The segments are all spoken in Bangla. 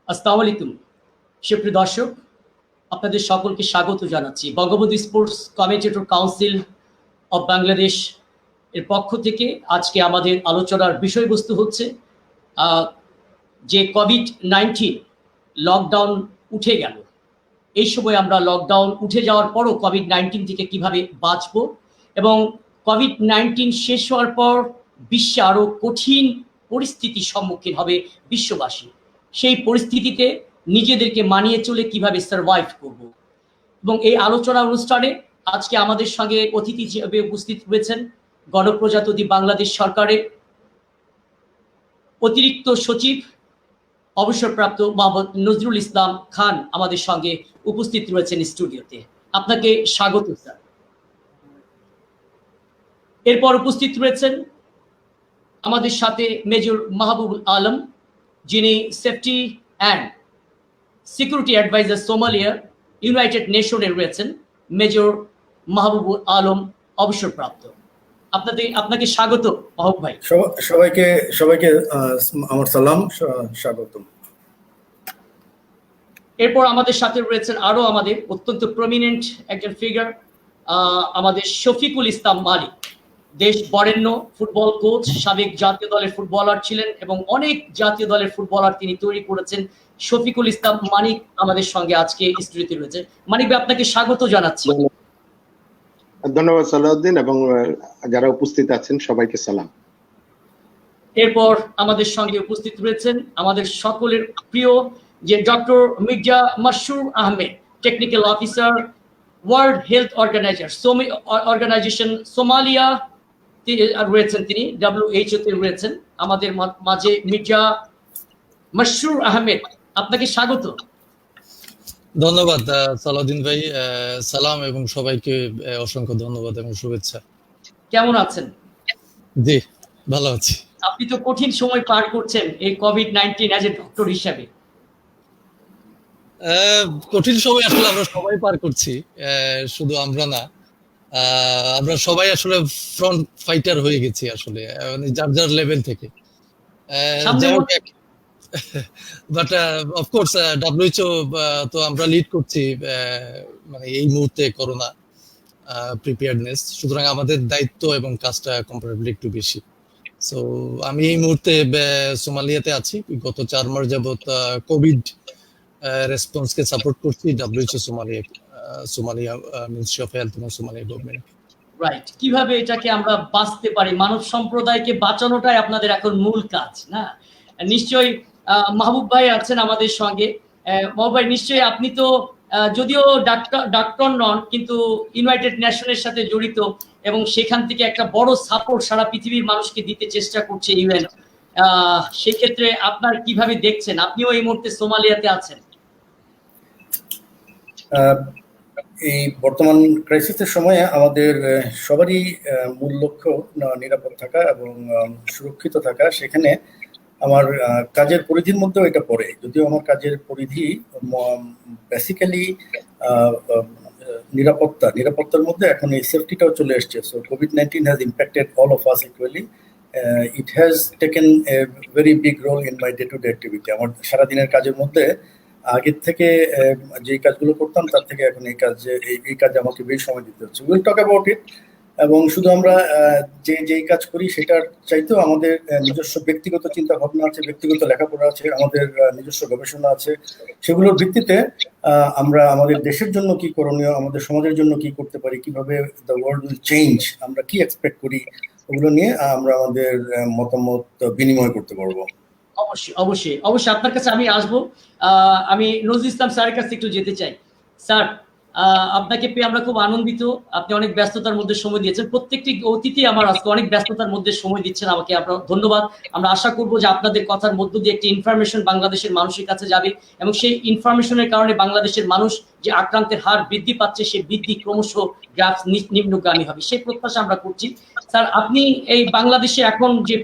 আসসালামু আলাইকুম সুপ্রিয় দর্শক, আপনাদের সকলকে স্বাগত জানাচ্ছি। Bangabandhu sports commentator council of Bangladesh এর পক্ষ থেকে আজকে আমাদের আলোচনার বিষয়বস্তু হচ্ছে যে কোভিড-19 লকডাউন উঠে গেল। এই সময় আমরা লকডাউন উঠে যাওয়ার পরও কোভিড-19 থেকে কিভাবে বাঁচব এবং কোভিড-19 শেষ হওয়ার পর বিশ্বে আরও কঠিন পরিস্থিতির সম্মুখীন হবে বিশ্ববাসী। সেই পরিস্থিতিতে নিজেদেরকে মানিয়ে চলে কিভাবে সার্ভাইভ করব। এবং এই আলোচনা অনুষ্ঠানে আজকে আমাদের সঙ্গে অতিথি হিসেবে উপস্থিত হয়েছেন গণপ্রজাতন্ত্রী বাংলাদেশ সরকারের অতিরিক্ত সচিব অবসরপ্রাপ্ত মোহাম্মদ নজরুল ইসলাম খান আমাদের সঙ্গে উপস্থিত রয়েছেন স্টুডিওতে। আপনাকে স্বাগত স্যার। এরপর উপস্থিত রয়েছেন আমাদের সাথে মেজর মাহবুবুল আলম, যিনি safety and security adviser Somalia United নেশনে রয়েছেন। মেজর মাহবুবুল আলম অবসরপ্রাপ্ত। আপনাকে স্বাগত মাহবুব ভাই। সবাইকে আমার সালাম, স্বাগতম। এরপর আমাদের সাথে রয়েছেন আরো আমাদের অত্যন্ত প্রমিনেন্ট একজন ফিগার, আমাদের শফিকুল ইসলাম মালিক, দেশ বরেণ্য ফুটবল কোচ, সাবেক জাতীয় দলের ফুটবলার ছিলেন এবং অনেক জাতীয় দলের ফুটবলার তিনি তৈরি করেছেন। শফিকুল ইসলাম মানিক আমাদের সঙ্গে আজকে স্টুডিওতে রয়েছে। মানিক ভাই, আপনাকে স্বাগত জানাচ্ছি। ধন্যবাদ সালাউদ্দিন এবং যারা উপস্থিত আছেন সবাইকে সালাম। এরপর আমাদের সঙ্গে উপস্থিত রয়েছেন আমাদের সকলের প্রিয় যে doctor Mirza Masroor Ahmed, technical officer, World Health Organization Somalia রয়েছেন, তিনি WHO তে রয়েছেন। আমাদের মাঝে মির্জা মাসরুর আহমেদ, আপনাকে স্বাগত। ধন্যবাদ সালাউদ্দিন ভাই, সালাম এবং সবাইকে অসংখ্য ধন্যবাদ এবং শুভেচ্ছা। কেমন আছেন? জি, ভালো আছি। আপনি তো কঠিন সময় পার করছেন এই কোভিড-19 অ্যাজ এ ডক্টর হিসাবে। কঠিন সময় আসলে আমরা সবাই পার করছি, শুধু আমরা না, আমরা সবাই আসলে ফ্রন্ট ফাইটার হয়ে গেছি আসলে, মানে যার যার লেভেল থেকে। বাট অফকোর্স WHO তো আমরা লিড করছি মানে এই মুহূর্তে করোনা প্রিপেয়ারনেস, সুতরাং আমাদের দায়িত্ব এবং কাজটা কম্পারেবলি একটু বেশি। সো আমি এই মুহূর্তে সোমালিয়াতে আছি। গত 4 মাস যাবত কোভিড রেসপন্সকে সাপোর্ট করছি WHO Somalia ministry of health এবং সোমালিয়া গভর্নমেন্ট। রাইট, কিভাবে এটাকে আমরা বাঁচতে পারি, মানব সম্প্রদায়কে বাঁচানোটাই আপনাদের এখন মূল কাজ না? নিশ্চয়ই মাহবুব ভাই আছেন আমাদের সঙ্গে। মাহবুব ভাই, নিশ্চয়ই আপনি তো যদিও ডাক্তার নন, কিন্তু ইউনাইটেড নেশনের সাথে জড়িত এবং সেখান থেকে একটা বড় সাপোর্ট সারা পৃথিবীর মানুষকে দিতে চেষ্টা করছে ইউএন। সেই ক্ষেত্রে আপনার কিভাবে দেখছেন? আপনিও এই মুহূর্তে সোমালিয়াতে আছেন। এই বর্তমান ক্রাইসিসের সময়ে আমাদের সবারই মূল লক্ষ্য নিরাপদ থাকা এবং সুরক্ষিত থাকা। সেখানে আমার কাজের পরিধির মধ্যেও এটা পড়ে, যদিও আমার কাজের পরিধি বেসিক্যালি নিরাপত্তার মধ্যে এখন এই সেফটিটাও চলে এসছে। So COVID-19 has impacted all of us equally. It has taken a very big role in my day to day activity. আমার সারাদিনের কাজের মধ্যে আগের থেকে যে কাজগুলো করতাম তার থেকে এখন এই কাজে আমাকে বেশি সময় দিতে হচ্ছে। Will talk about it. এবং শুধু আমরা যেই কাজ করি সেটার চাইতেও আমাদের নিজস্ব ব্যক্তিগত চিন্তা ভাবনা আছে, ব্যক্তিগত লেখাপড়া আছে, আমাদের নিজস্ব গবেষণা আছে। সেগুলোর ভিত্তিতে আমরা আমাদের দেশের জন্য কি করণীয়, আমাদের সমাজের জন্য কি করতে পারি, কিভাবে দ্য ওয়ার্ল্ড উইল চেঞ্জ, আমরা কি এক্সপেক্ট করি, ওগুলো নিয়ে আমরা আমাদের মতামত বিনিময় করতে পারবো। অবশ্যই আপনার কাছে আমি আসবো। আমি নজরুল ইসলাম স্যারের কাছে একটু যেতে চাই। স্যার, আপনাকে পেয়ে আমরা খুব আনন্দিত। আপনি অনেক ব্যস্ততার মধ্যে সময় দিয়েছেন। প্রত্যেকটি অতিথি আমার আজকে অনেক ব্যস্ততার মধ্যে সময় দিচ্ছেন আমাকে, আপনার ধন্যবাদ। আমরা আশা করব যে আপনাদের কথার মধ্য দিয়ে একটি ইনফরমেশন বাংলাদেশের মানুষের কাছে যাবে এবং সেই ইনফরমেশনের কারণে বাংলাদেশের মানুষ যে আক্রান্তের হার বৃদ্ধি পাচ্ছে, সেই বৃদ্ধি ক্রমশ গ্রাফ নিম্নগামী হবে, সেই প্রত্যাশা আমরা করছি। স্যার, আপনি এই বাংলাদেশে এখন যে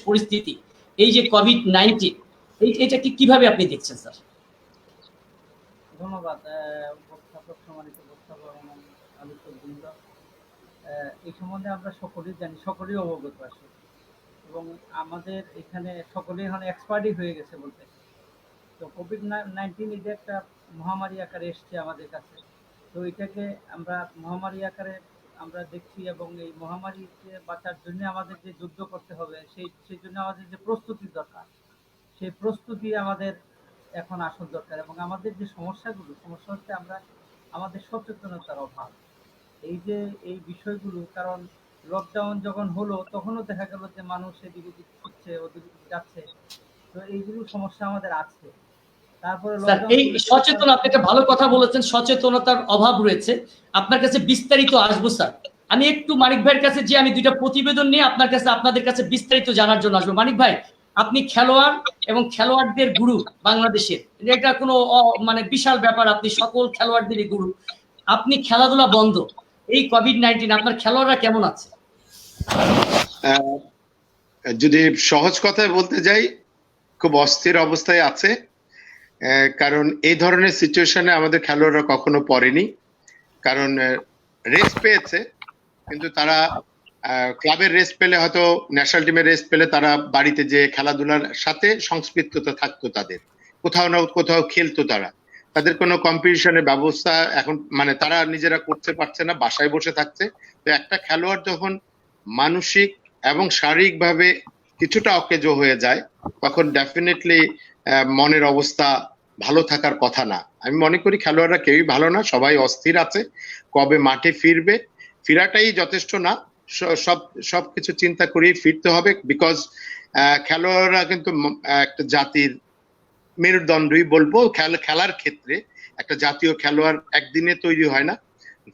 পরিস্থিতি, এই যে কোভিড-19, এটাকে কিভাবে আপনি দেখছেন স্যার? ধন্যবাদ উপস্থাপক, সম্মানিত উপস্থাপক এবং আলোচকবৃন্দ। এই সম্বন্ধে আমরা সকলেই জানি, সকলেই অবগত আছি এবং আমাদের এখানে সকলেই এখন এক্সপার্টই হয়ে গেছে বলতে। তো কোভিড-19 এটা একটা মহামারী আকারে এসছে আমাদের কাছে। তো এটাকে আমরা মহামারী আকারে আমরা দেখছি, এবং এই মহামারীতে বাঁচার জন্য আমাদের যে যুদ্ধ করতে হবে, সেই জন্য আমাদের যে প্রস্তুতির দরকার, সেই প্রস্তুতি আমাদের এখন আসল দরকার। এবং আমাদের যে সমস্যা হচ্ছে আমাদের সচেতনতার অভাব। এই যে এই বিষয়গুলো, কারণ লকডাউন যখন হলো তখনও দেখা গেল যে মানুষ এদিক ওদিক ছুটছে, ওদিক ওদিক যাচ্ছে। তো এইগুলো সমস্যা আমাদের আছে। তারপরে স্যার, এই সচেতন, আপনি একটা ভালো কথা বলেছেন, সচেতনতার অভাব রয়েছে। আপনার কাছে বিস্তারিত আসবো স্যার। আমি একটু মানিক ভাইয়ের কাছে যে আমি দুইটা প্রতিবেদন নিয়ে আপনাদের কাছে বিস্তারিত জানার জন্য আসবো। মানিক ভাই, আপনি খেলোয়াড় এবং খেলোয়াড়দের গুরু বাংলাদেশের, এটা কোনো মানে বিশাল ব্যাপার, আপনি সকল খেলোয়াড়দেরই গুরু। আপনি খেলাধুলা বন্ধ, এই কোভিড-19 আপনার খেলোয়াড়রা কেমন আছে? যদি সহজ কথায় বলতে যাই, খুব অস্থির অবস্থায় আছে। কারণ এই ধরনের সিচুয়েশনে আমাদের খেলোয়াড়রা কখনো পড়েনি। কারণ রেস্ট পেয়েছে, কিন্তু তারা ক্লাবের রেস্ট পেলে, হয়তো ন্যাশনাল টিমের রেস্ট পেলে, তারা বাড়িতে যে খেলাধুলার সাথে সংস্পৃক্ততা থাকতো, তাদের কোথাও না কোথাও খেলতো, তাদের কোনো কম্পিটিশনের ব্যবস্থা এখন মানে তারা নিজেরা করতে পারছে না, বাসায় বসে থাকছে। তো একটা খেলোয়াড় যখন মানসিক এবং শারীরিকভাবে কিছুটা অকেজো হয়ে যায়, তখন ডেফিনেটলি মনের অবস্থা ভালো থাকার কথা না। আমি মনে করি খেলোয়াড়রা কেউই ভালো না, সবাই অস্থির আছে। কবে মাঠে ফিরবে, ফিরাটাই যথেষ্ট না, সবকিছু চিন্তা করেই ফিরতে হবে। বিকজ খেলোয়াড়রা কিন্তু একটা জাতির মেরুদণ্ডই বলবো। খেলার ক্ষেত্রে একটা জাতীয় খেলোয়াড় একদিনে তৈরি হয় না।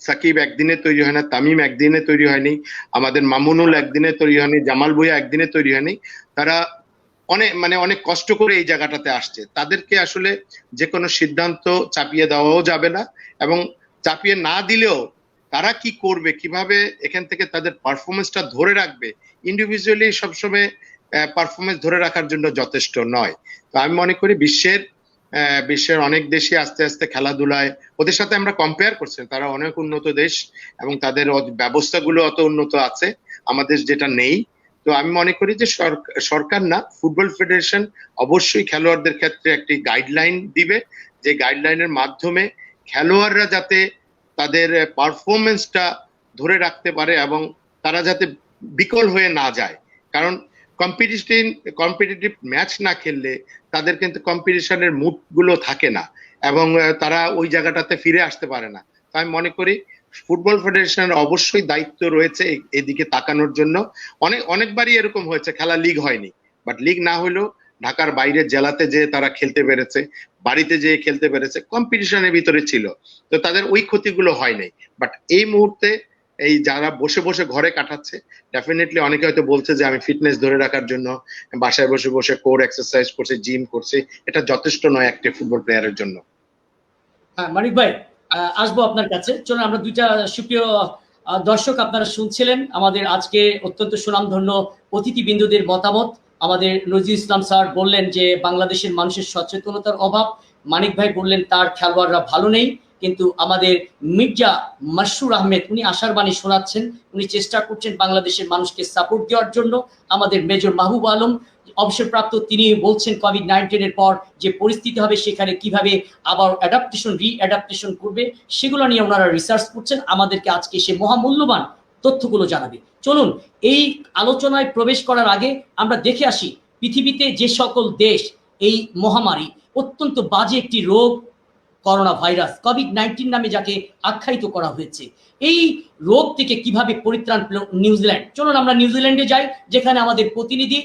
সাকিব একদিনে তৈরি হয় না, তামিম একদিনে তৈরি হয়নি, আমাদের মামুনুল একদিনে তৈরি হয়নি, জামাল ভুঁইয়া একদিনে তৈরি হয়নি। তারা অনেক কষ্ট করে এই জায়গাটাতে আসছে। তাদেরকে আসলে যে কোনো সিদ্ধান্ত চাপিয়ে দেওয়াও যাবে না, এবং চাপিয়ে না দিলেও তারা কি করবে, কিভাবে এখান থেকে তাদের পারফরমেন্সটা ধরে রাখবে, ইন্ডিভিজুয়ালি সবসময় পারফরমেন্স ধরে রাখার জন্য যথেষ্ট নয়। তো আমি মনে করি বিশ্বের অনেক দেশই আস্তে আস্তে খেলাধুলায়, ওদের সাথে আমরা কম্পেয়ার করছি, তারা অনেক উন্নত দেশ এবং তাদের ব্যবস্থাগুলো অত উন্নত আছে, আমাদের যেটা নেই। তো আমি মনে করি যে সরকার না, ফুটবল ফেডারেশন অবশ্যই খেলোয়াড়দের ক্ষেত্রে একটি গাইডলাইন দিবে, যে গাইডলাইনের মাধ্যমে খেলোয়াড়রা যাতে তাদের পারফরমেন্সটা ধরে রাখতে পারে এবং তারা যাতে বিকল হয়ে না যায়। কারণ কম্পিটিটিভ ম্যাচ না খেললে তাদের কিন্তু কম্পিটিশনের মুড গুলো থাকে না, এবং তারা ওই জায়গাটাতে ফিরে আসতে পারে না। তো আমি মনে করি ফুটবল ফেডারেশনের অবশ্যই দায়িত্ব রয়েছে এদিকে তাকানোর জন্য। অনেকবারই এরকম হয়েছে, খেলা লিগ হয়নি, বাট লিগ না হলেও ঢাকার বাইরে জেলাতে যে তারা খেলতে পেরেছে, বাড়িতে যে খেলতে পেরেছে, কম্পিটিশনের ভিতরে ছিল, তো তাদের ওই ক্ষতিগুলো হয় নাই। বাট এই মুহূর্তে এই যারা বসে বসে ঘরে কাটাচ্ছে, ডেফিনেটলি অনেকে হয়তো বলছে যে আমি ফিটনেস ধরে রাখার জন্য বাসায় বসে বসে কোর এক্সারসাইজ করছে, জিম করছে, এটা যথেষ্ট নয় একটা ফুটবল প্লেয়ারের জন্য। হ্যাঁ মানিক ভাই, আসবো আপনার কাছে। চলুন, আমরা দুইটা সুপ্রিয় দর্শক, আপনারা শুনছিলেন আমাদের আজকে অত্যন্ত সুনামধন্য অতিথিবৃন্দদের মতামত। আমাদের নজরুল ইসলাম স্যার বললেন যে বাংলাদেশের মানুষের সচেতনতার অভাব, মানিক ভাই বললেন তার খেলোয়াড়রা ভালো নেই, কিন্তু আমাদের মির্জা মাসরুর আহমেদ উনি আশার বাণী শোনাচ্ছেন, উনি চেষ্টা করছেন বাংলাদেশের মানুষকে সাপোর্ট দেওয়ার জন্য। আমাদের মেজর মাহবুব আলম অবসরপ্রাপ্ত, তিনি বলছেন কোভিড-19 এর পর যে পরিস্থিতি হবে সেখানে কিভাবে আবার রিঅ্যাডাপ্টেশন করবে, সেগুলো নিয়ে ওনারা রিসার্চ করছেন, আমাদেরকে আজকে সে মহামূল্যবান তথ্যগুলো জানাবে। চলুন, এই আলোচনায় প্রবেশ করার আগে আমরা দেখে আসি পৃথিবীতে যে সকল দেশ এই মহামারী, অত্যন্ত বাজে একটি রোগ করোনা ভাইরাস কোভিড-19 নামে যাকে আখ্যায়িত করা হয়েছে, এই রোগ থেকে কিভাবে পরিত্রাণ পেল নিউজিল্যান্ড। চলুন আমরা নিউজিল্যান্ডে যাই, যেখানে আমাদের প্রতিনিধি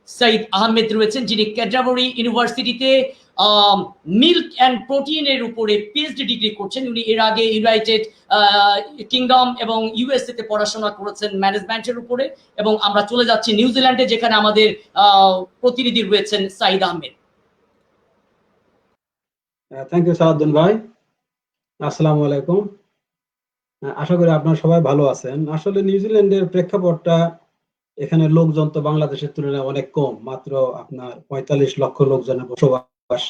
সাইদ আহমেদ রয়েছেন, যিনি ক্যান্টারবারি ইউনিভার্সিটিতে মিল্ক অ্যান্ড প্রোটিনের উপরে পিএইচডি ডিগ্রি করছেন। উনি এর আগে ইউনাইটেড কিংডম এবং ইউএসএ তে পড়াশোনা করেছেন ম্যানেজমেন্টের উপরে। এবং আমরা চলে যাচ্ছি নিউজিল্যান্ডে, যেখানে আমাদের প্রতিনিধি রয়েছেন সাইদ আহমেদ। থ্যাংক ইউ সালাউদ্দিন ভাই, আসসালামু আলাইকুম। আশা করি আপনারা সবাই ভালো আছেন। আসলে নিউজিল্যান্ডের প্রেক্ষাপটটা, এখানে লোকজন তো বাংলাদেশের তুলনায় অনেক কম, মাত্র আপনার 45 লক্ষ লোকজনের বসবাস।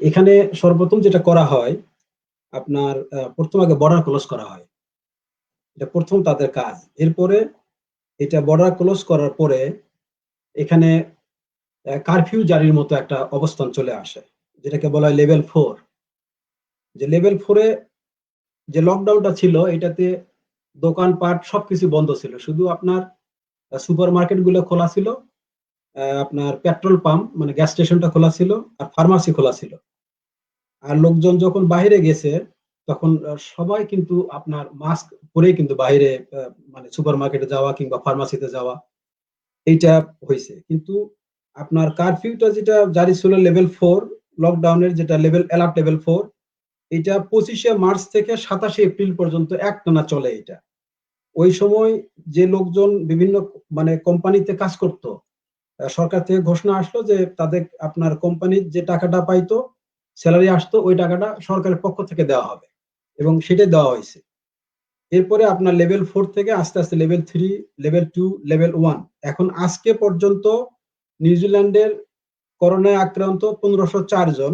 এখানে সর্বপ্রথম যেটা করা হয়, আপনার প্রথম আগে বর্ডার ক্লোজ করা হয়, এটা প্রথম তাদের কাজ। এরপরে এটা বর্ডার ক্লোজ করার পরে এখানে কারফিউ জারির মতো একটা অবস্থান চলে আসে, যেটাকে বলা হয় লেভেল 4, যে লেভেল 4-এ যে লকডাউনটা ছিল এটাতে দোকানপাট সবকিছু বন্ধ ছিল, শুধু আপনার সুপার মার্কেট গুলো খোলা ছিল, আপনার পেট্রোল পাম্প মানে গ্যাস স্টেশনটা খোলা ছিল, আর ফার্মাসি খোলা ছিল। আর লোকজন যখন বাইরে গেছে তখন সবাই কিন্তু আপনার মাস্ক পরেই কিন্তু বাইরে মানে সুপার মার্কেটে যাওয়া কিংবা ফার্মাসিতে যাওয়া এইটা হয়েছে। কিন্তু আপনার কারফিউটা যেটা জারি ছিল লেভেল 4 লকডাউনের, যেটা লেভেল অ্যালার্ট লেভেল 4, এটা 25শে মার্চ থেকে 27শে এপ্রিল পর্যন্ত একটানা চলে। এটা ওই সময় যে লোকজন বিভিন্ন মানে কোম্পানিতে কাজ করত, সরকার থেকে ঘোষণা আসলো যে তাদের আপনার কোম্পানির যে টাকাটা পাইতো, স্যালারি আসতো, ওই টাকাটা সরকারের পক্ষ থেকে দেওয়া হবে, এবং সেটাই দেওয়া হয়েছে। এরপরে আপনার লেভেল 4 থেকে আস্তে আস্তে লেভেল 3, লেভেল 2, লেভেল 1। এখন আজকে পর্যন্ত নিউজিল্যান্ডের করোনায় আক্রান্ত 1504 জন,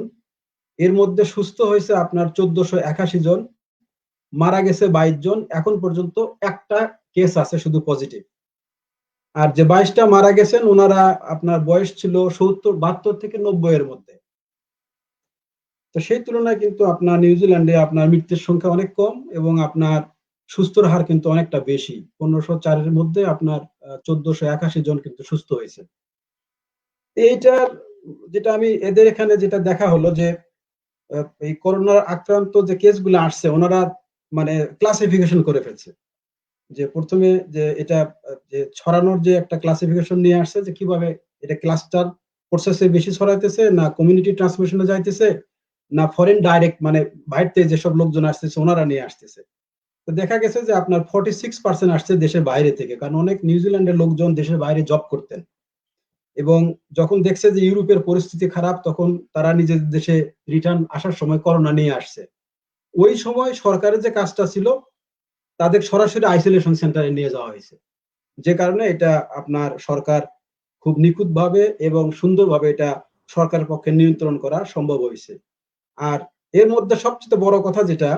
এর মধ্যে সুস্থ হয়েছে আপনার 1481 জন, মারা গেছে 22 জন। এখন পর্যন্ত একটা কেস আছে শুধু পজিটিভ। আর যে 22টা মারা গেছেন ওনারা আপনার বয়স ছিল 70, 72 থেকে 90 এর মধ্যে। তো সেই তুলনায় কিন্তু আপনার নিউজিল্যান্ডে আপনার মৃত্যুর সংখ্যা অনেক কম এবং আপনার সুস্থর হার কিন্তু অনেকটা বেশি। 1504 এর মধ্যে আপনার 1481 জন কিন্তু সুস্থ হয়েছে। এইটার যেটা আমি এদের এখানে যেটা দেখা হলো যে এই করোনার আক্রান্ত যে কেসগুলো আসছে ওনারা মানে ক্লাসিফিকেশন করে ফেলছে। যে প্রথমে যে এটা যে ছড়ানোর যে একটা ক্লাসিফিকেশন নিয়ে আসছে যে কিভাবে এটা ক্লাস্টার প্রসেসে বেশি ছড়াইতেছে, না কমিউনিটি ট্রান্সমিশনে যাইতেছে, না ফরেন ডাইরেক্ট মানে বাইরে থেকে যেসব লোকজন আসতেছে ওনারা নিয়ে আসতেছে। তো দেখা গেছে যে আপনার 46% আসছে দেশের বাইরে থেকে, কারণ অনেক নিউজিল্যান্ডের লোকজন দেশের বাইরে জব করতেন এবং যখন দেখছে যে ইউরোপের পরিস্থিতি খারাপ তখন তারা নিজেদের দেশে রিটার্ন আসার সময় করোনা নিয়ে আসছে। ওই সময় সরকারের যে কাজটা ছিল তাদের সরাসরি আইসোলেশন সেন্টারে নিয়ে যাওয়া হয়েছে, যে কারণে এটা আপনার সরকার খুব নিখুঁতভাবে এবং সুন্দরভাবে এটা সরকারের পক্ষে নিয়ন্ত্রণ করা সম্ভব হয়েছে। আর এর মধ্যে সবচেয়ে বড় কথা যেটা,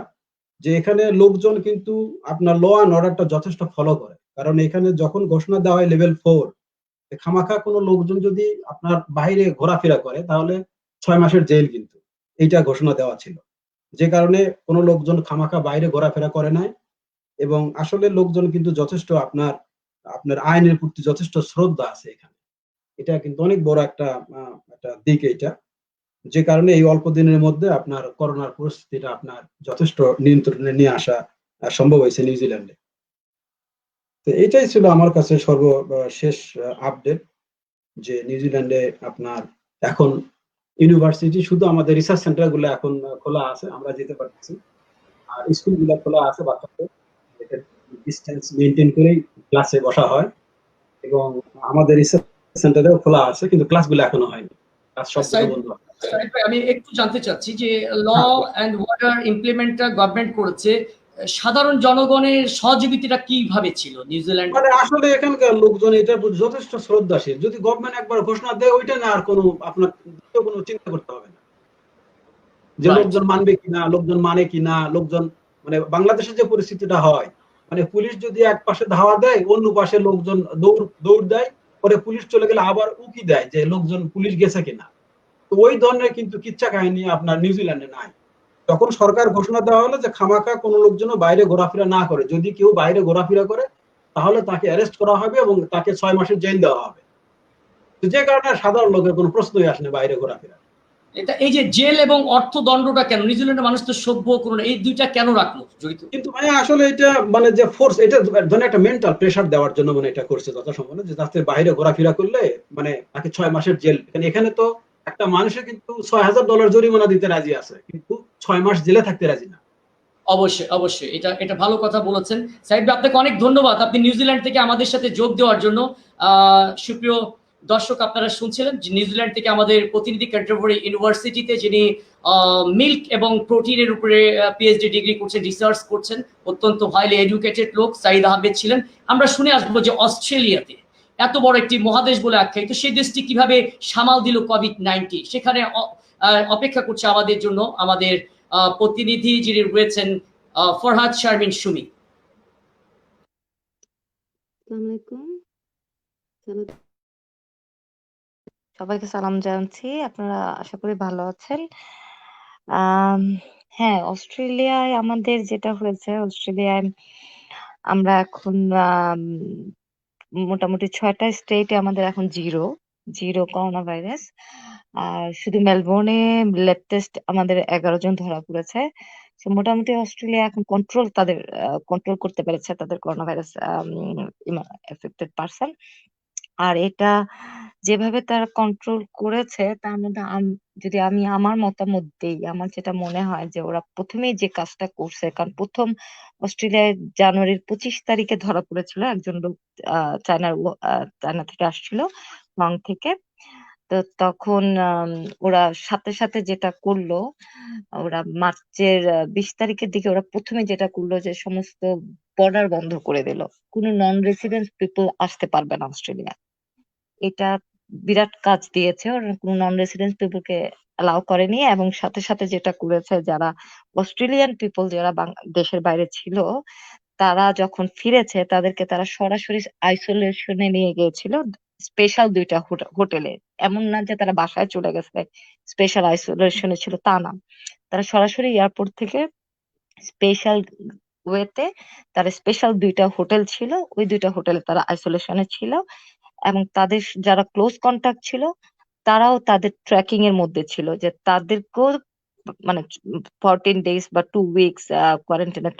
যে এখানে লোকজন কিন্তু আপনার ল অ্যান্ড অর্ডারটা যথেষ্ট ফলো করে, কারণ এখানে যখন ঘোষণা দেওয়া হয় লেভেল 4, খামাখা কোনো লোকজন যদি আপনার বাইরে ঘোরাফেরা করে তাহলে 6 মাসের জেল, কিন্তু এইটা ঘোষণা দেওয়া ছিল, যে কারণে কোনো লোকজন খামাখা বাইরে ঘোরাফেরা করে নাই। এবং আসলে লোকজন কিন্তু যথেষ্ট আপনার আপনার আইনের প্রতি যথেষ্ট শ্রদ্ধা আছে এখানে। এটা কিন্তু অনেক বড় একটা একটা দিক এটা, যে কারণে এই অল্প দিনের মধ্যে আপনার করোনার পরিস্থিতিটা আপনার যথেষ্ট নিয়ন্ত্রণে নিয়ে আসা সম্ভব হয়েছে নিউজিল্যান্ডে। তো এটাই ছিল আমার কাছে সর্বশেষ আপডেট, যে নিউজিল্যান্ডে আপনার এখন ইউনিভার্সিটি শুধু আমাদের রিসার্চ সেন্টার গুলো এখন খোলা আছে, আমরা যেতে পারতেছি, আর স্কুলগুলো খোলা আছে, বাচ্চাদের ডিস্টেন্স মেনটেন করেই ক্লাসে বসা হয়, এবং আমাদের রিসার্চ সেন্টারেও খোলা আছে, কিন্তু ক্লাসগুলো এখনো হয়নি, ক্লাস সবগুলো বন্ধ আছে। সাহেব ভাই, আমি একটু জানতে চাচ্ছি যে ল অ্যান্ড অর্ডার ইমপ্লিমেন্টটা গভর্নমেন্ট করেছে, সাধারণ জনগণের সহযোগিতাটা কিভাবে ছিল নিউজিল্যান্ড? মানে আসলে এখানকার লোকজন এটার প্রতি যথেষ্ট শ্রদ্ধাশীল। যদি গভর্নমেন্ট একবার ঘোষণা দেয় ওইটা না আর কোনো আপনার দ্বিতীয় কোনো চিন্তা করতে হবে না, যে Right. লোকজন মানবে কিনা, লোকজন মানে কিনা, লোকজন মানে বাংলাদেশে যে পরিস্থিতিটা হয়, মানে পুলিশ যদি এক পাশে ধাওয়া দেয় অন্য পাশে লোকজন দৌড় দেয়, পরে পুলিশ চলে গেলে আবার উকি দেয় যে লোকজন পুলিশ গেছে কিনা। তো ওই ধরনের কিন্তু কিচ্ছা কাহিনী আপনার নিউজিল্যান্ডে নাই। তখন সরকার ঘোষণা দেওয়া হলো যে খামাখা কোনো লোকজন বাইরে ঘোরাফেরা না করে, যদি কেউ বাইরে ঘোরাফেরা করে তাহলে তাকে অ্যারেস্ট করা হবে এবং তাকে 6 মাসের জেল দেওয়া হবে। তো যে কারণে সাধারণ লোকের কোনো প্রশ্নই আসে না বাইরে ঘোরাফেরা। এটা এই যে জেল এবং অর্থদণ্ডটা কেন, নিউজিল্যান্ডের মানুষ তো সভ্য, করুন, এই দুইটা কেন রাখলো জড়িত? কিন্তু মানে আসলে এটা মানে যে ফোর্স, এটা ধরেন একটা মেন্টাল প্রেসার দেওয়ার জন্য মানে এটা করছে যথাসম্ভব, যে যাতে বাইরে ঘোরাফেরা করলে মানে তাকে 6 মাসের জেল। এখানে তো একটা মানুষের কিন্তু $6,000 জরিমানা দিতে রাজি আছে, কিন্তু 6 মাস জেলে থাকতে রাজি না। অবশ্যই অবশ্যই, এটা ভালো কথা বলেছেন সাইদ ভাই, আপনাকে অনেক ধন্যবাদ আপনি নিউজিল্যান্ড থেকে আমাদের সাথে যোগ দেওয়ার জন্য। সুপ্রিয় দর্শক, আপনারা শুনছিলেন যে নিউজিল্যান্ড থেকে আমাদের প্রতিনিধি ক্যান্টারবারি ইউনিভার্সিটিতে যিনি মিল্ক এবং প্রোটিনের উপরে পিএইচডি ডিগ্রি করছেন, রিসার্চ করছেন, অত্যন্ত হাইলি এডুকেটেড লোক সাইদ আহমেদ ছিলেন। আমরা শুনে আসবো যে অস্ট্রেলিয়াতে এত বড় একটি মহাদেশ বলে আখ্যায়িত সেই দেশটি কিভাবে সামাল দিল কোভিড-19, সেখানে অপেক্ষা করছে আমাদের জন্য আমাদের প্রতিনিধি যিনি রয়েছেন ফরহাদ শারমিন সুমি। আসসালামু আলাইকুম। সবাইকে সালাম জানাচ্ছি। আপনারা আশা করি ভালো আছেন। আম হ্যাঁ, অস্ট্রেলিয়ায় আমাদের যেটা হয়েছে, অস্ট্রেলিয়ায় আমরা এখন মোটামুটি ৬ টা স্টেটে আমাদের এখন 0 করোনা ভাইরাস। আর শুধু মেলবোর্নে ল্যাব টেস্ট আমাদের ১১ জন ধরা পড়েছে। সো মোটামুটি অস্ট্রেলিয়া এখন কন্ট্রোল করতে পেরেছে তাদের করোনা ভাইরাস এফেক্টেড পারসন। আর এটা যেভাবে তারা কন্ট্রোল করেছে তার মধ্যে যদি আমি আমার মতামত দেই, আমার যেটা মনে হয় যে ওরা ১ম এই যে কাজটা করছে, কারণ ১ম অস্ট্রেলিয়ায় জানুয়ারির ২৫ তারিখে ধরা পড়েছিল একজন লোক চায়না থেকে আসছিল, হং থেকে। তো তখন ওরা সাথে, সাথে যেটা করলো, ওরা মার্চের ২০ তারিখের দিকে ওরা ১ম এ যেটা করলো যে সমস্ত বর্ডার বন্ধ করে দিল। কোনো নন রেসিডেন্ট পিপল আসতে পারবে না অস্ট্রেলিয়ায়। এটা বিরাট কাজ দিয়েছে। ওরা কোনো নন রেসিডেন্ট পিপলকে অ্যালাউ করেনি এবং সাথে, সাথে যেটা করেছে যারা অস্ট্রেলিয়ান পিপল যারা দেশের বাইরে ছিল, তারা যখন ফিরেছে তাদেরকে তারা সরাসরি আইসোলেশনে নিয়ে গিয়েছিল স্পেশাল ২ টা হোটেলে। এমন না যে তারা বাসায় চলে গেছে, স্পেশাল আইসোলেশনে ছিল তা না। তারা সরাসরি এয়ারপোর্ট থেকে স্পেশাল ওয়েতে তারা স্পেশাল ২ টা হোটেল ছিল। ওই ২ টা হোটেলে তারা আইসোলেশনে ছিল এবং তাদের যারা ক্লোজ কন্টাক্ট ছিল তারাও তাদের ট্র্যাকিং এর মধ্যে ছিল যে তাদেরকেও মানে 14 ডেজ বা 2 উইকস কোয়ারেন্টাইনে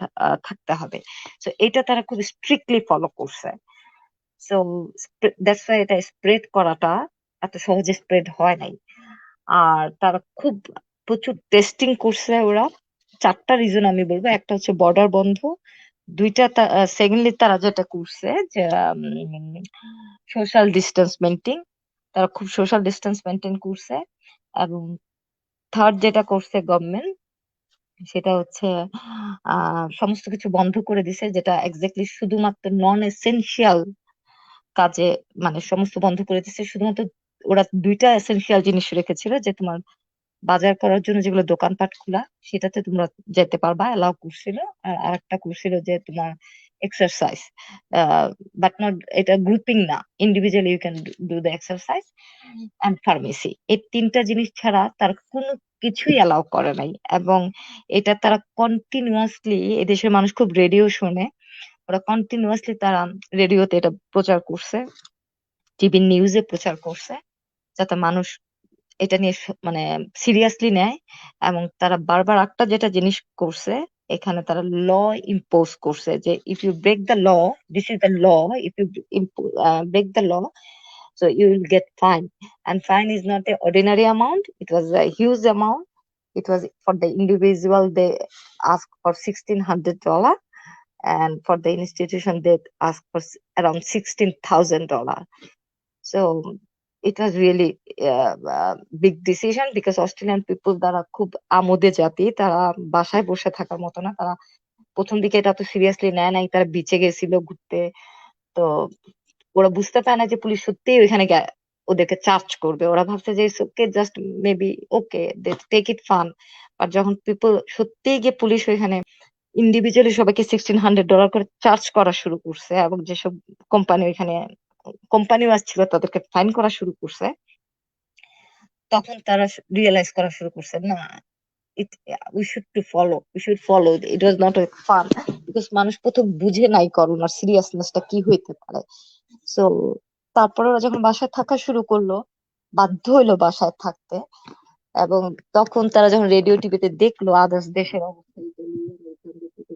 থাকতে হবে। সো এটা তারা খুব স্ট্রিক্টলি ফলো করছে। সো দ্যাটস ওয়াই এটা স্প্রেড করাটা এত সহজে স্প্রেড হয় নাই। আর তারা খুব প্রচুর টেস্টিং করছে ওরা। ৪টা রিজন আমি বলবো। একটা হচ্ছে বর্ডার বন্ধ, ২টা সেকেন্ডলি তারা যেটা করছে যে সোশ্যাল ডিস্টেন্স মেনটেন, তারা খুব সোশ্যাল ডিস্টেন্স মেনটেন করছে। এবং থার্ড যেটা করছে গভর্নমেন্ট, সেটা হচ্ছে সমস্ত কিছু বন্ধ করে দিছে, যেটা এক্স্যাক্টলি শুধুমাত্র নন এসেনশিয়াল কাজে মানে সমস্ত বন্ধ করে দিছে। শুধুমাত্র ওরা ২টা এসেনশিয়াল জিনিস রেখেছিল, যে তোমার বাজার করার জন্য যেগুলো দোকানপাট খোলা সেটাতে তোমরা যেতে পারবা, এলাও করছিল। আর আরেকটা করছিল যে তোমার এক্সারসাইজ, বাট নট, এটা গ্রুপিং না, individually you can do the exercise and pharmacy. এই ৩টা জিনিস ছাড়া তার কোনো কিছুই অ্যালাউ করে নাই। এবং এটা তারা কন্টিনিউয়াসলি, এদেশের মানুষ খুব রেডিও শোনে, ওরা কন্টিনিউয়াসলি তারা রেডিওতে এটা প্রচার করছে, টিভি নিউজে প্রচার করছে, যাতে মানুষ এটা নিয়ে মানে সিরিয়াসলি নেয়। এবং তারা বারবার একটা যেটা জিনিস করছে, এখানে তারা ল ইম্পোজ করছে যে if you break the law, this is the law, if you break the law, so you will get fine. And fine is not a ordinary amount, it was a huge amount. It was for the individual, they asked for $1,600, and for the institution they asked for around $16,000. So it was really big decision, because Australian people তারা খুব আমোদে জাতি, তারা বাসায় বসে থাকার মতো না। তারা প্রথম দিকে এটা তো সিরিয়াসলি নেয় নাই, তারা বিচে গেছিল ঘুরতে। তো ওরা বুঝতে পারে না যে পুলিশ সত্যিই ওইখানে ওদেরকে চার্জ করবে। ওরা ভাবছে যে okay, just maybe okay, they take it fun. আর যখন পিপল সত্যিই গিয়ে পুলিশ ওইখানে ইন্ডিভিজুয়ালি সবাইকে $1,600 করে চার্জ করা শুরু করছে, এবং যেসব কোম্পানি ওইখানে কোম্পানিও আসছিল তাদেরকে ফাইন করা শুরু করছে, তখন তারা রিয়েলাইজ করা শুরু করছে না, it we should follow, it was not a fun, because মানুষ প্রথম বুঝে নাই করোনার সিরিয়াসনেসটা কি হইতে পারে। সো তারপরে ওরা যখন বাসায় থাকা শুরু করলো, বাধ্য হইলো বাসায় থাকতে, এবং তখন তারা যখন রেডিও টিভিতে দেখলো আদার্স দেশের অবস্থা,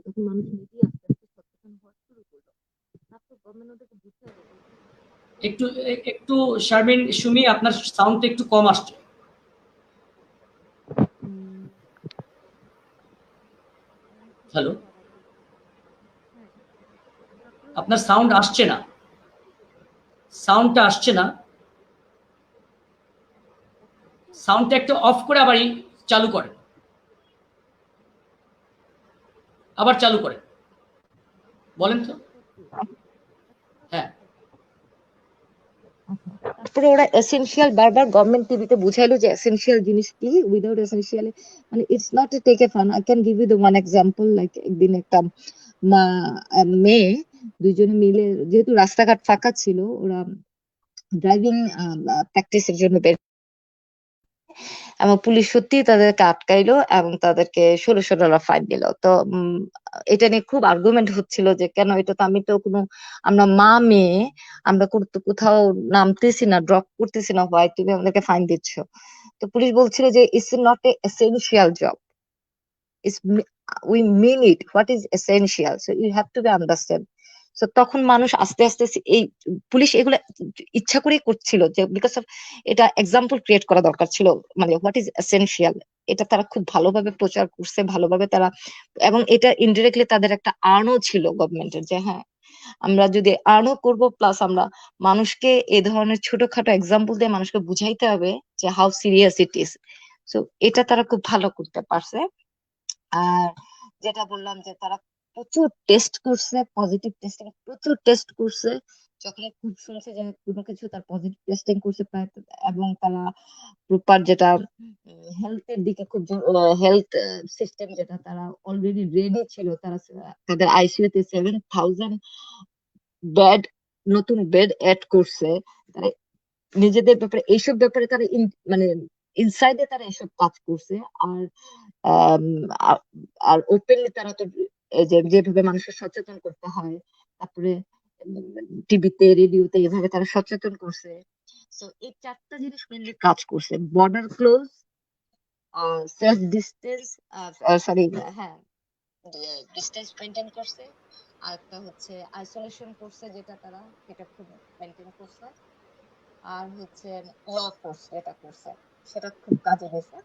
তখন মানুষ নিজেই আস্তে আস্তে সচেতন হওয়া শুরু করলো। তারপর গভর্নমেন্ট ওদেরকে বুঝতে হবে। একটু শারমিন, সুমি, আপনার সাউন্ডটা একটু কম আসছে। হ্যালো, আপনার সাউন্ড আসছে না, সাউন্ডটা আসছে না। সাউন্ডটা একটু অফ করে আবার চালু করেন, আবার চালু করেন, বলেন তো। হ্যাঁ, তারপরে ওরা এসেনশিয়াল বারবার গভর্নমেন্ট টিভিতে বুঝাইলো যে এসেনশিয়াল জিনিস কি, উইদাউট এসেনশিয়াল মানে it's not a take a fun. I can give you the one example. Like একদিন একটা মেয়ে, দুইজনে মিলে, যেহেতু রাস্তাঘাট ফাঁকা ছিল, ওরা ড্রাইভিং প্র্যাকটিসের জন্য বের, এবং পুলিশ সত্যি তাদেরকে আটকাইলো এবং তাদেরকে $1600 ফাইন দিল। তো এটা নিয়ে খুব আর্গুমেন্ট হচ্ছিল যে কেন, এটা তো আমি তো কোনো, আমরা মা মেয়ে, আমরা কোথাও নামতেছি না, ড্রপ করতেছি না, হয় তুমি আমাদেরকে ফাইন দিচ্ছ। তো পুলিশ বলছিল যে it's not a essential job, it's we mean it, what is essential, so you have to be understand. তো তখন মানুষ আস্তে আস্তে এই পুলিশ এগুলো ইচ্ছা করেই করছিল, যে বিকজ অফ এটা এক্সাম্পল ক্রিয়েট করা দরকার ছিল, মানে হোয়াট ইজ এসেনশিয়াল, এটা তারা খুব ভালোভাবে প্রচার করছে, ভালোভাবে তারা, এবং এটা ইনডিরেক্টলি তাদের একটা আর্নও ছিল গভর্নমেন্টের, যে হ্যাঁ আমরা যদি আর্নও করবো, প্লাস আমরা মানুষকে এ ধরনের ছোটখাটো এক্সাম্পল দিয়ে মানুষকে বুঝাইতে হবে যে how serious it is. So এটা তারা খুব ভালো করতে পারছে। আর যেটা বললাম যে তারা প্রচুর টেস্ট করছে, পজিটিভ টেস্টিং প্রচুর টেস্ট করছে, যখন খুব শুনছে যে কোনো কিছু তার পজিটিভ টেস্টিং করছে প্রায়, এবং তারা প্রপার যেটা হেলথের দিকে খুব হেলথ সিস্টেম যেটা তারা অলরেডি রেডি ছিল, তারা তাদের আইসিইউ তে 7000 বেড, নতুন বেড অ্যাড করছে। তারা নিজেদের ব্যাপারে এইসব ব্যাপারে তারা মানে ইনসাইডে তারা এসব কাজ করছে। আর আম, আ- আর ওপেনলি তারা তো যেভাবে মানুষের সচেতন করতে হয়, তারপরে টিভিতে রেডিওতে এভাবে তারা সচেতন করছে। তো এই চারটা জিনিস মেনলি কাজ করছে: border close, self distance, sorry হ্যাঁ ডিস্টেন্স মেনটেন করছে, আর একটা হচ্ছে আইসোলেশন করছে, যেটা তারা সেটা খুব মেনটেন করছে, আর হচ্ছে ল ফোর্স যেটা করছে সেটা খুব কাজে গেছে।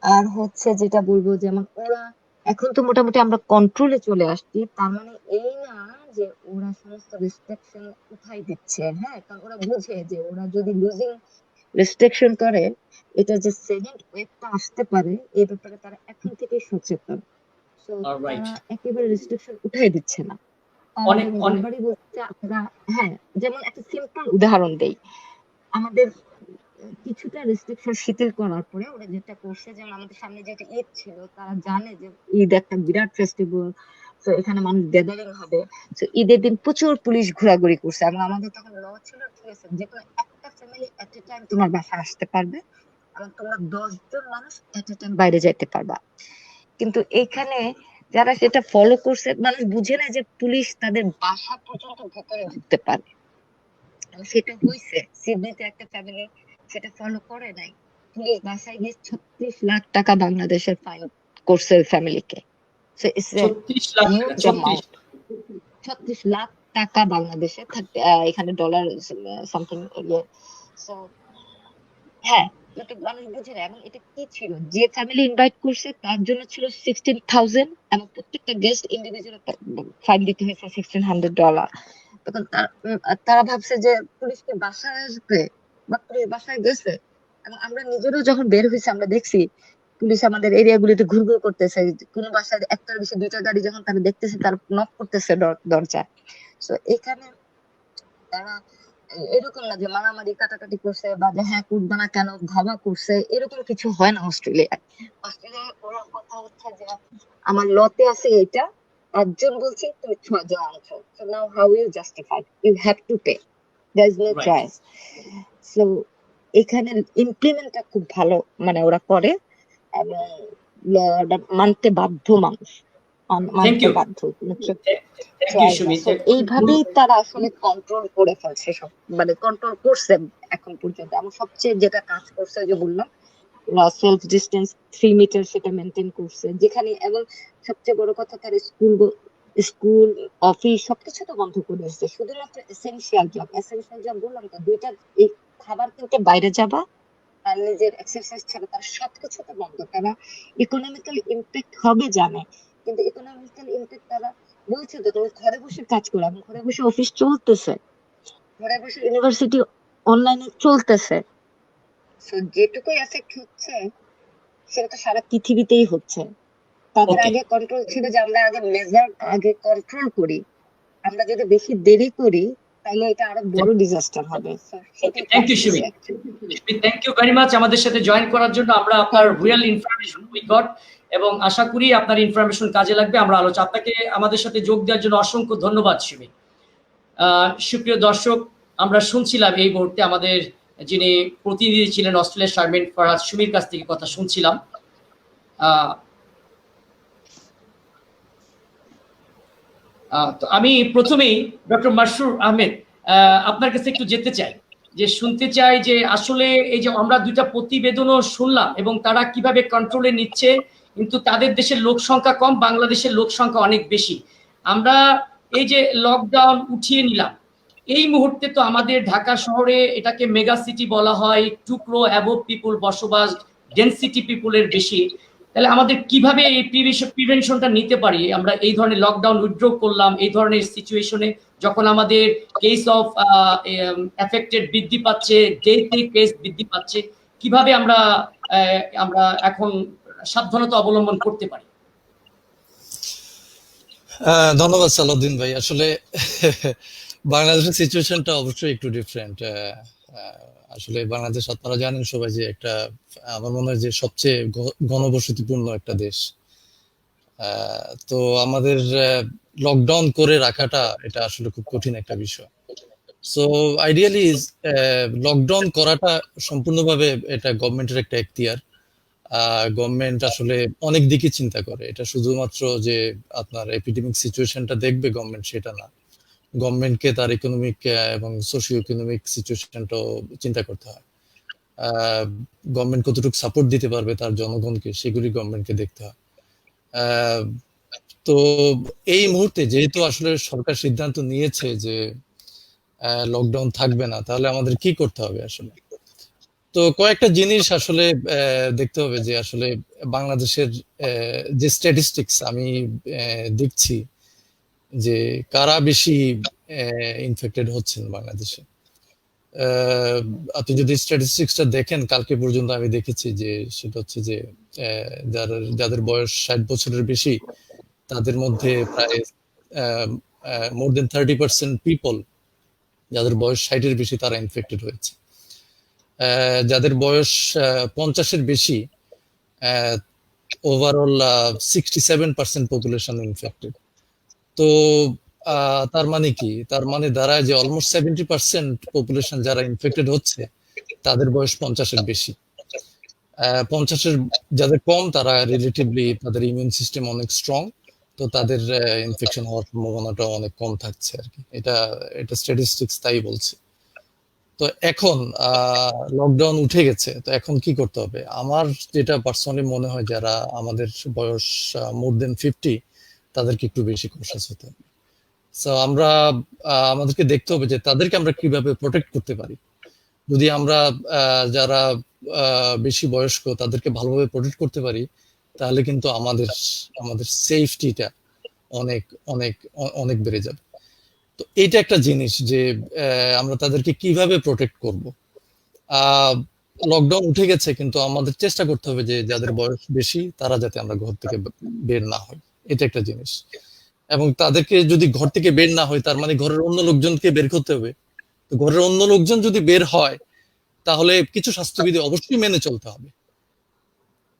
আর হচ্ছে যেটা বলবো, যেমন ওরা এখন তো মোটামুটি আমরা কন্ট্রোলে চলে আসছি, তার মানে এই না যে ওরা সমস্ত রেস্ট্রিকশন উঠাই দিচ্ছে, হ্যাঁ, কারণ ওরা বুঝে যে ওরা যদি লুজিং রেস্ট্রিকশন করে, এটা যে সেকেন্ড ওয়েভটা আসতে পারে এই ব্যাপারে তারা এখন থেকেই সচেতন। তো রাইট। তারা একেবারে রেস্ট্রিকশন উঠাই দিচ্ছে না, তারা অনেক যেমন অনেক বারবারই বলছে আপনারা, হ্যাঁ, যেমন একটা সিম্পল উদাহরণ দেই, আমাদের কিছুটা রেস্ট্রিকশন শিথিল করার পরে ওরা যেটা করছে, যেমন আমাদের সামনে যেটা ঈদ ছিল, তারা জানে যে ঈদ একটা বিরাট ফেস্টিভ্যাল, তো এখানে মানুষ গ্যাদারিং হবে, তো ঈদের দিন প্রচুর পুলিশ ঘোরাঘুরি করছে, এবং আমাদের তখন ল ছিল ঠিক আছে যে কোনো একটা ফ্যামিলি এট এ টাইম তোমার বাসায় আসতে পারবে, এবং তোমরা 10 জন মানুষ এট এ টাইম বাইরে যাইতে পারবা। কিন্তু এখানে যারা সেটা ফলো করছে, মানুষ বুঝে না যে পুলিশ তাদের বাসা পর্যন্ত ভেতরে ঢুকতে পারে। এবং সেটা হয়েছে সিডনিতে একটা ফ্যামিলি সেটা ফলো করে নাই, পুলিশ বাসায় গিয়ে 36 লাখ টাকা বাংলাদেশের ফাইন করছে ওই ফ্যামিলিকে। সো ইটস এ 36 লাখ টাকা, হিউজ 36। অ্যামাউন্ট, 36 লাখ টাকা বাংলাদেশে, এখানে ডলার সামথিং ইয়ে। সো হ্যাঁ, এটা মানুষ বুঝে না। এবং এটা কি ছিল, যে ফ্যামিলি ইনভাইট করছে তার জন্য ছিল 16,000, এবং প্রত্যেকটা গেস্ট ইন্ডিভিজুয়াল ফাইন দিতে হয়েছে $1,600। তখন তারা ভাবছে যে পুলিশকে বাসায় আসবে, বা পুলিশ বাসায় গেছে। এবং আমরা নিজেরাও যখন বের হয়েছি আমরা দেখছি পুলিশ আমাদের এরিয়াগুলিতে ঘুরঘুর করতেছে, কোনো বাসায় একটার বেশি দুইটা গাড়ি যখন তারা দেখতেছে তারা নক করতেছে দরজায়। তো এখানে তারা এরকম না যে মারামারি কাটাকাটি করছে, বা যে হ্যাঁ করবে না কেন ধাওয়া করছে, এরকম কিছু হয় না অস্ট্রেলিয়ায়। অস্ট্রেলিয়ায় ওরা কথা হচ্ছে যে আমার লতে আছে এটা, একজন বলছে তুমি 6 জন আনছো, so now how you justify, you have to pay, there is no right. choice. So এখানে ইমপ্লিমেন্টটা খুব ভালো মানে ওরা করে, এবং লটা মানতে বাধ্য মানুষ, থ্যাংক মানতে ইউ, বাধ্য, কোনো থ্যাংক ইউ চয়েস না। সুমি। So এইভাবেই তারা আসলে কন্ট্রোল করে ফেলছে সব, মানে কন্ট্রোল করছে এখন পর্যন্ত। এবং সবচেয়ে যেটা কাজ করছে ওই যে বললাম সেলফ ডিস্টেন্স 3 মিটার সেটা মেনটেন করছে যেখানে, এবং সবচেয়ে বড় কথা তার স্কুল অফিস সবকিছু তো বন্ধ করে দিচ্ছে, শুধুমাত্র এসেনশিয়াল জব বললাম তো দুইটা, এই খাবার কিনতে বাইরে যাবা আর নিজের এক্সারসাইজ ছাড়া তার সবকিছু তো বন্ধ। তারা ইকোনমিক্যাল ইম্প্যাক্ট হবে জানে, কিন্তু ইকোনমিক্যাল ইম্প্যাক্ট তারা বলছে তো তুমি ঘরে বসে কাজ করো, এবং ঘরে বসে অফিস চলতেছে, ঘরে বসে ইউনিভার্সিটি অনলাইনে চলতেছে। সো যেটুকু এফেক্ট হচ্ছে সেটা তো সারা পৃথিবীতেই হচ্ছে। তাদের ওকে, আগে কন্ট্রোল ছিল যে আমরা আগে মেজার আগে কন্ট্রোল করি, আমরা যদি বেশি দেরি করি তাহলে এটা আরো বড় ডিজাস্টার হবে। So, সেটাই থ্যাংক কাজ ইউ সুমি। করছে actually। Thank you very much আমাদের সাথে জয়েন করার জন্য। আমরা আপনার রিয়েল ইনফরমেশন উই গট, এবং আশা করি আপনার ইনফরমেশন কাজে লাগবে। আমরা আপনাকে আমাদের সাথে যোগ দেওয়ার জন্য অসংখ্য ধন্যবাদ সুমি। সুপ্রিয় দর্শক, আমরা শুনছিলাম এই মুহূর্তে আমাদের যিনি প্রতিনিধি ছিলেন অস্ট্রেলিয়ার শারমিন ফারহাদ সুমির কাছ থেকে কথা শুনছিলাম। তো আমি প্রথমেই ডক্টর মাসরুর আহমেদ আপনার কাছে একটু যেতে চাই, যে শুনতে চাই যে আসলে এই যে আমরা দুইটা প্রতিবেদনও শুনলাম এবং তারা কিভাবে কন্ট্রোলে নিচ্ছে, কিন্তু তাদের দেশের লোক সংখ্যা কম, বাংলাদেশের লোক সংখ্যা অনেক বেশি। আমরা এই যে লকডাউন উঠিয়ে নিলাম, এই মুহূর্তে তো আমাদের ঢাকা শহরে এটাকে মেগা সিটি বলা হয়, 2 crore অ্যাবভ পিপুল বসবাস, ডেনসিটি পিপুলের বেশি। তাহলে আমাদের কিভাবে এই প্রিভেনশনটা নিতে পারি? আমরা এই ধরনের লকডাউন উইথড্র করলাম এই ধরনের সিচুয়েশনে, যখন আমাদের কেস অফ এফেক্টেড বৃদ্ধি পাচ্ছে, ডেথ কেস বৃদ্ধি পাচ্ছে, কিভাবে আমরা আমরা এখন সাবধানতা অবলম্বন করতে পারি? ধন্যবাদ সালাউদ্দিন ভাই। আসলে বাংলাদেশের সিচুয়েশনটা অবশ্যই একটু ডিফারেন্ট। আসলে বাংলাদেশ আপনারা জানেন সবাই যে একটা, আমার মনে হয় যে সবচেয়ে ঘনবসতিপূর্ণ একটা দেশ। তো আমাদের লকডাউন করে রাখাটা এটা আসলে খুব কঠিন একটা বিষয়। সো আইডিয়ালি লকডাউন করাটা সম্পূর্ণভাবে এটা গভর্নমেন্টের একটা এখতিয়ার। গভর্নমেন্ট আসলে অনেক দিকে চিন্তা করে, এটা শুধুমাত্র যে আপনার এপিডেমিক সিচুয়েশনটা দেখবে গভর্নমেন্ট সেটা না, গভর্নমেন্টকে তার ইকোনমিক এবং সোশিও ইকোনমিক সিচুয়েশনটাও চিন্তা করতে হয়। গভর্নমেন্ট কতটুকু সাপোর্ট দিতে পারবে তার জনগণকে, সেগুলি গভর্নমেন্টকে দেখতে হয়। তো এই মুহূর্তে যেহেতু আসলে সরকার সিদ্ধান্ত নিয়েছে যে লকডাউন থাকবে না, তাহলে আমাদের কি করতে হবে আসলে? তো কয়েকটা জিনিস আসলে দেখতে হবে যে আসলে বাংলাদেশের যে স্ট্যাটিস্টিক্স আমি দেখছি যে কারা বেশি ইনফেক্টেড হচ্ছেন বাংলাদেশে। আপনি যদি স্ট্যাটিস্টিক্সটা দেখেন, কালকে পর্যন্ত আমি দেখেছি যে সেটা হচ্ছে যে যাদের বয়স 60 বছরের বেশি, তাদের মধ্যে প্রায় মোর দেন 30% পিপল যাদের বয়স 60-এর বেশি তারা ইনফেক্টেড হয়েছে। যাদের বয়স 50-এর বেশি, ওভারঅল 67% পপুলেশন ইনফেক্টেড। তো তার মানে কি? তার মানে দাঁড়ায় যে অলমোস্ট 70% পপুলেশন যারা ইনফেক্টেড হচ্ছে তাদের বয়স 50-এর বেশি। 50-এর যাদের কম, তারা রিলেটিভলি তাদের ইমিউন সিস্টেম অনেক স্ট্রং, তো তাদের ইনফেকশন হওয়ার সম্ভাবনাটা অনেক কম থাকছে আর কি। এটা স্ট্যাটিস্টিক্স তাই বলছে। তো এখন লকডাউন উঠে গেছে, তো এখন কি করতে হবে? আমার যেটা পার্সোনালি মনে হয়, যারা আমাদের বয়স মোর দেন 50, তাদেরকে একটু বেশি কনসাস হতে হবে। সো আমাদেরকে দেখতে হবে যে তাদেরকে আমরা কিভাবে প্রোটেক্ট করতে পারি। যদি আমরা যারা বেশি বয়স্ক তাদেরকে ভালোভাবে প্রোটেক্ট করতে পারি, তাহলে কিন্তু আমাদের সেফটিটা অনেক অনেক অনেক বেড়ে যাবে। তো এইটা একটা জিনিস যে আমরা তাদেরকে কিভাবে প্রোটেক্ট করব। লকডাউন উঠে গেছে, কিন্তু আমাদের চেষ্টা করতে হবে যে যাদের বয়স বেশি তারা যাতে আমরা ঘর থেকে বের না হই, এটা একটা জিনিস। এবং তাদেরকে যদি ঘর থেকে বের না হয়, তার মানে ঘরের অন্য লোকজনকে বের করতে হবে। তো ঘরের অন্য লোকজন যদি বের হয়, তাহলে কিছু স্বাস্থ্যবিধি অবশ্যই মেনে চলতে হবে।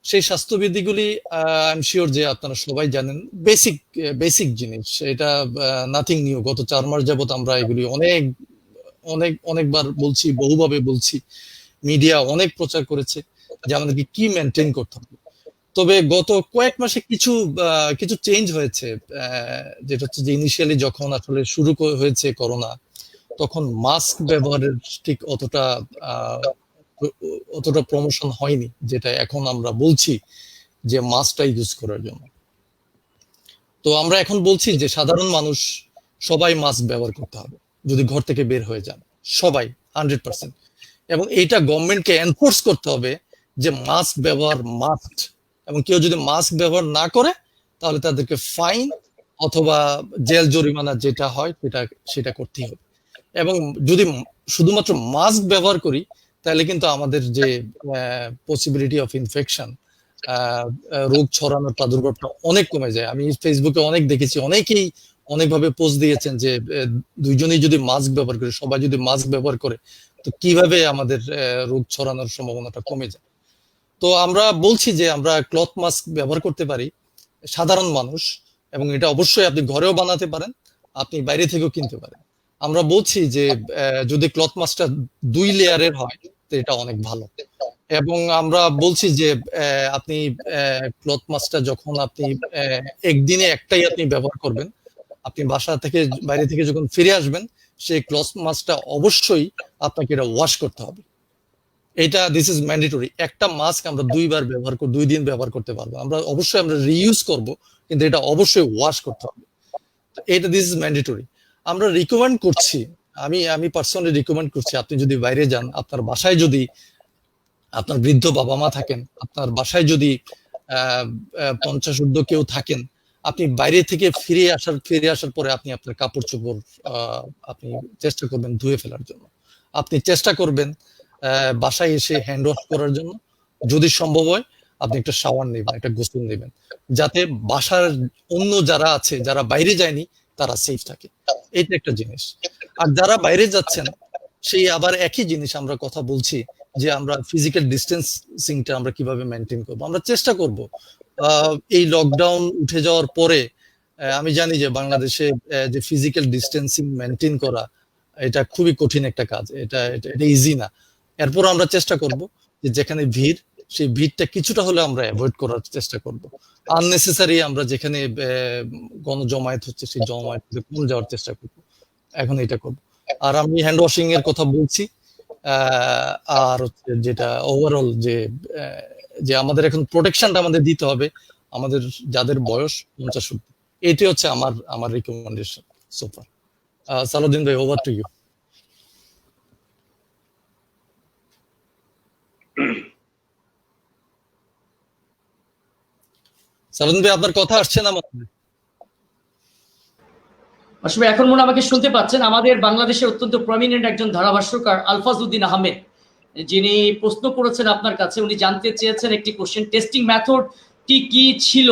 সেই স্বাস্থ্যবিধিগুলি আই এম শিওর যে আপনারা সবাই জানেন, বেসিক জিনিস, এটা নাথিং নিউ। গত 4 মাস যাবত আমরা এগুলি অনেকবার বলছি, বহুভাবে বলছি, মিডিয়া অনেক প্রচার করেছে যে আমাদেরকে কি মেনটেন করতে হবে। তবে গত কয়েক মাসে কিছু চেঞ্জ হয়েছে, যেটা হচ্ছে যে ইনিশিয়ালি যখন আসলে শুরু হয়েছে করোনা, তখন মাস্ক ব্যবহারের ঠিক অতটা প্রমোশন হয়নি, যেটা এখন আমরা বলছি যে মাস্কটা ইউজ করার জন্য। তো আমরা এখন বলছি যে সাধারণ মানুষ সবাই মাস্ক ব্যবহার করতে হবে যদি ঘর থেকে বের হয়ে যান, সবাই 100%। এবং এইটা গভর্নমেন্টকে এনফোর্স করতে হবে যে মাস্ক ব্যবহার মাস্ট, এবং কেউ যদি মাস্ক ব্যবহার না করে তাহলে তাদেরকে ফাইন অথবা জেল জরিমানা যেটা হয় সেটা করতেই হবে। এবং যদি শুধুমাত্র মাস্ক ব্যবহার করি, তাহলে কিন্তু আমাদের যে পসিবিলিটি অফ ইনফেকশন, রোগ ছড়ানোর প্রাদুর্ভাবটা অনেক কমে যায়। আমি ফেসবুকে অনেক দেখেছি, অনেকেই অনেকভাবে পোস্ট দিয়েছেন যে দুইজনেই যদি মাস্ক ব্যবহার করে, সবাই যদি মাস্ক ব্যবহার করে, তো কিভাবে আমাদের রোগ ছড়ানোর সম্ভাবনাটা কমে যায়। তো আমরা বলছি যে আমরা ক্লথ মাস্ক ব্যবহার করতে পারি সাধারণ মানুষ, এবং এটা অবশ্যই আপনি ঘরেও বানাতে পারেন, আপনি বাইরে থেকেও কিনতে পারেন। আমরা বলছি যে যদি ক্লথ মাস্কটা 2 লেয়ারের হয় তো এটা অনেক ভালো। এবং আমরা বলছি যে আপনি ক্লথ মাস্কটা যখন আপনি একদিনে একটাই আপনি ব্যবহার করবেন, আপনি বাসা থেকে বাইরে থেকে যখন ফিরে আসবেন সেই ক্লথ মাস্কটা অবশ্যই আপনাকে এটা ওয়াশ করতে হবে। এটা দিস ইজ ম্যান্ডেটরি। একটা মাস্ক আমরা 2 দিন ব্যবহার করতে পারবো। আমরা অবশ্যই আমরা রিইউজ করব, কিন্তু এটা অবশ্যই ওয়াশ করতে হবে। এটা দিস ইজ ম্যান্ডেটরি। আমরা রিকমেন্ড করছি, আমি পার্সোনালি রিকমেন্ড করছি, আপনি যদি বাইরে যান, আপনার বাসায় যদি আপনার বৃদ্ধ বাবা মা থাকেন, আপনার বাসায় যদি 50 ঊর্ধ্ব কেউ থাকেন, আপনি বাইরে থেকে ফিরে আসার পরে আপনি আপনার কাপড় চোপড় আপনি চেষ্টা করবেন ধুয়ে ফেলার জন্য। আপনি চেষ্টা করবেন বাসায় এসে হ্যান্ড ওয়াশ করার জন্য। যদি সম্ভব হয় আপনি একটা শাওয়ার নেবেন, একটা গোসল নেবেন, যাতে বাসার অন্য যারা আছে, যারা বাইরে যায়নি, তারা সেফ থাকে। এটা একটা জিনিস। আর যারা বাইরে যাচ্ছেন, সেই আবার একই জিনিস আমরা কথা বলছি যে আমরা ফিজিক্যাল ডিস্টেন্সিংটা আমরা কিভাবে মেনটেন করব। আমরা চেষ্টা করব এই লকডাউন উঠে যাওয়ার পরে, আমি জানি যে বাংলাদেশে যে ফিজিক্যাল ডিস্টেন্সিং মেনটেন করা এটা খুবই কঠিন একটা কাজ, এটা ইজি না। এরপর আমরা চেষ্টা করব যে যেখানে ভিড়, সেই ভিড়টা কিছুটা হলে আমরা অ্যাভয়েড করার চেষ্টা করব। আননেসেসারি আমরা যেখানে গণজমায়েত হচ্ছে সেই জমায়েত কম যাওয়ার চেষ্টা করব। এখন এটা করব। আর আমি হ্যান্ড ওয়াশিং এর কথা বলছি। আর হচ্ছে যেটা ওভারঅল যে আমাদের এখন প্রোটেকশনটা আমাদের দিতে হবে আমাদের যাদের বয়স 50 ঊর্ধ্ব। এটি হচ্ছে আমার রিকমেন্ডেশন সো ফার। সালাউদ্দিন ভাই, ওভার টু ইউ। সালাউদ্দিন ভাই, আপনার কথা আসছে না আমাদের? আসলে এখন মনে আমাকে শুনতে পাচ্ছেন। আমাদের বাংলাদেশের অত্যন্ত প্রমিনেন্ট একজন ধারাভাষ্যকার আলফাজ উদ্দিন আহমেদ, যিনি প্রশ্ন করেছেন আপনার কাছে। উনি জানতে চেয়েছেন একটি কোশ্চেন, টেস্টিং মেথডটি কি ছিল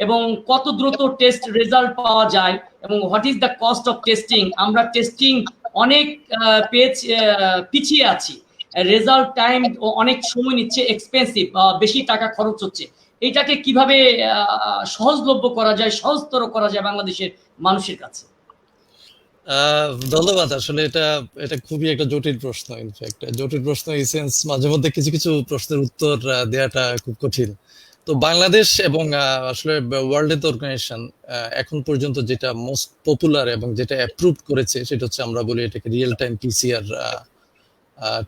এবং কত দ্রুত টেস্ট রেজাল্ট পাওয়া যায় এবং what is the cost of testing. আমরা টেস্টিং অনেক পিছিয়ে আছি, রেজাল্ট টাইম অনেক সময় নিচ্ছে, এক্সপেন্সিভ, বেশি টাকা খরচ হচ্ছে। এটাকে কিভাবে সহজলভ্য করা যায়, সহজতর করা যায় বাংলাদেশের মানুষের কাছে? ধন্যবাদ। আসলে এটা খুবই একটা জটিল প্রশ্ন। ইনফ্যাক্ট জটিল প্রশ্ন এই সেন্স, মাঝে মধ্যে কিছু কিছু প্রশ্নের উত্তর দেওয়াটা খুব কঠিন। তো বাংলাদেশ এবং আসলে ওয়ার্ল্ড হেলথ অর্গানাইজেশন এখন পর্যন্ত যেটা মোস্ট পপুলার এবং যেটা অ্যাপ্রুভ করেছে সেটা হচ্ছে, আমরা বলি এটাকে রিয়েল টাইম পিসিআর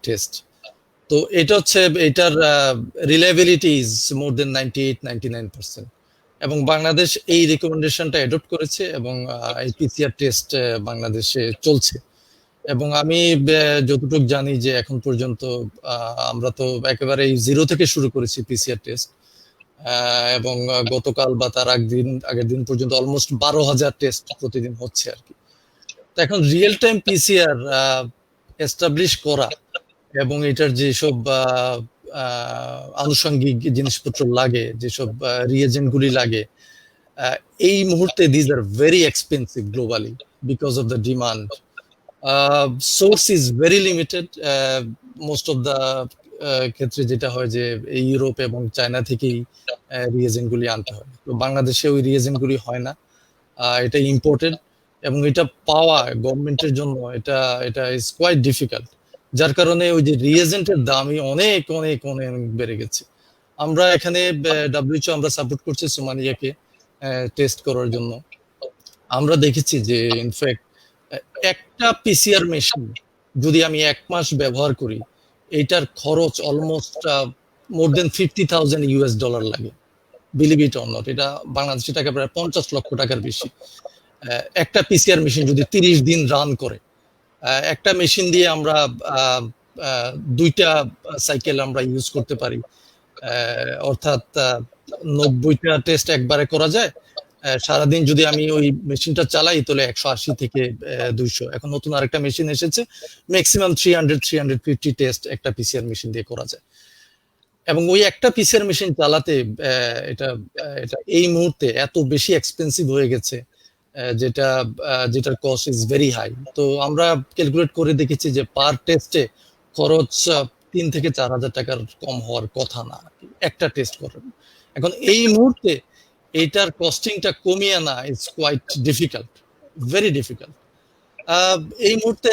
টেস্ট। তো এটা হচ্ছে, এটার রিলায়েবিলিটি ইজ মোর দেন 98-99%। এবং বাংলাদেশ এই রিকমেন্ডেশনটা অ্যাডপ্ট করেছে এবং এই পিসিআর টেস্ট বাংলাদেশে চলছে। এবং আমি যতটুকু জানি যে এখন পর্যন্ত আমরা তো একেবারে জিরো থেকে শুরু করেছি পিসিআর টেস্ট, এবং গতকাল বা তার আগের দিন পর্যন্ত অলমোস্ট 12,000 টেস্ট প্রতিদিন হচ্ছে আর কি। তো এখন রিয়েল টাইম পিসিআর এস্টাবলিশ করা এবং এটার যেসব আনুষঙ্গিক জিনিসপত্র লাগে, যেসব রিয়েজেন্ট গুলি লাগে, এই মুহূর্তে these are very expensive globally because of the demand. Source is very limited. Most of the ক্ষেত্রে যেটা হয় যে ইউরোপ এবং চায়না থেকেই রিয়েজেন্ট গুলি আনতে হয়। তো বাংলাদেশে ওই রিয়েজেন্ট গুলি হয় না, এটা ইম্পোর্টেড, এবং এটা পাওয়া গভর্নমেন্টের জন্য এটা ইজ কোয়াইট ডিফিকাল্ট। যার কারণে ওই যে রিয়েজেন্টের দামই অনেক অনেক অনেক বেড়ে গেছে। আমরা এখানে WHO আমরা সাপোর্ট করছি সোমালিয়াকে টেস্ট করার জন্য। আমরা দেখেছি যে ইনফ্যাক্ট একটা পিসিআর মেশিন যদি আমি 1 মাস ব্যবহার করি, এইটার খরচ অলমোস্ট মোর দেন $50,000 লাগে। বিলিভ ইট অর নট, এটা বাংলাদেশি টাকা প্রায় 50 লক্ষ টাকার বেশি। একটা পিসিআর মেশিন যদি 30 দিন রান করে, একটা মেশিন দিয়ে আমরা 2টা সাইকেল আমরা ইউজ করতে পারি, অর্থাৎ 90টা টেস্ট একবারে করা যায়। সারাদিন যদি আমি ওই মেশিনটা চালাই তাহলে 180 থেকে 200। এখন নতুন আরেকটা মেশিন এসেছে, ম্যাক্সিমাম 300-350 টেস্ট একটা পিসিআর মেশিন দিয়ে করা যায়। এবং ওই একটা পিসিআর মেশিন চালাতে এটা এই মুহূর্তে এত বেশি এক্সপেন্সিভ হয়ে গেছে, যেটার কস্ট ইজ ভেরি হাই। তো আমরা ক্যালকুলেট করে দেখেছি যে পার টেস্টে খরচ 3 থেকে 4,000 টাকার কম হওয়ার কথা না একটা টেস্ট করার। এখন এই মুহূর্তে এইটার কস্টিংটা কমিয়ে আনা is quite difficult, very difficult. Ah, এই মুহূর্তে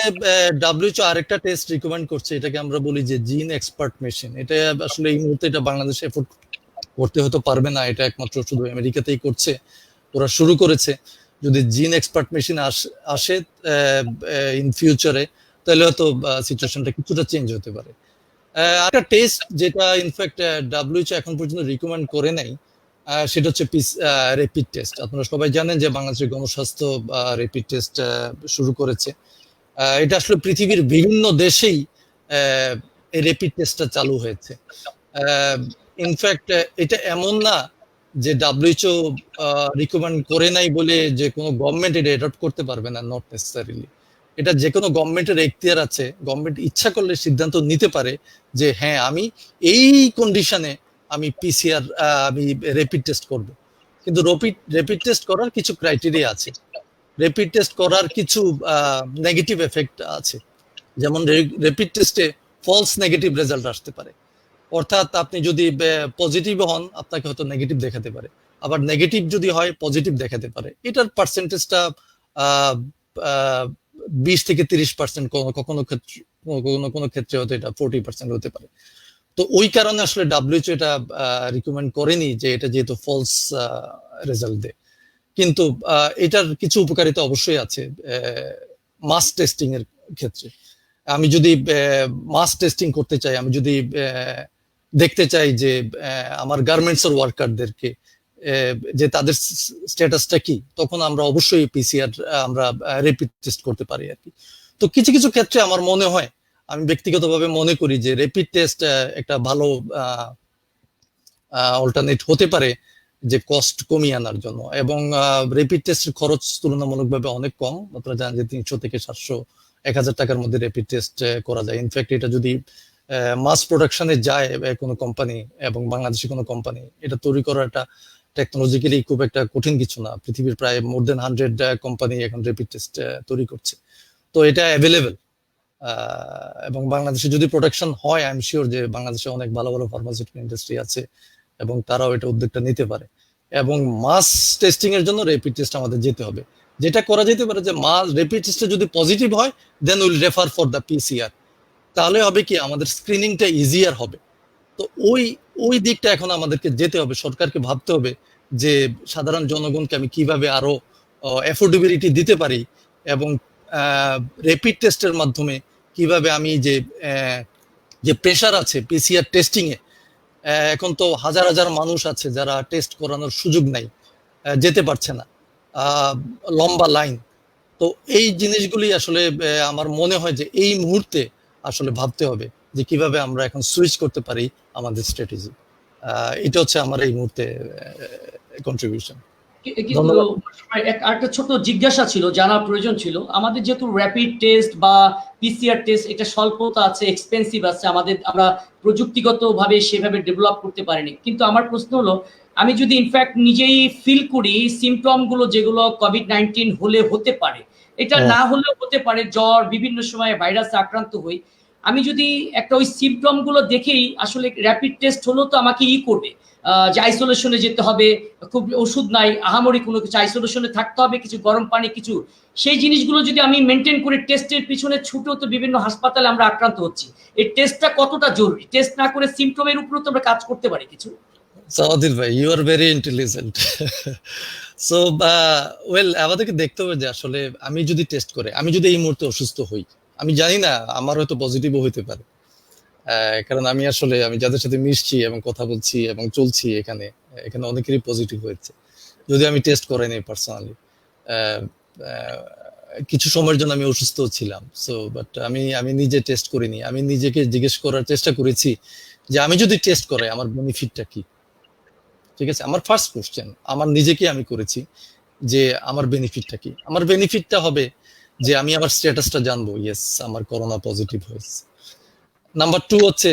ডাব্লিউএইচও আরেকটা টেস্ট রিকমেন্ড করছে, এটাকে আমরা বলি যে জিন এক্সপার্ট মেশিন। এটা আসলে এই মুহূর্তে এটা বাংলাদেশে এফোর্ড করতে হতে পারবে না, এটা একমাত্র শুধু আমেরিকাতেই করছে, ওরা শুরু করেছে। যদি জিন এক্সপার্ট মেশিন আসে ইন ফিউচারে, তাহলে হয়তো সিচুয়েশনটা কিছুটা চেঞ্জ হতে পারে। একটা টেস্ট যেটা ইনফ্যাক্ট ডাব্লিউএইচও এখন পর্যন্ত রিকমেন্ড করে নাই, সেটা হচ্ছে র্যাপিড টেস্ট। আপনারা সবাই জানেন যে বাংলাদেশের গণস্বাস্থ্য র্যাপিড টেস্ট শুরু করেছে। এটা আসলে পৃথিবীর বিভিন্ন দেশেই এই র্যাপিড টেস্টটা চালু হয়েছে। ইনফ্যাক্ট এটা এমন না যে ডাব্লিউএইচও রিকমেন্ড করে নাই বলে যে কোনো গভর্নমেন্ট এটা অ্যাডপ্ট করতে পারবে না, নট নেসেসারিলি। এটা যে কোনো গভর্নমেন্টের এখতিয়ার আছে, গভর্নমেন্ট ইচ্ছা করলে সিদ্ধান্ত নিতে পারে যে হ্যাঁ আমি এই কন্ডিশনে আমি পিসিআর আমি র্যাপিড টেস্ট করব। কিন্তু র্যাপিড টেস্ট করার কিছু ক্রাইটেরিয়া আছে, র্যাপিড টেস্ট করার কিছু নেগেটিভ এফেক্ট আছে। যেমন র্যাপিড টেস্টে ফলস নেগেটিভ রেজাল্ট আসতে পারে, অর্থাৎ আপনি যদি পজিটিভ হন আপনাকে হয়তো নেগেটিভ দেখাতে পারে, আবার নেগেটিভ যদি হয় পজিটিভ দেখাতে পারে। এটার পার্সেন্টেজটা 20 থেকে 30%, কখনো কোনো ক্ষেত্রে হয়তো এটা 40% হতে পারে। তো ওই কারণে আসলে ডাব্লিউএইচও এটা রিকমেন্ড করেনি, যে এটা যেহেতু ফলস রেজাল্ট দেয়। কিন্তু এটার কিছু উপকারিতা অবশ্যই আছে মাস টেস্টিং এর ক্ষেত্রে। আমি যদি মাস টেস্টিং করতে চাই, আমি যদি দেখতে চাই যে আমার গার্মেন্টস এর ওয়ার্কারদেরকে যে তাদের স্ট্যাটাসটা কি, তখন আমরা অবশ্যই পিসিআর আমরা র্যাপিড টেস্ট করতে পারি আর কি। তো কিছু কিছু ক্ষেত্রে আমার মনে হয়, আমি ব্যক্তিগতভাবে মনে করি যে র্যাপিড টেস্ট একটা ভালো অল্টারনেট হতে পারে যে কস্ট কমিয়ে আনার জন্য। এবং র্যাপিড টেস্টের খরচ তুলনামূলকভাবে অনেক কম। আপনারা জানেন যে 300 থেকে 700-1000 টাকার মধ্যে র্যাপিড টেস্ট করা যায়। ইনফ্যাক্ট এটা যদি মাস প্রোডাকশনে যায় কোনো কোম্পানি, এবং বাংলাদেশি কোনো কোম্পানি, এটা তৈরি করাটা টেকনোলজিক্যালি খুব একটা কঠিন কিছু না। পৃথিবীর প্রায় মোর দেন 100 কোম্পানি এখন র্যাপিড টেস্ট তৈরি করছে, তো এটা অ্যাভেলেবেল। এবং বাংলাদেশে যদি প্রোডাকশন হয়, আই এম শিওর যে বাংলাদেশে অনেক ভালো ভালো ফার্মাসিউটিক্যাল ইন্ডাস্ট্রি আছে এবং তারাও এটা উদ্যোগটা নিতে পারে। এবং মাস টেস্টিং এর জন্য র্যাপিড টেস্ট আমাদের যেতে হবে। যেটা করা যেতে পারে যে র্যাপিড টেস্টে যদি পজিটিভ হয়, then will refer for the PCR. তাহলে হবে কি, আমাদের স্ক্রিনিংটা ইজিয়ার হবে। তো ওই দিকটা এখন আমাদেরকে যেতে হবে, সরকারকে ভাবতে হবে যে সাধারণ জনগণকে আমি কিভাবে আরো অ্যাফোর্ডেবিলিটি দিতে পারি, এবং র্যাপিড টেস্টের মাধ্যমে কিভাবে আমি যে প্রেশার আছে পিসিআর টেস্টিং এ, এখন তো হাজার হাজার মানুষ আছে যারা টেস্ট করানোর সুযোগ নাই, যেতে পারছে না, লম্বা লাইন। তো এই জিনিসগুলি আসলে আমার মনে হয় যে এই মুহূর্তে আসলে ভাবতে হবে যে কিভাবে আমরা এখন সুইচ করতে পারি আমাদের স্ট্র্যাটেজি। এটা হচ্ছে আমার এই মুহূর্তে কন্ট্রিবিউশন। কিন্তু একটা ছোট জিজ্ঞাসা ছিল, জানার প্রয়োজন ছিল। আমাদের যেহেতু র্যাপিড টেস্ট বা পিসিআর টেস্ট, এটা স্বল্পতা আছে, এক্সপেন্সিভ আছে, আমরা প্রযুক্তিগতভাবে সেভাবে ডেভেলপ করতে পারিনি। কিন্তু আমার প্রশ্ন হলো, আমি যদি ইনফ্যাক্ট নিজেই ফিল করি সিমটম গুলো যেগুলো কোভিড-19 হলে হতে পারে, এটা না হলেও হতে পারে, জ্বর, বিভিন্ন সময় ভাইরাসে আক্রান্ত হই, আমি যদি একটা ওই সিমটম গুলো দেখেই আসলে র্যাপিড টেস্ট হলেও তো আমাকে করবে যে আইসোলেশনে যেতে হবে, খুব ওষুধ নাই, আহামরি কোনো কিছু, আইসোলেশনে থাকতে হবে, কিছু গরম পানি, কিছু সেই জিনিসগুলো যদি আমি মেনটেন করে টেস্টের পিছনে ছুটেও তো বিভিন্ন হাসপাতালে আমরা আক্রান্ত হচ্ছি। এই টেস্টটা কতটা জরুরি? টেস্ট না করে সিমটমের উপরও তো আমরা কাজ করতে পারি কিছু। সাওয়াদিল ভাই, you are very intelligent. So well, আমাদেরকে দেখতে হবে যে আসলে আমি যদি টেস্ট করে, আমি যদি এই মুহূর্তে অসুস্থ হই, আমি জানি না, আমার হয়তো পজিটিভও হইতে পারে, কারণ আমি যাদের সাথে মিশছি এবং কথা বলছি এবং চলছি, এখানে অনেকেরই পজিটিভ হয়েছে, যদি আমি টেস্ট করাই নাই পার্সোনালি। কিছু সময়ের জন্য আমি অসুস্থ ছিলাম, সো বাট আমি নিজে টেস্ট করিনি। আমি নিজেকে জিজ্ঞেস করার চেষ্টা করেছি যে আমি যদি টেস্ট করাই আমার বেনিফিটটা কি। ঠিক আছে, আমার ফার্স্ট কোশ্চেন আমার নিজেকে আমি করেছি যে আমার বেনিফিটটা কি। আমার বেনিফিটটা হবে যে আমি আমার স্ট্যাটাসটা জানবো, ইয়েস আমার করোনা পজিটিভ হয়েছে। নাম্বার 2 হচ্ছে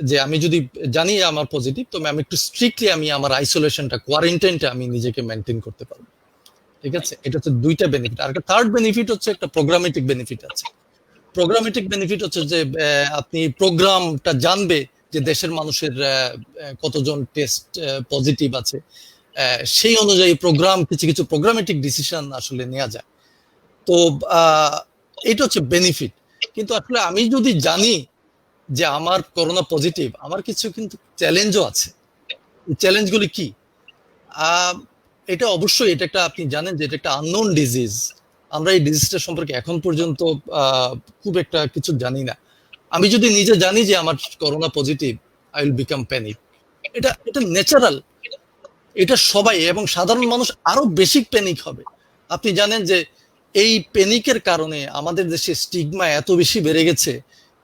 যে আমি যদি জানি আমার পজিটিভ, তবে আমি একটু স্ট্রিক্টলি আমি আমার আইসোলেশনটা, কোয়ারেন্টাইনটা আমি নিজেকে মেনটেন করতে পারবো। ঠিক আছে, এটা হচ্ছে 2টা বেনিফিট। আর একটা থার্ড বেনিফিট হচ্ছে একটা প্রোগ্রামেটিক বেনিফিট আছে। প্রোগ্রামেটিক বেনিফিট হচ্ছে যে আপনি প্রোগ্রামটা জানবে যে দেশের মানুষের কতজন টেস্ট পজিটিভ আছে, সেই অনুযায়ী কিছু প্রোগ্রামেটিক ডিসিশন আসলে নেওয়া যায়। তো এটা হচ্ছে বেনিফিট। কিন্তু আসলে আমি যদি জানি যে আমার করোনা পজিটিভ, আমার কিছু কিন্তু চ্যালেঞ্জও আছে। চ্যালেঞ্জগুলি কি? এটা অবশ্যই এটা একটা, আপনি জানেন যে এটা একটা আননোন ডিজিজ। আমরা এই ডিজিজটা সম্পর্কে এখন পর্যন্ত খুব একটা কিছু জানি না। আমি যদি নিজে জানি যে আমার corona positive, I will become panic. এটা এটা ন্যাচারাল, এটা সবাই, এবং সাধারণ মানুষ আরো বেশি প্যানিক হবে। আপনি জানেন যে এই প্যানিকের কারণে আমাদের দেশে স্টিগমা এত বেশি বেড়ে গেছে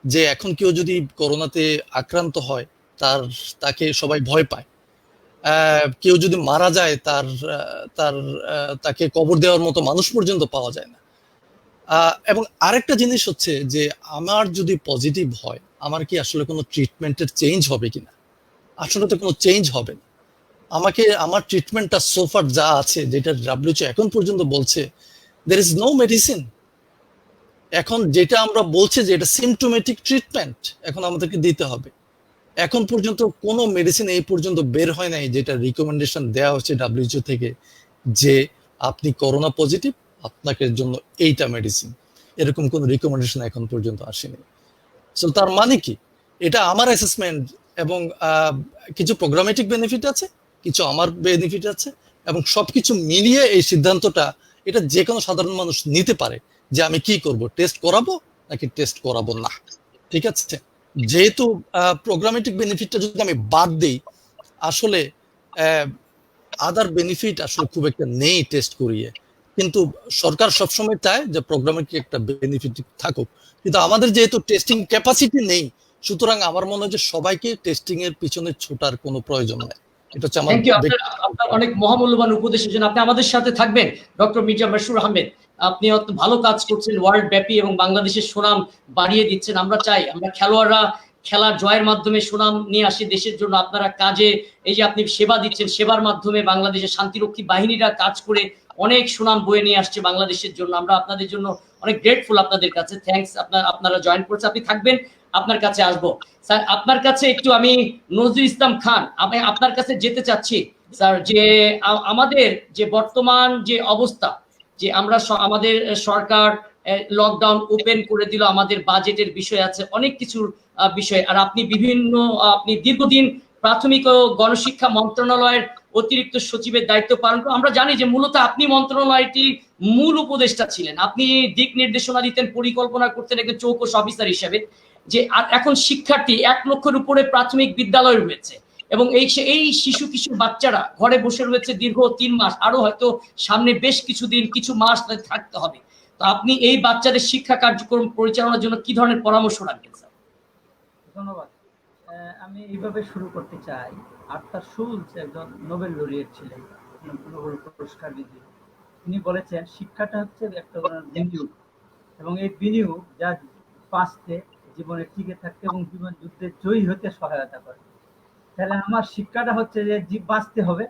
যে এখন কেউ যদি করোনাতে আক্রান্ত হয় তাকে সবাই ভয় পায়। কেউ যদি মারা যায় তাকে কবর দেওয়ার মতো মানুষ পর্যন্ত পাওয়া যায় না। এবং আরেকটা জিনিস হচ্ছে যে আমার যদি পজিটিভ হয়, আমার কি আসলে কোনো ট্রিটমেন্টের চেঞ্জ হবে কিনা? আসলে তো কোনো চেঞ্জ হবে না। আমার ট্রিটমেন্টটা সোফার যা আছে, যেটা WHO এখন পর্যন্ত বলছে, দের ইজ নো মেডিসিন। এখন যেটা আমরা বলছি যে এটা সিমটোমেটিক ট্রিটমেন্ট এখন আমাদেরকে দিতে হবে। এখন পর্যন্ত কোনো মেডিসিন এই পর্যন্ত বের হয় নাই যেটা রিকমেন্ডেশন দেওয়া হচ্ছে WHO থেকে যে আপনি করোনা পজিটিভ, আপনাকে জন্য এইটা মেডিসিন। এরকম কোনো রিকমেন্ডেশন এখন পর্যন্ত আসেনি। সো তার মানে কি, এটা আমার অ্যাসেসমেন্ট, এবং কিছু প্রোগ্রামেটিক বেনিফিট আছে, কিছু আমার বেনিফিট আছে, এবং সবকিছু মিলিয়ে এই সিদ্ধান্তটা এটা যে কোনো সাধারণ মানুষ নিতে পারে যে আমি কি করব, টেস্ট করাবো নাকি টেস্ট করাবো না। ঠিক আছে, যেহেতু প্রোগ্রামেটিক বেনিফিটটা যদি আমি বাদ দিই, আসলে আদার বেনিফিট আসলে খুব একটা নেই টেস্ট করিয়ে। কিন্তু সরকার সবসময় চায় যে প্রোগ্রামেটিক একটা বেনিফিট থাকুক, কিন্তু আমাদের যেহেতু টেস্টিং ক্যাপাসিটি নেই, সুতরাং আমার মনে হয় যে সবাইকে টেস্টিং এর পিছনে ছোটার কোনো প্রয়োজন নেই। এটা হচ্ছে আমার। থ্যাংক ইউ, আপনার অনেক মহামূল্যবান উপদেশের জন্য। আপনি আমাদের সাথে থাকবেন ডক্টর মির্জা মাসরুর আহমেদ। আপনি অত ভালো কাজ করছেন ওয়ার্ল্ড ব্যাপী এবং বাংলাদেশের সুনাম বাড়িয়ে দিচ্ছেন। আমরা চাই আমরা খেলোয়াড়রা খেলার জয়ের মাধ্যমে সুনাম নিয়ে আসি দেশের জন্য। আপনারা কাজে এই যে আপনি সেবা দিচ্ছেন, সেবার মাধ্যমে বাংলাদেশের শান্তিরক্ষী বাহিনীরা কাজ করে অনেক সুনাম বয়ে নিয়ে আসছে বাংলাদেশের জন্য। আমরা আপনাদের জন্য অনেক গ্রেটফুল, আপনাদের কাছে থ্যাঙ্কস। আপনারা জয়েন করছে, আপনি থাকবেন, আপনার কাছে আসবো। স্যার আপনার কাছে একটু আমি নজরুল ইসলাম খান, আমি আপনার কাছে যেতে চাচ্ছি স্যার, যে আমাদের যে বর্তমান যে অবস্থা, যে আমরা আমাদের সরকার লকডাউন ওপেন করে দিল, আমাদের বাজেটের বিষয় আছে, অনেক কিছুর বিষয়, আর আপনি আপনি দীর্ঘদিন প্রাথমিক ও গণশিক্ষা মন্ত্রণালয়ের অতিরিক্ত সচিবের দায়িত্ব পালন করেন। আমরা জানি যে মূলত আপনি মন্ত্রণালয়টি মূল উপদেষ্টা ছিলেন, আপনি দিক নির্দেশনা দিতেন, পরিকল্পনা করতেন একজন চৌকস অফিসার হিসেবে। যে এখন শিক্ষার্থী 1 লক্ষের উপরে প্রাথমিক বিদ্যালয় রয়েছে, এবং এই শিশু কিশোর বাচ্চারা ঘরে বসে রয়েছে দীর্ঘ 3 মাস, আরো হয়তো সামনে বেশ কিছুদিন কিছু মাস থাকতে হবে। তো আপনি এই বাচ্চাদের শিক্ষা কার্যক্রম পরিচালনার জন্য কি ধরনের পরামর্শ রাখবেন স্যার? ধন্যবাদ। আমি এইভাবে শুরু করতে চাই। আর্থার শুলজ একজন নোবেল লরিয়েট ছিলেন, নোবেল পুরস্কার বিজয়ী। তিনি বলেছেন শিক্ষাটা হচ্ছে একটা ধরনের বিনিয়োগ, এবং এই বিনিয়োগ যা বাঁচতে, জীবনে টিকে থাকতে এবং জীবন যুদ্ধে জয়ী হতে সহায়তা করে। তাহলে আমার শিক্ষাটা হচ্ছে যে বাঁচতে হবে,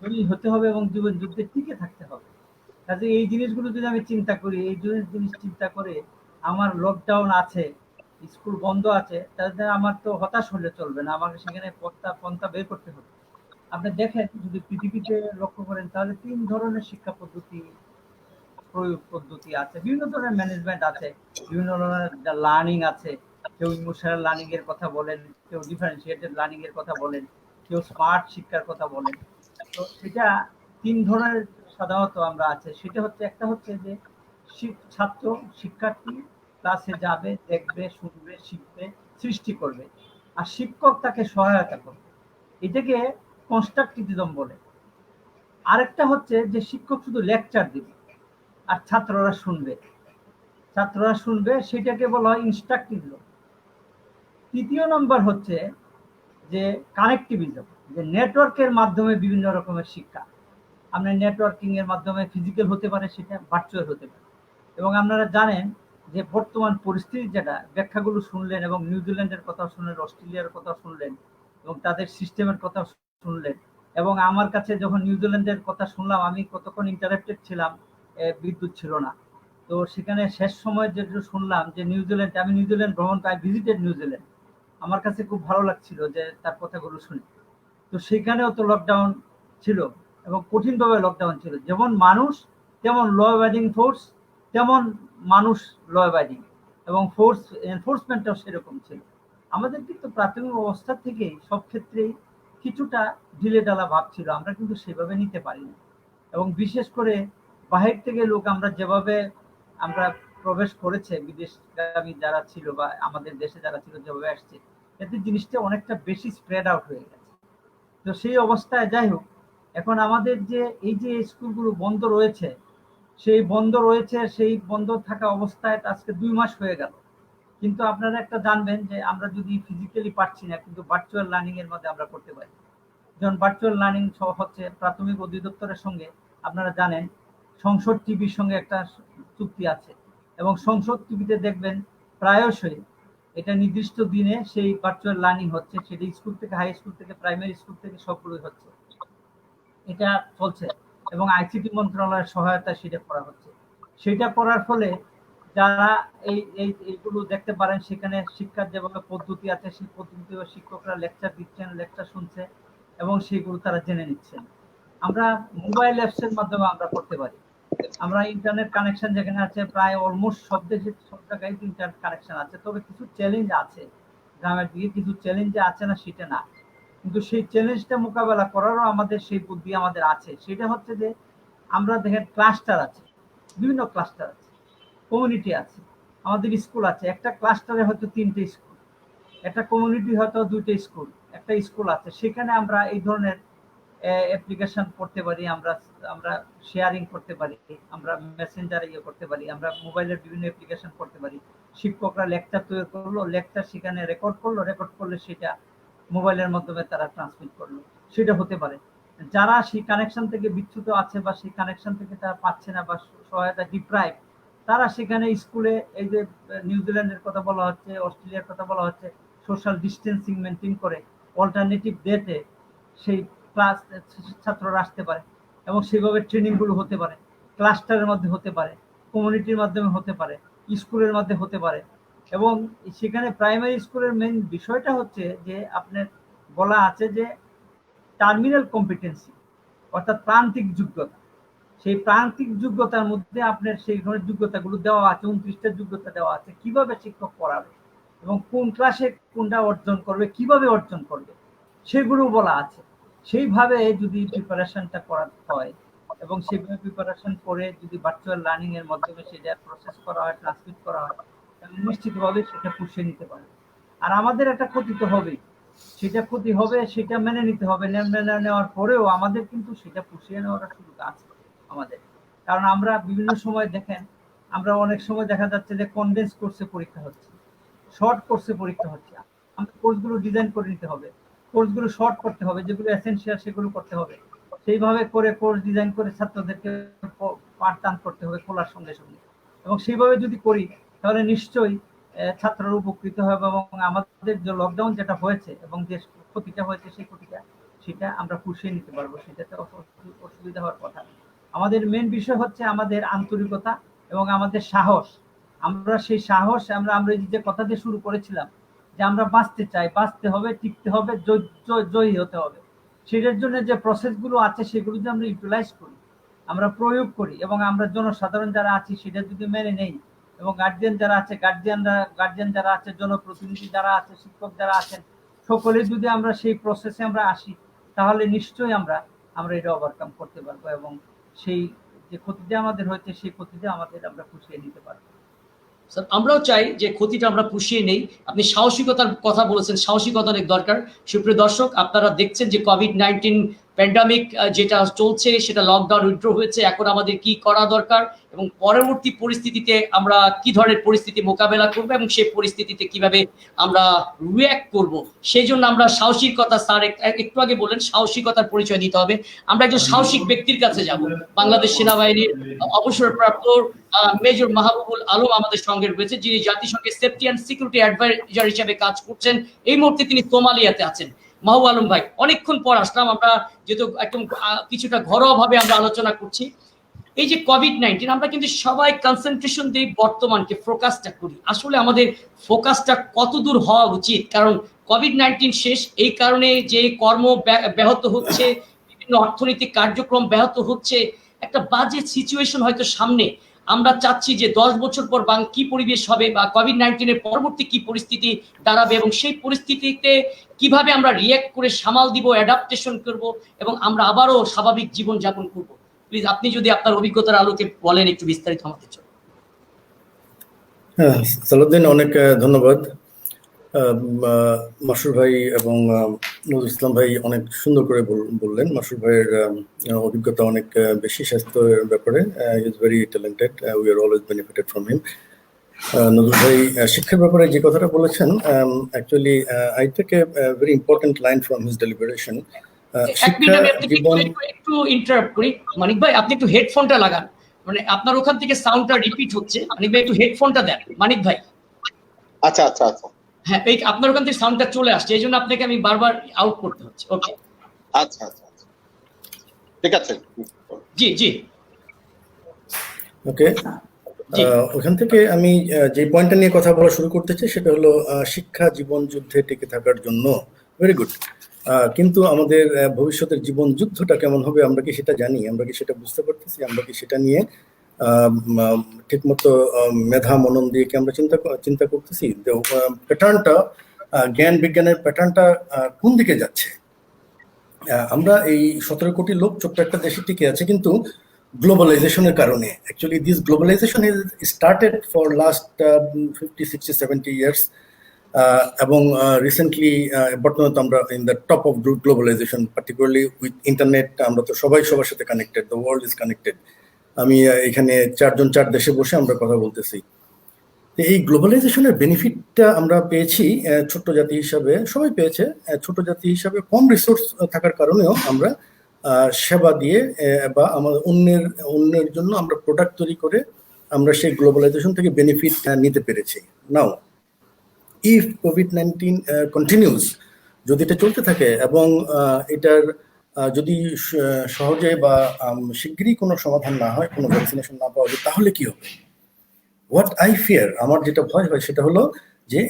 জয়ী হতে হবে এবং জীবন যুদ্ধে টিকে থাকতে হবে। কাজে এই জিনিসগুলো যদি আমি চিন্তা করি, এই জিনিস চিন্তা করে আমার লকডাউন আছে, স্কুল বন্ধ আছে, তাহলে আমার তো হতাশ হলে চলবে না, আমাকে সেখানে পন্থা বের করতে হবে। আপনি দেখেন যদি পৃথিবীতে লক্ষ্য করেন তাহলে 3 ধরনের শিক্ষা পদ্ধতি, প্রয়োগ পদ্ধতি আছে, বিভিন্ন ধরনের ম্যানেজমেন্ট আছে, বিভিন্ন ধরনের লার্নিং আছে। কেউ ইমোশনাল লার্নিং এর কথা বলেন, কেউ ডিফারেন্সিয়েটেড লার্নিং এর কথা বলেন, কেউ স্মার্ট শিক্ষার কথা বলেন। তো সেটা 3 ধরনের সাধারণত আমরা আছে। সেটা হচ্ছে, একটা হচ্ছে যে ছাত্র শিক্ষার্থী ক্লাসে যাবে, দেখবে, শুনবে, শিখবে, সৃষ্টি করবে, আর শিক্ষক তাকে সহায়তা করবে, এটাকে কনস্ট্রাকটিভিজম বলে। আরেকটা হচ্ছে যে শিক্ষক শুধু লেকচার দিবে আর ছাত্ররা শুনবে, সেটাকে বলা হয় ইনস্ট্রাকটিভিজম। 3য় নম্বর হচ্ছে যে কানেক্টিভিজম, যে নেটওয়ার্কের মাধ্যমে বিভিন্ন রকমের শিক্ষা। আপনার নেটওয়ার্কিং এর মাধ্যমে ফিজিক্যাল হতে পারে, সেটা ভার্চুয়াল হতে পারে। এবং আপনারা জানেন যে বর্তমান পরিস্থিতি যেটা, ব্যাখ্যাগুলো শুনলেন এবং নিউজিল্যান্ডের কথা শুনলেন, অস্ট্রেলিয়ার কথা শুনলেন এবং তাদের সিস্টেমের কথা শুনলেন। এবং আমার কাছে যখন নিউজিল্যান্ডের কথা শুনলাম, আমি কতক্ষণ ইন্টারাপ্টেড ছিলাম, বিদ্যুৎ ছিল না। তো সেখানে শেষ সময় যেটা শুনলাম যে আমি নিউজিল্যান্ড ভ্রমণ করি, ভিজিটেড নিউজিল্যান্ড, আমার কাছে খুব ভালো লাগছিল যে তার কথাগুলো শুনে। তো সেখানেও তো লকডাউন ছিল এবং কঠিনভাবে লকডাউন ছিল। যেমন মানুষ তেমন ল অ্যাবাইডিং ফোর্স তেমন মানুষ ল অ্যাবাইডিং এবং ফোর্স এনফোর্সমেন্টটাও সেরকম ছিল। আমাদের কিন্তু প্রাথমিক অবস্থা থেকেই সব ক্ষেত্রেই কিছুটা ঢিলেঢালা ভাব ছিল, আমরা কিন্তু সেভাবে নিতে পারিনি। এবং বিশেষ করে বাহির থেকে লোক আমরা যেভাবে আমরা প্রবেশ করেছে, বিদেশগামী যারা ছিল বা আমাদের দেশে যারা ছিল যেভাবে আসছে, এতে জিনিসটা অনেকটা বেশি স্প্রেড আউট হয়ে গেছে। তো সেই অবস্থায় যাই হোক, এখন আমাদের যে এই যে স্কুলগুলো বন্ধ রয়েছে, সেই বন্ধ থাকা অবস্থায় আজকে 2 মাস হয়ে গেল। কিন্তু আপনারা একটা জানবেন যে আমরা যদি ফিজিক্যালি পারছি না, কিন্তু ভার্চুয়াল লার্নিং এর মধ্যে আমরা করতে পারি। যেমন ভার্চুয়াল লার্নিং হচ্ছে প্রাথমিক অধিদপ্তরের সঙ্গে, আপনারা জানেন সংসদ টিভির সঙ্গে একটা চুক্তি আছে, এবং সংসদ টিভিতে দেখবেন প্রায়শই এটা নির্দিষ্ট দিনে সেই ভার্চুয়াল লার্নিং হচ্ছে, সেটা স্কুল থেকে, হাই স্কুল থেকে, প্রাইমারি স্কুল থেকে সবগুলোই হচ্ছে, এটা চলছে। এবং আইসিটি মন্ত্রণালয়ের সহায়তায় সেটা করা হচ্ছে। সেটা করার ফলে যারা এইগুলো দেখতে পারেন, সেখানে শিক্ষার যেভাবে পদ্ধতি আছে সেই পদ্ধতি শিক্ষকরা লেকচার দিচ্ছেন, লেকচার শুনছে এবং সেগুলো তারা জেনে নিচ্ছেন। আমরা মোবাইল অ্যাপসের মাধ্যমে আমরা করতে পারি। আমরা ইন্টারনেট কানেকশন যেখানে আছে, প্রায় অলমোস্ট সব দেশে সব জায়গায় ইন্টারনেট কানেকশন আছে। তবে কিছু চ্যালেঞ্জ আছে, গ্রামের দিকে কিছু চ্যালেঞ্জ আছে না সেটা না, কিন্তু সেই চ্যালেঞ্জটা মোকাবেলা করারও আমাদের সেই বুদ্ধি আমাদের আছে। সেটা হচ্ছে যে আমরা দেখেন ক্লাস্টার আছে, বিভিন্ন ক্লাস্টার আছে, কমিউনিটি আছে, আমাদের স্কুল আছে। একটা ক্লাস্টারে হয়তো 3টে স্কুল, একটা কমিউনিটি হয়তো 2টে স্কুল, একটা স্কুল আছে। সেখানে আমরা এই ধরনের অ্যাপ্লিকেশন করতে পারি, আমরা শেয়ারিং করতে পারি, আমরা মেসেঞ্জারে করতে পারি, আমরা মোবাইলের বিভিন্ন অ্যাপ্লিকেশন করতে পারি। শিক্ষকরা লেকচার তৈরি করলো, লেকচার সেখানে রেকর্ড করলে সেটা মোবাইলের মাধ্যমে তারা ট্রান্সমিট করলো, সেটা হতে পারে। যারা সেই কানেকশন থেকে বিচ্যুত আছে বা সেই কানেকশন থেকে তারা পাচ্ছে না বা সহায়তা ডিপ্রাইভ, তারা সেখানে স্কুলে, এই যে নিউজিল্যান্ডের কথা বলা হচ্ছে, অস্ট্রেলিয়ার কথা বলা হচ্ছে, সোশ্যাল ডিস্টেন্সিং মেনটেন করে অল্টারনেটিভ ডেতে সেই ক্লাস ছাত্ররা আসতে পারে এবং সেভাবে ট্রেনিংগুলো হতে পারে। ক্লাস্টারের মধ্যে হতে পারে, কমিউনিটির মাধ্যমে হতে পারে, স্কুলের মধ্যে হতে পারে। এবং সেখানে প্রাইমারি স্কুলের মেইন বিষয়টা হচ্ছে যে আপনার বলা আছে যে টার্মিনাল কম্পিটেন্সি, অর্থাৎ প্রান্তিক যোগ্যতা। সেই প্রান্তিক যোগ্যতার মধ্যে আপনার সেই ধরনের যোগ্যতাগুলো দেওয়া আছে, 29টা যোগ্যতা দেওয়া আছে, কিভাবে শিক্ষক পড়াবে এবং কোন ক্লাসে কোনটা অর্জন করবে, কিভাবে অর্জন করবে সেগুলো বলা আছে। সেইভাবে যদি প্রিপারেশনটা করা হয় এবং সেইভাবে প্রিপারেশন করে যদি ভার্চুয়াল লার্নিং এর মাধ্যমে সেটা প্রসেস করা হয়, ট্রান্সমিট করা হয়, তাহলে নিশ্চিতভাবে সেটা পুষিয়ে নিতে পারে। আর আমাদের একটা ক্ষতি তো হবেই, সেটা ক্ষতি হবে, সেটা মেনে নিতে হবে। মেনে নেওয়ার পরেও আমাদের কিন্তু সেটা পুষিয়ে নেওয়ার সুযোগ আছে আমাদের। কারণ আমরা বিভিন্ন সময় দেখেন, আমরা অনেক সময় দেখা যাচ্ছে যে কনডেন্স কোর্সে পরীক্ষা হচ্ছে, শর্ট কোর্সে পরীক্ষা হচ্ছে। আমাদের কোর্সগুলো ডিজাইন করে নিতে হবে, কোর্সগুলো শর্ট করতে হবে, যেগুলো এসেনশিয়াল সেগুলো করতে হবে। সেইভাবে করে কোর্স ডিজাইন করে ছাত্রদেরকে পাঠদান করতে হবে খোলার সঙ্গে সঙ্গে। এবং সেইভাবে যদি করি তাহলে নিশ্চয়ই ছাত্ররা উপকৃত হবে এবং আমাদের যে লকডাউন যেটা হয়েছে এবং যে ক্ষতিটা হয়েছে সেই ক্ষতিটা সেটা আমরা পুষিয়ে নিতে পারবো, সেটাতে অসুবিধা হওয়ার কথা। আমাদের মেন বিষয় হচ্ছে আমাদের আন্তরিকতা এবং আমাদের সাহস। আমরা সেই সাহস, আমরা যে কথা দিয়ে শুরু করেছিলাম যে আমরা বাঁচতে চাই, বাঁচতে হবে, টিকতে হবে, জয়ী হতে হবে, সেটার জন্য যে প্রসেসগুলো আছে সেগুলো যদি আমরা ইউটিলাইজ করি, আমরা প্রয়োগ করি এবং আমরা জনসাধারণ যারা আছি সেটা যদি মেনে নেই, এবং গার্জিয়ান যারা আছে, গার্জিয়ান যারা আছে, জনপ্রতিনিধি যারা আছে, শিক্ষক যারা আছেন, সকলে যদি আমরা সেই প্রসেসে আমরা আসি, তাহলে নিশ্চয়ই আমরা এটা ওভারকাম করতে পারবো এবং সেই যে ক্ষতিটা আমাদের হয়েছে সেই ক্ষতিটা আমরা পুষিয়ে নিতে পারবো। স্যার, আমরাও চাই যে ক্ষতিটা আমরা পুষিয়ে নেই। আপনি সাহসিকতার কথা বলেছেন, সাহসিকতা অনেক দরকার। সুপ্রিয় দর্শক, আপনারা দেখছেন যে কোভিড-19 প্যান্ডামিক যেটা চলছে, সেটা লকডাউন উইথড্র হয়েছে। এখন আমাদের কি করা দরকার এবং পরবর্তী পরিস্থিতিতে আমরা কি ধরনের পরিস্থিতি মোকাবেলা করবো এবং সেই পরিস্থিতিতে কিভাবে আমরা রিঅ্যাক্ট করব, সেই জন্য আমরা সাহসিকতা, স্যার একটু আগে বললেন সাহসিকতার পরিচয় দিতে হবে। আমরা একজন সাহসিক ব্যক্তির কাছে যাব। বাংলাদেশ সেনাবাহিনীর অবসরপ্রাপ্ত মেজর মাহবুবুল আলম আমাদের সঙ্গে রয়েছে, যিনি জাতিসংঘের সেফটি অ্যান্ড সিকিউরিটি অ্যাডভাইজার হিসেবে কাজ করছেন। এই মুহূর্তে তিনি সোমালিয়াতে আছেন। মাহবুব আলম ভাই, অনেকক্ষণ পর আসলাম আমরা, যেহেতু একদম কিছুটা ঘরোয়া ভাবে আমরা আলোচনা করছি। এই যে কোভিড-19, আমরা কিন্তু সবাই কনসেন্ট্রেশন দিয়ে বর্তমানকে ফোকাসটা করি। আসলে আমাদের ফোকাসটা কতদূর হওয়া উচিত? কারণ কোভিড-19 শেষ, এই কারণে যে কর্ম ব্যাহত হচ্ছে, বিভিন্ন অর্থনৈতিক কার্যক্রম ব্যাহত হচ্ছে, একটা বাজে সিচুয়েশন হয়তো সামনে। আমরা চাচ্ছি যে 10 বছর পর কি পরিবেশ হবে বা কোভিড-19 এর পরবর্তী কি পরিস্থিতি দাঁড়াবে এবং সেই পরিস্থিতিতে কিভাবে আমরা রিয়্যাক্ট করে সামাল দিব, অ্যাডাপ্টেশন করব এবং আমরা আবারও স্বাভাবিক জীবন যাপন করব। প্লিজ আপনি যদি আপনার অভিজ্ঞতার আলোকে বলেন একটু বিস্তারিত আমাদের জন্য। হ্যাঁ, সালাউদ্দিন, অনেক ধন্যবাদ। মাসুর ভাই এবং নজরুল ইসলাম ভাই অনেক সুন্দর করে বললেন। মাসুর ভাইয়ের অভিজ্ঞতা অনেক বেশি স্বাস্থ্যের ব্যাপারে। Is very talented, we are always benefited from him. Nazrul ভাই শিক্ষার ব্যাপারে যে কথাটা বলেছেন, actually I take a very important line from his deliberation. শিক্ষা জীবন। একটু ইন্টারাপ্ট করি, মানিক ভাই আপনি একটু হেডফোনটা লাগান, মানে আপনার ওখান থেকে সাউন্ডটা রিপিট হচ্ছে। মানিক ভাই একটু হেডফোনটা দেন, মানিক ভাই। আচ্ছা আচ্ছা আচ্ছা হ্যাঁ, এই আপনার ওখান থেকে সাউন্ডটা চলে আসছে, এই জন্য আপনাকে আমি বারবার আউট করতে হচ্ছে। ওকে, আচ্ছা আচ্ছা আচ্ছা, ঠিক আছে। জি জি ওকে, ওখান থেকে আমি যে পয়েন্টটা নিয়ে কথা বলা শুরু করতে চাই সেটা হলো শিক্ষা জীবন যুদ্ধে টিকে থাকার জন্য। Very good. কিন্তু আমাদের ভবিষ্যতের জীবন যুদ্ধটা কেমন হবে আমরা কি সেটা জানি? আমরা কি সেটা বুঝতে পারতেছি? আমরা কি সেটা নিয়ে ঠিকমতো মেধা মনন দিয়ে কি আমরা চিন্তা করতেছি? প্যাটার্নটা, জ্ঞান বিজ্ঞানের প্যাটার্নটা কোন দিকে যাচ্ছে? আমরা এই 17 কোটি লোক ছোট্ট একটা দেশে টিকে আছে, কিন্তু গ্লোবালাইজেশনের কারণে, actually this globalization is started for last 50, 60, 70 years, এবং রিসেন্টলি বর্তমানে তো আমরা in the top of globalization, particularly with internet. আমরা তো সবাই সবার সাথে connected, the world is connected. আমি এখানে 4 দেশে বসে আমরা কথা বলতেছি। তো এই গ্লোবালাইজেশনের বেনিফিটটা আমরা পেয়েছি ছোট্ট জাতি হিসাবে, সবাই পেয়েছে। ছোট জাতি হিসাবে কম রিসোর্স থাকার কারণেও আমরা সেবা দিয়ে বা আমাদের অন্যের জন্য আমরা প্রোডাক্ট তৈরি করে আমরা সেই গ্লোবালাইজেশন থেকে বেনিফিট নিতে পেরেছি। নাও ইফ কোভিড-19 কন্টিনিউস, যদি এটা চলতে থাকে এবং এটার যদি সহজে বা শিগগিরই কোনো সমাধান না হয়, কোনো ভ্যাকসিনেশন না পাওয়া যায়, তাহলে কি হবে? হোয়াট আই ফিয়ার, আমার যেটা ভয় হয় সেটা হলো যে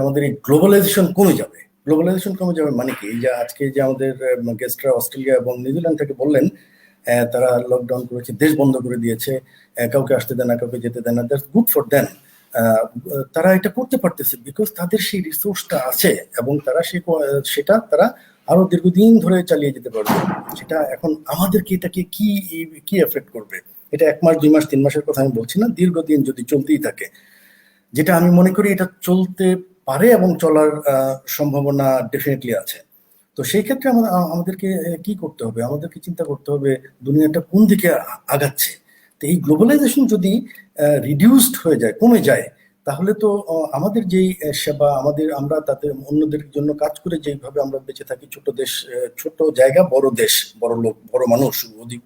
আমাদের এই গ্লোবালাইজেশন কমে যাবে। গ্লোবালাইজেশন কমে যাবে মানে কি? যে আজকে যে আমাদের গেস্টরা অস্ট্রেলিয়া এবং নিউজিল্যান্ড থেকে বললেন তারা লকডাউন করেছে, দেশ বন্ধ করে দিয়েছে, কাউকে আসতে দেয় না, কাউকে যেতে দেয় না। That's good for them. তারা এটা করতে পারতেছে বিকজ তাদের সেই রিসোর্সটা আছে এবং তারা সেটা তারা আরো দীর্ঘদিন ধরে চালিয়ে যেতে পারবে। সেটা এখন আমাদেরকে এটাকে কি এফেক্ট করবে? এটা 1 মাস 2 মাস 3 মাসের কথা আমি বলছি না, দীর্ঘদিন যদি চলতেই থাকে, যেটা আমি মনে করি এটা চলতে পারে এবং চলার সম্ভাবনা ডেফিনেটলি আছে। তো সেই ক্ষেত্রে আমাদেরকে কি করতে হবে? আমাদেরকে চিন্তা করতে হবে দুনিয়াটা কোন দিকে আগাচ্ছে। তো এই গ্লোবালাইজেশন যদি রিডিউসড হয়ে যায়, কমে যায়, তাহলে তো আমাদের যেই সেবা, আমরা তাদের অন্যদের জন্য কাজ করে যেভাবে আমরা বেঁচে থাকি, ছোট দেশ, ছোট জায়গা, বড় দেশ, বড় লোক, বড় মানুষ, অধিক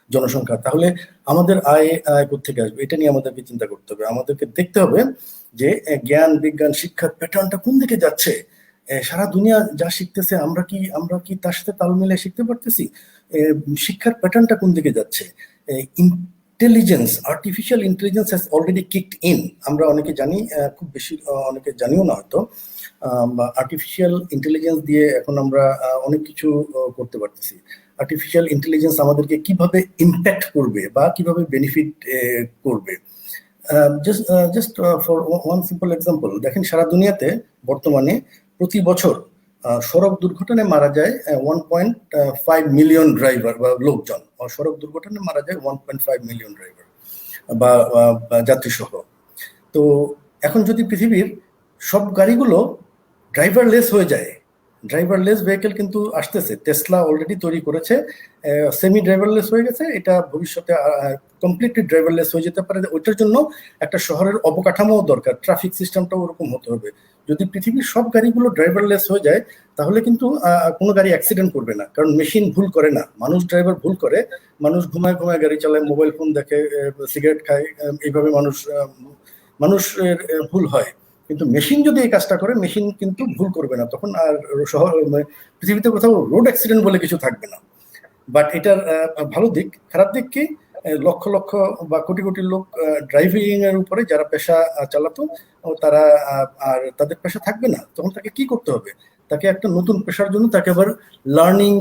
জনসংখ্যা, তাহলে আমাদের আয় কোত্থেকে আসবে? এটা নিয়ে আমাদেরকে চিন্তা করতে হবে। আমাদেরকে দেখতে হবে যে জ্ঞান বিজ্ঞান শিক্ষার প্যাটার্নটা কোন দিকে যাচ্ছে। সারা দুনিয়া যা শিখতেছে আমরা কি তার সাথে তাল মিলে শিখতে পারতেছি? শিক্ষার প্যাটার্নটা কোন দিকে যাচ্ছে? Intelligence, artificial intelligence has already kicked in. আমরা অনেকে জানি, খুব বেশি অনেকে জানিও না হয়তো। আর্টিফিশিয়াল ইন্টেলিজেন্স দিয়ে এখন আমরা অনেক কিছু করতে পারতেছি। আর্টিফিশিয়াল ইন্টেলিজেন্স আমাদেরকে কিভাবে ইম্প্যাক্ট করবে বা কিভাবে বেনিফিট করবে? Just for one simple example, দেখেন সারা দুনিয়াতে বর্তমানে প্রতি বছর সড়ক দুর্ঘটনায় মারা যায় 1.5 মিলিয়ন ড্রাইভার বা লোকজন। সড়ক দুর্ঘটনায় মারা যায় 1.5 মিলিয়ন ড্রাইভার বা যাত্রী সহ। তো এখন যদি পৃথিবীর সব গাড়িগুলো ড্রাইভারলেস হয়ে যায়, ড্রাইভারলেস ভেহিকেল কিন্তু আসতেছে, টেসলা অলরেডি তৈরি করেছে, সেমি ড্রাইভারলেস হয়ে গেছে, এটা ভবিষ্যতে কমপ্লিটলি ড্রাইভারলেস হয়ে যেতে পারে। ওইটার জন্য একটা শহরের অবকাঠামো দরকার, ট্রাফিক সিস্টেমটাও ওরকম হতে হবে। যদি পৃথিবীর সব গাড়িগুলো ড্রাইভারলেস হয়ে যায়, তাহলে কিন্তু কোনো গাড়ি অ্যাক্সিডেন্ট করবে না, কারণ মেশিন ভুল করে না, মানুষ ড্রাইভার ভুল করে। মানুষ ঘুমায় গাড়ি চালায়, মোবাইল ফোন দেখে, সিগারেট খায়, এইভাবে মানুষের ভুল হয়। কিন্তু মেশিন যদি এই কাজটা করে, মেশিন কিন্তু ভুল করবে না, তখন আর পৃথিবীতে কোথাও রোড অ্যাক্সিডেন্ট বলে কিছু থাকবে না। বাট এটার ভালো দিক, খারাপ দিক কি? লক্ষ লক্ষ বা কোটি কোটি লোক ড্রাইভিং এর উপরে যারা পেশা চালাতো, তারা আর তাদের পেশা থাকবে না। তখন তাকে কি করতে হবে? তাকে একটা নতুন পেশার জন্য তাকে আবার লার্নিং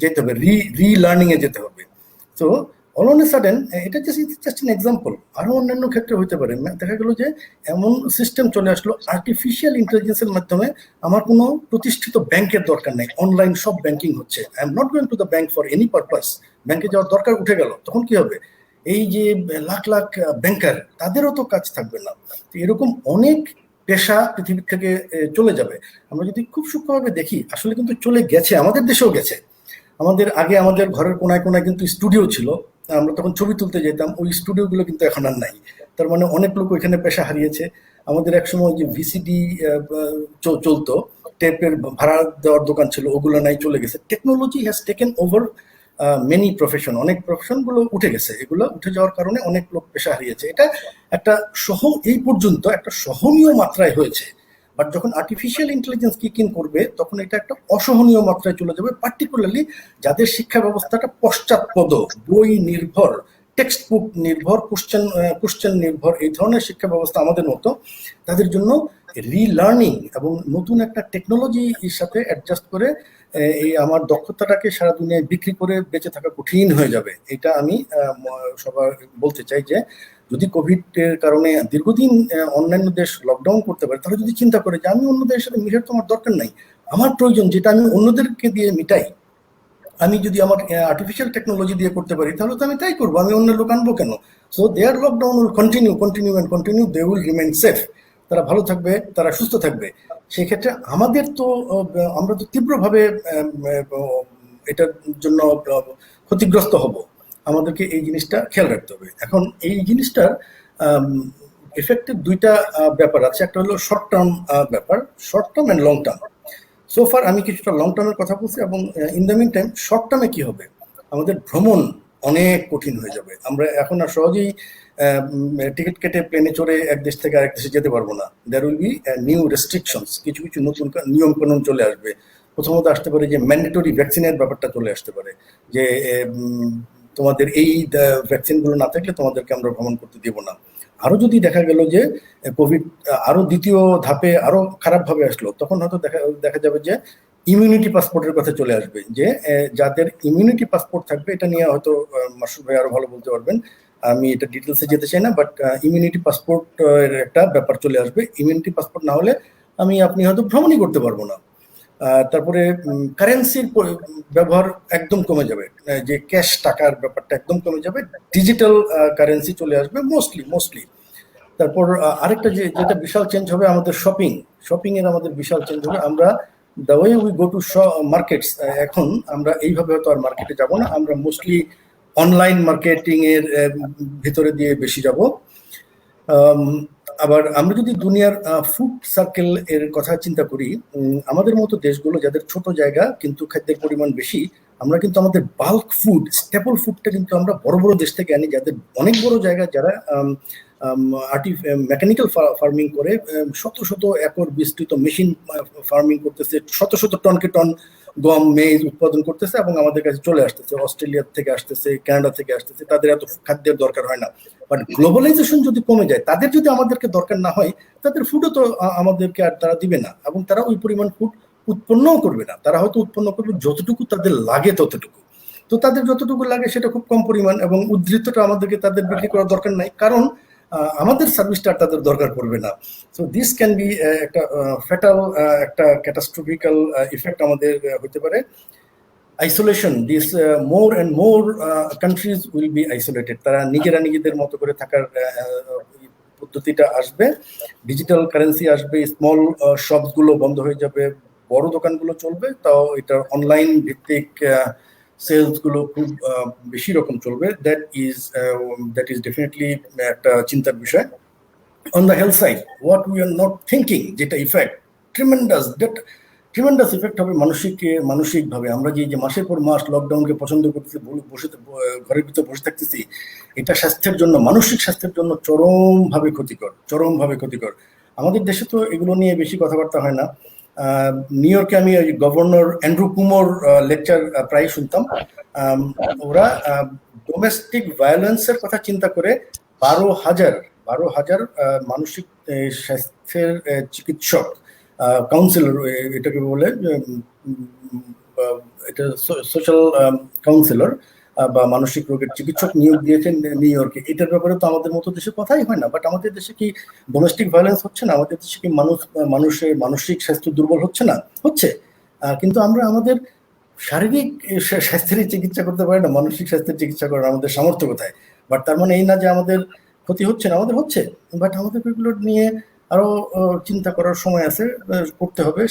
যেতে হবে, রিলার্নিং এ যেতে হবে। তো অল অন এ সাডেন, এটা জাস্ট এন এক্সাম্পল, আরো অন্যান্য ক্ষেত্রে হতে পারে। দেখা গেল যে এমন সিস্টেম চলে আসলো আর্টিফিশিয়াল ইন্টেলিজেন্সের মাধ্যমে আমার কোনো প্রতিষ্ঠিত ব্যাংকের দরকার নেই, অনলাইন সব ব্যাংকিং হচ্ছে। I am not going to the bank for any purpose, ব্যাংকে যাওয়ার দরকার উঠে গেল। তখন কি হবে? এই যে লাখ লাখ ব্যাংকার, তাদেরও তো কাজ থাকবে না। তো এরকম অনেক পেশা পৃথিবী থেকে চলে যাবে। আমরা যদি খুব সূক্ষ্মভাবে দেখি, আসলে কিন্তু চলে গেছে, আমাদের দেশেও গেছে। আগে আমাদের ঘরের কোনায় কোনায় কিন্তু স্টুডিও ছিল, আমরা তখন ছবি তুলতে যেতাম, ওই স্টুডিওগুলো কিন্তু এখন আর নাই। তার মানে অনেক লোক ওইখানে পেশা হারিয়েছে। আমাদের একসময় যে ভিসিডি চলতো, টেপের ভাড়া দেওয়ার দোকান ছিল, ওগুলো নাই, চলে গেছে। Technology has taken over many profession, অনেক প্রফেশনগুলো উঠে গেছে। এগুলো উঠে যাওয়ার কারণে অনেক লোক পেশা হারিয়েছে। এটা একটা এই পর্যন্ত একটা সহনীয় মাত্রায় হয়েছে, বাট যখন আর্টিফিশিয়াল ইন্টেলিজেন্স কিক ইন করবে, তখন এটা একটা অসহনীয় মাত্রায় চলে যাবে। পার্টিকুলারলি যাদের শিক্ষা ব্যবস্থাটা পশ্চাৎপদ, বই নির্ভর, টেক্সট বুক নির্ভর, কোশ্চেন নির্ভর, এই ধরনের শিক্ষা ব্যবস্থা আমাদের মতো, তাদের জন্য রিলার্নিং এবং নতুন একটা টেকনোলজির সাথে অ্যাডজাস্ট করে এই আমার দক্ষতাটাকে সারা দুনিয়ায় বিক্রি করে বেঁচে থাকা কঠিন হয়ে যাবে। এটা আমি সবার বলতে চাই যে যদি কোভিড এর কারণে দীর্ঘদিন অন্যান্য দেশ লকডাউন করতে পারে, তাহলে যদি চিন্তা করে যে আমি অন্য দেশের সাথে মিশার তোমার দরকার নাই, আমার প্রয়োজন যেটা আমি অন্যদেরকে দিয়ে মিটাই, আমি যদি আমার আর্টিফিশিয়াল টেকনোলজি দিয়ে করতে পারি, তাহলে তো আমি তাই করবো, আমি অন্য লোক আনবো কেন? So there lockdown will continue, they will remain safe. তারা ভালো থাকবে, তারা সুস্থ থাকবে। সেক্ষেত্রে আমাদের তো আমরা তো তীব্রভাবে এটার জন্য ক্ষতিগ্রস্ত হব। আমাদেরকে এই জিনিসটা খেয়াল রাখতে হবে। এখন এই জিনিসটার এফেক্টের দুইটা ব্যাপার আছে, একটা হলো শর্ট টার্ম ব্যাপার, short term and long term. So far আমি কিছুটা লং টার্মের কথা বলছি, এবং in the mean time short টার্মে কি হবে, আমাদের ভ্রমণ অনেক কঠিন হয়ে যাবে। আমরা এখন আর সহজেই টিকিট কেটে প্লেনে চড়ে এক দেশ থেকে আরেক দেশে যেতে পারবো না। There will be new restrictions, কিছু কিছু নতুন নিয়ম কানুন চলে আসবে। প্রথমত আসতে পারে যে ম্যান্ডেটরি ভ্যাকসিনের ব্যাপারটা চলে আসতে পারে, যে তোমাদের এই ভ্যাকসিনগুলো না থাকলে তোমাদেরকে আমরা ভ্রমণ করতে দেবো না। আরো যদি দেখা গেল যে কোভিড আরো দ্বিতীয় ধাপে আরো খারাপ ভাবে আসলো, তখন হয়তো দেখা যাবে যে ইমিউনিটি পাসপোর্টের কথা চলে আসবে, যে যাদের ইমিউনিটি পাসপোর্ট থাকবে, এটা নিয়ে হয়তো মাসুদ ভাই আরো ভালো বলতে পারবেন, আমি এটা ডিটেলসে যেতে চাই না, বাট ইমিউনিটি পাসপোর্ট এর একটা ব্যাপার চলে আসবে। ইমিউনিটি পাসপোর্ট না হলে আপনি হয়তো ভ্রমণই করতে পারবো না। তারপরে কারেন্সির ব্যবহার একদম কমে যাবে, যে ক্যাশ টাকার ব্যাপারটা একদম কমে যাবে, ডিজিটাল কারেন্সি চলে আসবে মোস্টলি। তারপর আরেকটা যেটা বিশাল চেঞ্জ হবে, আমাদের শপিং এর আমাদের বিশাল চেঞ্জ হবে। আমরা the way we go to markets, এখন আমরা এইভাবে হয়তো আর মার্কেটে যাব না, আমরা মোস্টলি অনলাইন মার্কেটিং এর ভিতরে দিয়ে বেশি যাব। আবার আমরা যদি দুনিয়ার ফুড সার্কেল এর কথা চিন্তা করি, আমাদের মতো দেশগুলো যাদের ছোট জায়গা কিন্তু খাদ্যের পরিমাণ বেশি, আমরা কিন্তু আমাদের বাল্ক ফুড, স্টেপল ফুডটা কিন্তু আমরা বড় বড় দেশ থেকে আনি, যাদের অনেক বড় জায়গা, যারা মেকানিক্যাল ফার্মিং করে শত শত একর বিস্তৃত মেশিন ফার্মিং করতেছে, শত শত টনকে টন গম মেজ উৎপাদন করতেছে এবং আমাদের কাছে চলে আসতেছে, অস্ট্রেলিয়া থেকে আসতেছে, কানাডা থেকে আসতেছে, তাদের এত খাদ্যের দরকার হয় না। বাট গ্লোবালাইজেশন যদি কমে যায়, তাদের যদি আমাদেরকে দরকার না হয়, তাদের ফুডও তো আমাদেরকে আর তারা দিবে না, এবং তারা ওই পরিমাণ ফুড উৎপন্নও করবে না। তারা হয়তো উৎপন্ন করবে যতটুকু তাদের লাগে ততটুকু। তো তাদের যতটুকু লাগে সেটা খুব কম পরিমাণ, এবং উদ্ধৃতটা আমাদেরকে তাদের বিক্রি করার দরকার নাই, কারণ আমাদের সার্ভিসটা তাদের দরকার পড়বে না। সো দিস ক্যান বি একটা ফ্যাটাল, একটা ক্যাটাস্ট্রফিক্যাল ইফেক্ট আমাদের হতে পারে। Isolation, this more and more countries will be isolated, তারা নিজেরা নিজেদের মতো করে থাকার পদ্ধতিটা আসবে, ডিজিটাল কারেন্সি আসবে, স্মল শপগুলো বন্ধ হয়ে যাবে, বড় দোকানগুলো চলবে, তাও এটা অনলাইন ভিত্তিক সেলস গুলো খুব বেশি রকম চলবে। দ্যাট ইজ ডেফিনেটলি একটা চিন্তার বিষয়। On the health side, what we are not thinking, যেটা ইফেক্ট ট্রিমেন্ডাস ইফেক্ট হবে মানসিকভাবে। আমরা যে মাসের পর মাস লকডাউনকে পছন্দ করতেছি, বসে ঘরের ভিতরে বসে থাকতেছি, এটা স্বাস্থ্যের জন্য, মানসিক স্বাস্থ্যের জন্য চরমভাবে ক্ষতিকর। আমাদের দেশে তো এগুলো নিয়ে বেশি কথাবার্তা হয় না। নিউ ইয়র্কে আমি গভর্নর অ্যান্ড্রু কুমোর লেকচার প্রায় শুনতাম। ওরা ডোমেস্টিক ভায়োলেন্সের কথা চিন্তা করে 12,000 মানসিক স্বাস্থ্যের চিকিৎসক, কাউন্সিলর এটাকে বলে, এটা সোশ্যাল কাউন্সিলর, বা মানসিক রোগের চিকিৎসক নিয়োগ দিয়েছেন নিউ ইয়র্কে, এটার ব্যাপারে তো আমাদের মতো দেশে কথাই হয় না। বাট আমাদের দেশে কি ডোমেস্টিক ভায়োলেন্স হচ্ছে না? আমাদের দেশে কি মানুষের মানসিক স্বাস্থ্য দুর্বল হচ্ছে না? হচ্ছে। কিন্তু আমরা আমাদের শারীরিক স্বাস্থ্যের চিকিৎসা করতে পারি না, মানসিক স্বাস্থ্যের চিকিৎসা করার আমাদের সামর্থ্য কোথায়? বাট তার মানে এই না যে আমাদের ক্ষতি হচ্ছে না, আমাদের হচ্ছে। বাট আমাদের এগুলো নিয়ে আরো চিন্তা করার সময় আছে, করতে হবে।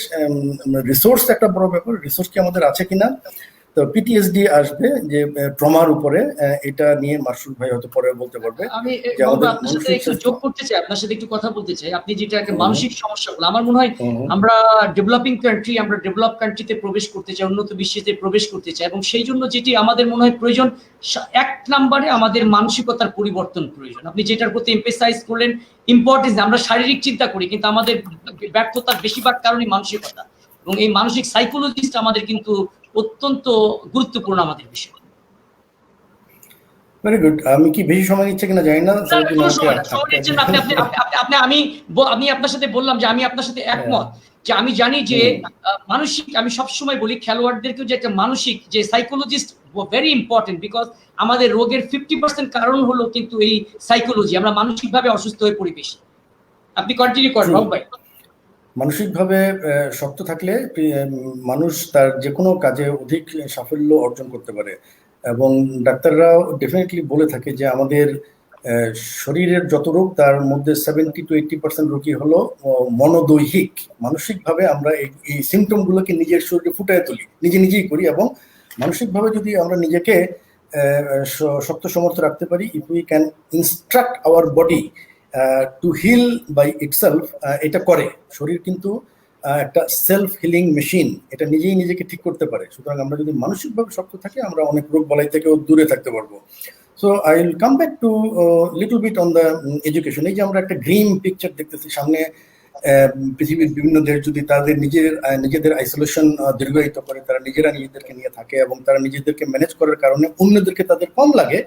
রিসোর্স একটা বড় ব্যাপার, রিসোর্স কি আমাদের আছে কিনা। তো পিটিএসডি আসবে যে ট্রমার উপরে, এটা নিয়ে মার্শুল ভাই হয়তো পরে বলতে পারবে। আমি যে বাবু আমাদের আপনার সাথে মানসিক একটু যোগ করতে চাই, আপনার সাথে একটু কথা বলতে চাই। আপনি যেটা একটা হুম, মানসিক সমস্যাগুলো, আমার মনে হয় হুম, আমরা ডেভেলপিং কান্ট্রি, আমরা ডেভেলপ কান্ট্রিতে প্রবেশ করতে চাই, উন্নত বিশ্বেতে প্রবেশ করতে চাই, এবং সেই জন্য যেটি আমাদের মনে হয় প্রয়োজন, এক নম্বরে আমাদের মানসিকতার পরিবর্তন প্রয়োজন। আপনি যেটার প্রতি এমফেসাইজ করলেন, ইম্পর্টেন্স। আমরা শারীরিক চিন্তা করি, কিন্তু আমাদের ব্যর্থতার বেশিরভাগ কারণই মানসিকতা, এবং এই মানসিক সাইকোলজিস্ট আমাদের কিন্তু অত্যন্ত গুরুত্বপূর্ণ আমাদের বিষয়। Very good. আমি কি বেশি সময় নিচ্ছে কিনা জানি না। কোনো সময় না, সময় নিচ্ছেন না। আমি আপনার সাথে বললাম যে আমি আপনার সাথে একমত, যে আমি জানি যে মানসিক, আমি সবসময় বলি খেলোয়াড়দেরকেও যে একটা মানসিক যে সাইকোলজিস্ট ভেরি ইম্পর্টেন্ট, বিকজ আমাদের রোগের 50% কারণ হলো কিন্তু এই সাইকোলজি, আমরা মানসিকভাবে অসুস্থ হয়ে পড়ি বেশি। আপনি কন্টিনিউ করেন বাবু ভাই। মানসিকভাবে শক্ত থাকলে মানুষ তার যে কোনো কাজে অধিক সাফল্য অর্জন করতে পারে। এবং ডাক্তাররাও ডেফিনেটলি বলে থাকে যে আমাদের শরীরের যত রোগ তার মধ্যে 70 to 80% রোগী হলো মনোদৈহিক। মানসিকভাবে আমরা এই সিমটমগুলোকে নিজের শরীরে ফুটিয়ে তুলি, নিজেই করি। এবং মানসিকভাবে যদি আমরা নিজেকে শক্ত সমর্থ রাখতে পারি, if we can instruct our body to heal by itself, এটা করে। শরীর কিন্তু একটা সেলফ হিলিং মেশিন, এটা নিজেই নিজেকে ঠিক করতে পারে। সুতরাং আমরা যদি মানসিকভাবে শক্ত থাকি, আমরা অনেক রোগ বালাই থেকেও দূরে থাকতে পারবো। So I will come back to little bit on the education. এই যে আমরা একটা গ্রিন পিকচার দেখতেছি সামনে, পৃথিবীর বিভিন্ন দেশ যদি তাদের নিজেদের আইসোলেশন দীর্ঘায়িত করে, তারা নিজেদেরকে নিয়ে থাকে এবং তারা নিজেদেরকে ম্যানেজ করার কারণে অন্যদেরকে তাদের কম লাগে,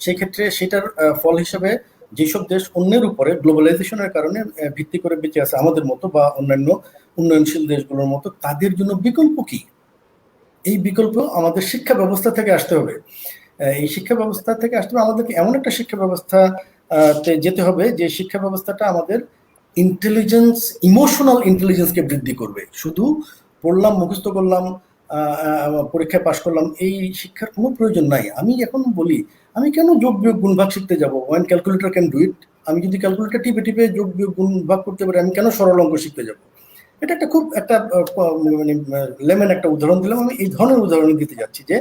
সেই ক্ষেত্রে সেটার ফল হিসেবে যেসব দেশ অন্যের উপরে গ্লোবালাইজেশনের কারণে ভিত্তি করে বেঁচে আছে, আমাদের মতো বা অন্যান্য উন্নয়নশীল দেশগুলোর মতো, তাদের জন্য বিকল্প কি? এই বিকল্প আমাদের শিক্ষা ব্যবস্থা থেকে আসতে হবে। এই শিক্ষা ব্যবস্থা থেকে আসতে হবে আমাদেরকে এমন একটা শিক্ষা ব্যবস্থা যেতে হবে যে শিক্ষা ব্যবস্থাটা আমাদের ইন্টেলিজেন্স, ইমোশনাল ইন্টেলিজেন্সকে বৃদ্ধি করবে। শুধু পড়লাম, মুখস্থ করলাম, পরীক্ষায় পাশ করলাম, এই শিক্ষার কোনো প্রয়োজন নাই। আমি এখন বলি, আমি কেন যোগ বিয়োগ গুণ ভাগ শিখতে যাবো? One calculator can do it. আমি যদি ক্যালকুলেটর টিপে টিপে যোগ বিয়োগ গুণ ভাগ করতে পারি, আমি কেন সরল অঙ্ক শিখতে যাবো? এটা একটা খুব একটা মানে লেমেন একটা উদাহরণ দিলাম। আমি এই ধরনের উদাহরণ দিতে যাচ্ছি যে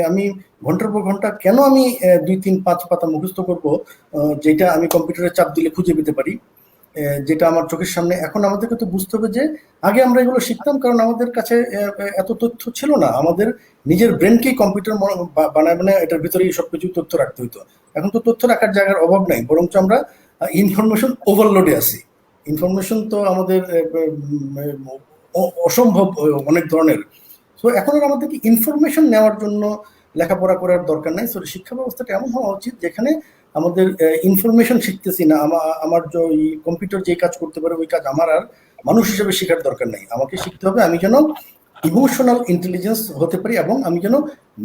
আমি ঘন্টার পর ঘন্টা কেন আমি 2, 3, 5 পাতা মুখস্থ করব, যেটা আমি কম্পিউটারে চাপ দিলে খুঁজে পেতে পারি, যেটা আমার চোখের সামনে। এখন আমাদেরকে তো বুঝতে হবে যে আগে আমরা এগুলো শিখতাম কারণ আমাদের কাছে এত তথ্য ছিল না। আমাদের নিজের ব্রেনকেই কম্পিউটার বানায় এটার ভিতরেই সবকিছু তথ্য রাখতে হতো। এখন তো তথ্য রাখার জায়গার অভাব নাই, বরঞ্চ আমরা ইনফরমেশন ওভারলোডে আছি। ইনফরমেশন তো আমাদের অসম্ভব অনেক ধরনের। তো এখন আর আমাদেরকে ইনফরমেশন নেওয়ার জন্য লেখাপড়া করার দরকার নাই। সো শিক্ষা ব্যবস্থাটা এমন হওয়া উচিত যেখানে আমাদের ইনফরমেশন শিখতেছি না, আমার যে কম্পিউটার যে কাজ করতে পারে ওই কাজ আমার আর মানুষ হিসেবে শেখার দরকার নেই। আমাকে শিখতে হবে আমি যেন ইমোশনাল ইন্টেলিজেন্স হতে পারি এবং আমি যেন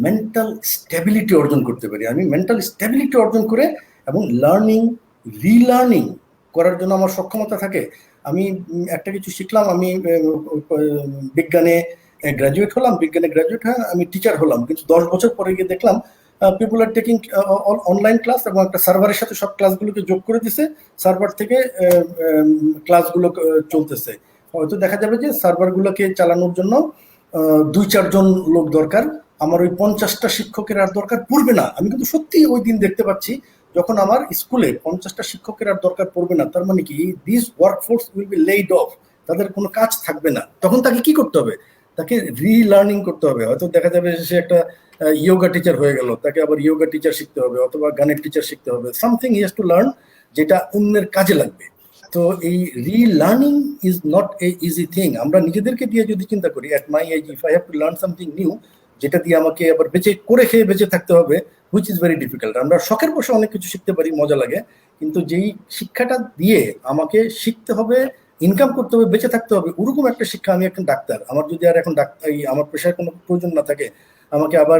মেন্টাল স্টেবিলিটি অর্জন করতে পারি। আমি মেন্টাল স্টেবিলিটি অর্জন করে এবং লার্নিং রিলার্নিং করার জন্য আমার সক্ষমতা থাকে। আমি একটা কিছু শিখলাম, আমি বিজ্ঞানে গ্রাজুয়েট হলাম, আমি টিচার হলাম, কিন্তু 10 বছর পরে গিয়ে দেখলাম people are taking online class এবং একটা সার্ভারের সাথে সব ক্লাসগুলোকে যোগ করে দিছে, সার্ভার থেকে ক্লাসগুলো চলতেছে। হয়তো দেখা যাবে যে সার্ভারগুলোকে চালানোর জন্য 2-4 জন লোক দরকার, আমার ওই 50টা শিক্ষকের আর দরকার পড়বে না। আমি কিন্তু সত্যি ওই দিন দেখতে পাচ্ছি যখন আমার স্কুলে 50টা শিক্ষকের আর দরকার পড়বে না, তার মানে কি this workforce will be laid of, তাদের কোনো কাজ থাকবে না। তখন তাকে কি করতে হবে? তাকে রিলার্নিং করতে হবে। হয়তো দেখা যাবে সে একটা ইয়োগা টিচার হয়ে গেল, তাকে আবার ইয়োগা টিচার শিখতে হবে, অথবা গানের টিচার শিখতে হবে। Something he has to learn যেটা অন্যের কাজে লাগবে। তো এই relearning is not a easy thing. আমরা নিজেদেরকে দিয়ে যদি চিন্তা করি, at my age if I have to learn something new, যেটা দিয়ে আমাকে আবার খেয়ে বেঁচে থাকতে হবে, হুইচ ইজ ভেরি ডিফিকাল্ট। আমরা শখের বসে অনেক কিছু শিখতে পারি, মজা লাগে, কিন্তু যেই শিক্ষাটা দিয়ে আমাকে শিখতে হবে, ইনকাম করতে হবে, বেঁচে থাকতে হবে, ওরকম একটা শিক্ষা। আমি এখন ডাক্তার, আমার যদি আর এখন আমার পেশার কোনো প্রয়োজন না থাকে, আমাকে আবার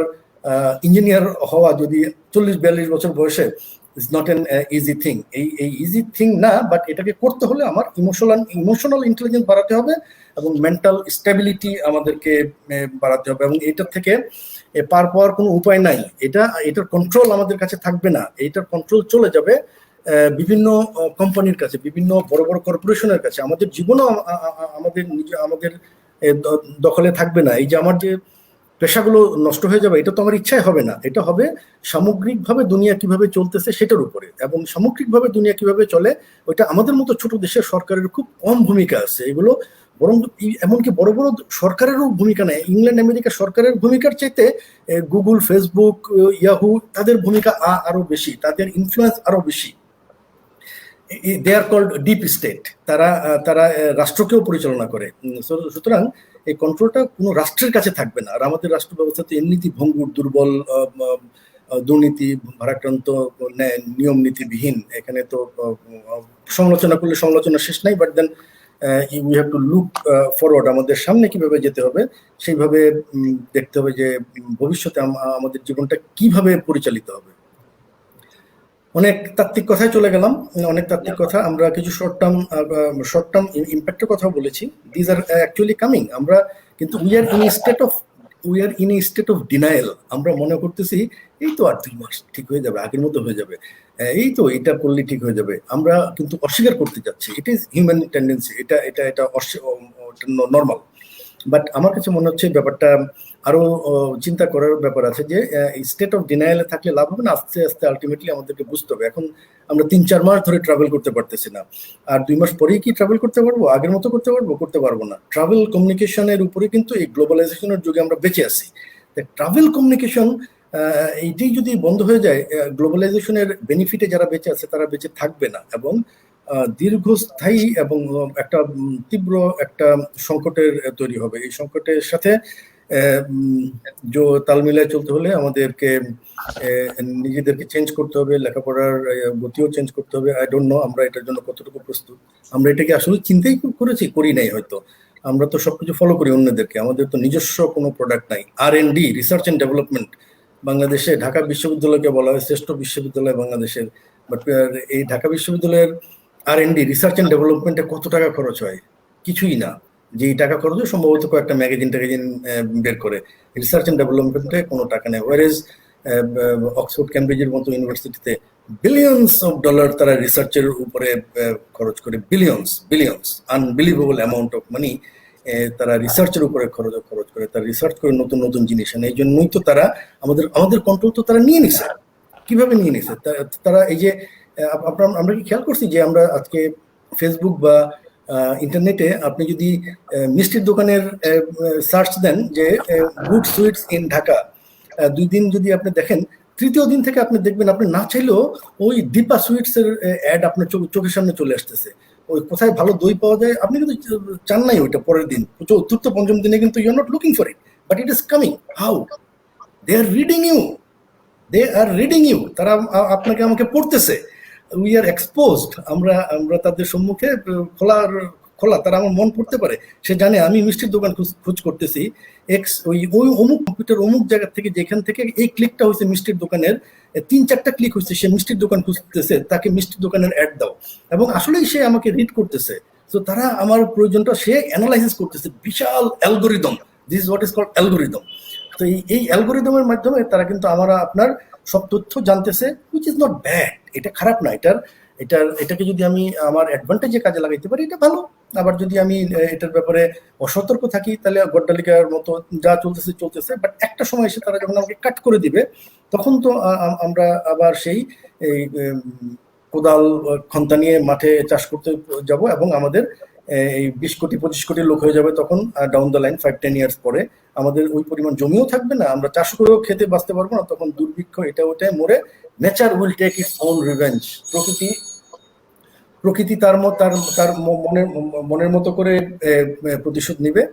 ইঞ্জিনিয়ার হওয়া যদি 40-42 বছর বয়সে is not an easy thing. এই ইজি থিং না, বাট এটাকে করতে হলে আমার ইমোশনাল ইন্টেলিজেন্স বাড়াতে হবে এবং মেন্টাল স্টেবিলিটি আমাদেরকে বাড়াতে হবে, এবং এটার থেকে পার পাওয়ার কোনো উপায় নাই। এটার কন্ট্রোল আমাদের কাছে থাকবে না, এটার কন্ট্রোল চলে যাবে বিভিন্ন কোম্পানির কাছে, বিভিন্ন বড় বড় কর্পোরেশনের কাছে। আমাদের জীবনও আমাদের দখলে থাকবে না। এই যে আমার যে পেশাগুলো নষ্ট হয়ে যাবে, এটা তো আমার ইচ্ছায় হবে না, এটা হবে সামগ্রিকভাবে দুনিয়া কিভাবে চলতেছে সেটার উপরে, এবং সামগ্রিকভাবে দুনিয়া কিভাবে চলে ওইটা আমাদের মতো ছোট দেশের সরকারের খুব কম ভূমিকা আছে। এগুলো বরং এমনকি বড় বড় সরকারেরও ভূমিকা নেই। ইংল্যান্ড আমেরিকা সরকারের ভূমিকার চাইতে গুগল, ফেসবুক, ইয়াহু তাদের ভূমিকা আরো বেশি, তাদের ইনফ্লুয়েন্স আরো বেশি। দে আর কল্ড ডিপ স্টেট। তারা রাষ্ট্রকেও পরিচালনা করে। সুতরাং এই কন্ট্রোলটা কোনো রাষ্ট্রের কাছে থাকবে না। আর আমাদের রাষ্ট্র ব্যবস্থা তো এমনিতেই ভঙ্গুর, দুর্বল, দুর্নীতি ভারাক্রান্ত, নিয়ম নীতিবিহীন। এখানে তো সমালোচনা করলে সমালোচনা শেষ নাই, but then we have to look forward. আমাদের সামনে কিভাবে যেতে হবে সেইভাবে দেখতে হবে যে ভবিষ্যতে আমাদের জীবনটা কিভাবে পরিচালিত হবে। অনেক তাত্ত্বিক কথায় চলে গেলাম, অনেক তাত্ত্বিক কথা। আমরা কিছু শর্ট টার্ম ইম্প্যাক্টের কথা বলেছি। These are actually coming. আমরা কিন্তু we are in a state of denial. আমরা মনে করতেছি এই তো আর 2 মাস ঠিক হয়ে যাবে, আগের মতো হয়ে যাবে, এই তো এটা করলে ঠিক হয়ে যাবে। আমরা কিন্তু অস্বীকার করতে যাচ্ছি। ইট ইজ হিউম্যান টেন্ডেন্সি, এটা নর্মাল। বাট আমার কাছে মনে হচ্ছে ব্যাপারটা আরো চিন্তা করার ব্যাপার আছে, যে স্টেট অফ ডিনায়ালে থাকলে লাভ হবে না। আস্তে আস্তে আলটিমেটলি আমাদেরকে বুঝতে হবে। এখন আমরা 3-4 মাস ধরে ট্রাভেল করতে পারতেছি না, আর 2 মাস পরেই কি ট্রাভেল করতে পারবো? আগের মতো করতে পারবো না। ট্রাভেল কমিউনিকেশনের উপরে কিন্তু এই গ্লোবালাইজেশনের যুগে আমরা বেঁচে আছি। ট্রাভেল কমিউনিকেশন এইটাই যদি বন্ধ হয়ে যায়, গ্লোবালাইজেশনের বেনিফিটে যারা বেঁচে আছে তারা বেঁচে থাকবে না, এবং দীর্ঘস্থায়ী এবং একটা তীব্র একটা সংকটের তৈরি হবে। এই সংকটের সাথে তাল মিলায় চলতে হলে আমাদেরকে নিজেদেরকে চেঞ্জ করতে হবে, লেখাপড়ার গতিও চেঞ্জ করতে হবে। আই ডোন্ট নো আমরা এটার জন্য কতটুকু প্রস্তুত। আমরা এটাকে আসলে চিন্তাই করি নাই হয়তো। আমরা তো সবকিছু ফলো করি অন্যদেরকে, আমাদের তো নিজস্ব কোনো প্রোডাক্ট নাই। R&D, রিসার্চ অ্যান্ড ডেভেলপমেন্ট, বাংলাদেশে ঢাকা বিশ্ববিদ্যালয়কে বলা হয় শ্রেষ্ঠ বিশ্ববিদ্যালয় বাংলাদেশের। বাট এই ঢাকা বিশ্ববিদ্যালয়ের R&D, রিসার্চ অ্যান্ড ডেভেলপমেন্টে কত টাকা খরচ হয়? কিছুই না। যেই টাকা খরচ হয় সম্ভবত কয়েকটা ম্যাগাজিন বের করে। রিসার্চ অ্যান্ড ডেভেলপমেন্টে কোনো টাকা নেই। ওয়ারেজ অক্সফোর্ড, ক্যামব্রিজের মতো ইউনিভার্সিটিতে বিলিয়নস অফ ডলার তারা রিসার্চের উপরে খরচ করে। Billions unbelievable amount of money তারা রিসার্চের উপরে খরচ করে। তারা রিসার্চ করে নতুন নতুন জিনিস আনে। এই জন্যই তো তারা আমাদের কন্ট্রোল তো তারা নিয়ে নিছে। কিভাবে নিয়ে নিছে তারা? এই যে আমরা কি খেয়াল করছি যে আমরা আজকে ফেসবুক বা ইন্টারনেটে আপনি যদি মিষ্টির দোকানের সার্চ দেন যে গুড সুইটস ইন ঢাকা, 2 দিন যদি আপনি দেখেন, 3য় দিন থেকে আপনি দেখবেন আপনি না চাইলেও ওই দীপা সুইটস এর অ্যাড আপনার চোখের সামনে চলে আসতেছে। ওই কোথায় ভালো দই পাওয়া যায় আপনি কিন্তু চান নাই ওইটা পরের দিন, 4র্থ 5ম দিনে কিন্তু you are not looking for it, but it is coming. How? They are reading you. তারা আপনাকে আমাকে পড়তেছে। We are exposed. আমরা তাদের সম্মুখে খোলা। তারা আমার মন পড়তে পারে। সে জানে আমি মিষ্টির দোকান খোঁজ করতেছি, ওই অমুক কম্পিউটার অমুক জায়গা থেকে, যেখান থেকে এই ক্লিকটা হয়েছে মিষ্টির দোকানের, 3-4টা ক্লিক হয়েছে, সে মিষ্টির দোকান খুঁজতেছে, তাকে মিষ্টির দোকানের অ্যাড দাও। এবং আসলেই সে আমাকে রিড করতেছে। তো তারা আমার প্রয়োজনটা সে অ্যানালাইসিস করতেছে। বিশাল algorithm, this is what is called algorithm. তো এই অ্যালগোরিদমের মাধ্যমে তারা কিন্তু আপনার সব তথ্য জানতেছে, হুইচ ইজ নট ব্যাড। এটা খারাপ না। এটাকে যদি আমি আমার অ্যাডভান্টেজে কাজে লাগাইতে পারি এটা ভালো। আবার যদি আমি এটার ব্যাপারে অসতর্ক থাকি তাহলে গড্ডালিকার মতো যা চলতেছে। বাট একটা সময় এসে তারা যখন আমাকে কাট করে দিবে, তখন তো আমরা আবার সেই কোদাল খন্তা নিয়ে মাঠে চাষ করতে যাব, এবং আমাদের এই 20 কোটি 25 কোটি লোক হয়ে যাবে তখন ডাউন দ্য লাইন 5-10 ইয়ার্স পরে। আমাদের ওই পরিমাণ জমিও থাকবে না, আমরা চাষ করেও খেতে বাঁচতে পারবো না। তখন দুর্ভিক্ষ এটা ওটাই মরে nature will take its own revenge. প্রকৃতি তার মনের মতো করে প্রতিশোধ নিবে।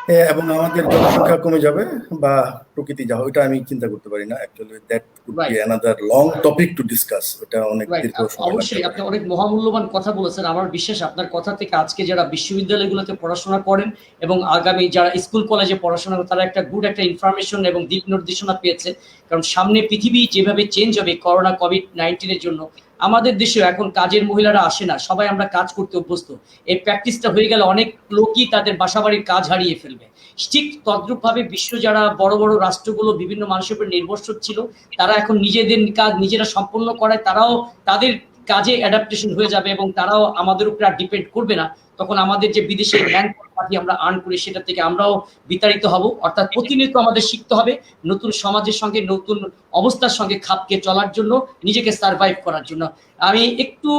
এবং আমাদের জনসংখ্যা কমে যাবে বা প্রকৃতি যা ওইটা আমি চিন্তা করতে পারি না। Actually that could be another long topic to discuss. ওটা অনেক দীর্ঘ সময় লাগতে অবশ্যই পারে। আপনি অনেক মহামূল্যবান কথা বলেছেন। আমার বিশ্বাস আপনার কথা থেকে আজকে যারা বিশ্ববিদ্যালয়গুলোতে পড়াশোনা করেন এবং আগামী যারা স্কুল কলেজে পড়াশোনা করেন তারা একটা গুড একটা ইনফরমেশন এবং দিক নির্দেশনা পেয়েছে। কারণ সামনে পৃথিবী যেভাবে চেঞ্জ হবে করোনা কোভিড-19 জন্য, আমাদের দেশেও এখন কাজের মহিলারা আসে না, সবাই আমরা কাজ করতে অভ্যস্ত। এই প্র্যাকটিসটা হয়ে গেলে অনেক লোকই তাদের বাসাবাড়ির কাজ হারিয়ে ফেলবে। ঠিক তদ্রূপভাবে বিশ্ব যারা বড় বড় রাষ্ট্রগুলো বিভিন্ন মানুষের উপর নির্ভরশীল ছিল, তারা এখন নিজেদের কাজ নিজেরা সম্পন্ন করায় তারাও তাদের কাজে অ্যাডাপ্টেশন হয়ে যাবে এবং তারাও আমাদের উপরে আর ডিপেন্ড করবে না। তখন আমাদের যে বিদেশে ম্যান পার্টি আমরা আর্ন করি সেটা থেকে আমরাও বিতাড়িত হব। অর্থাৎ প্রতিনিয়ত আমাদের শিখতে হবে নতুন সমাজের সঙ্গে নতুন অবস্থার সঙ্গে খাপ খেয়ে চলার জন্য, নিজেকে সার্ভাইভ করার জন্য। আমি একটু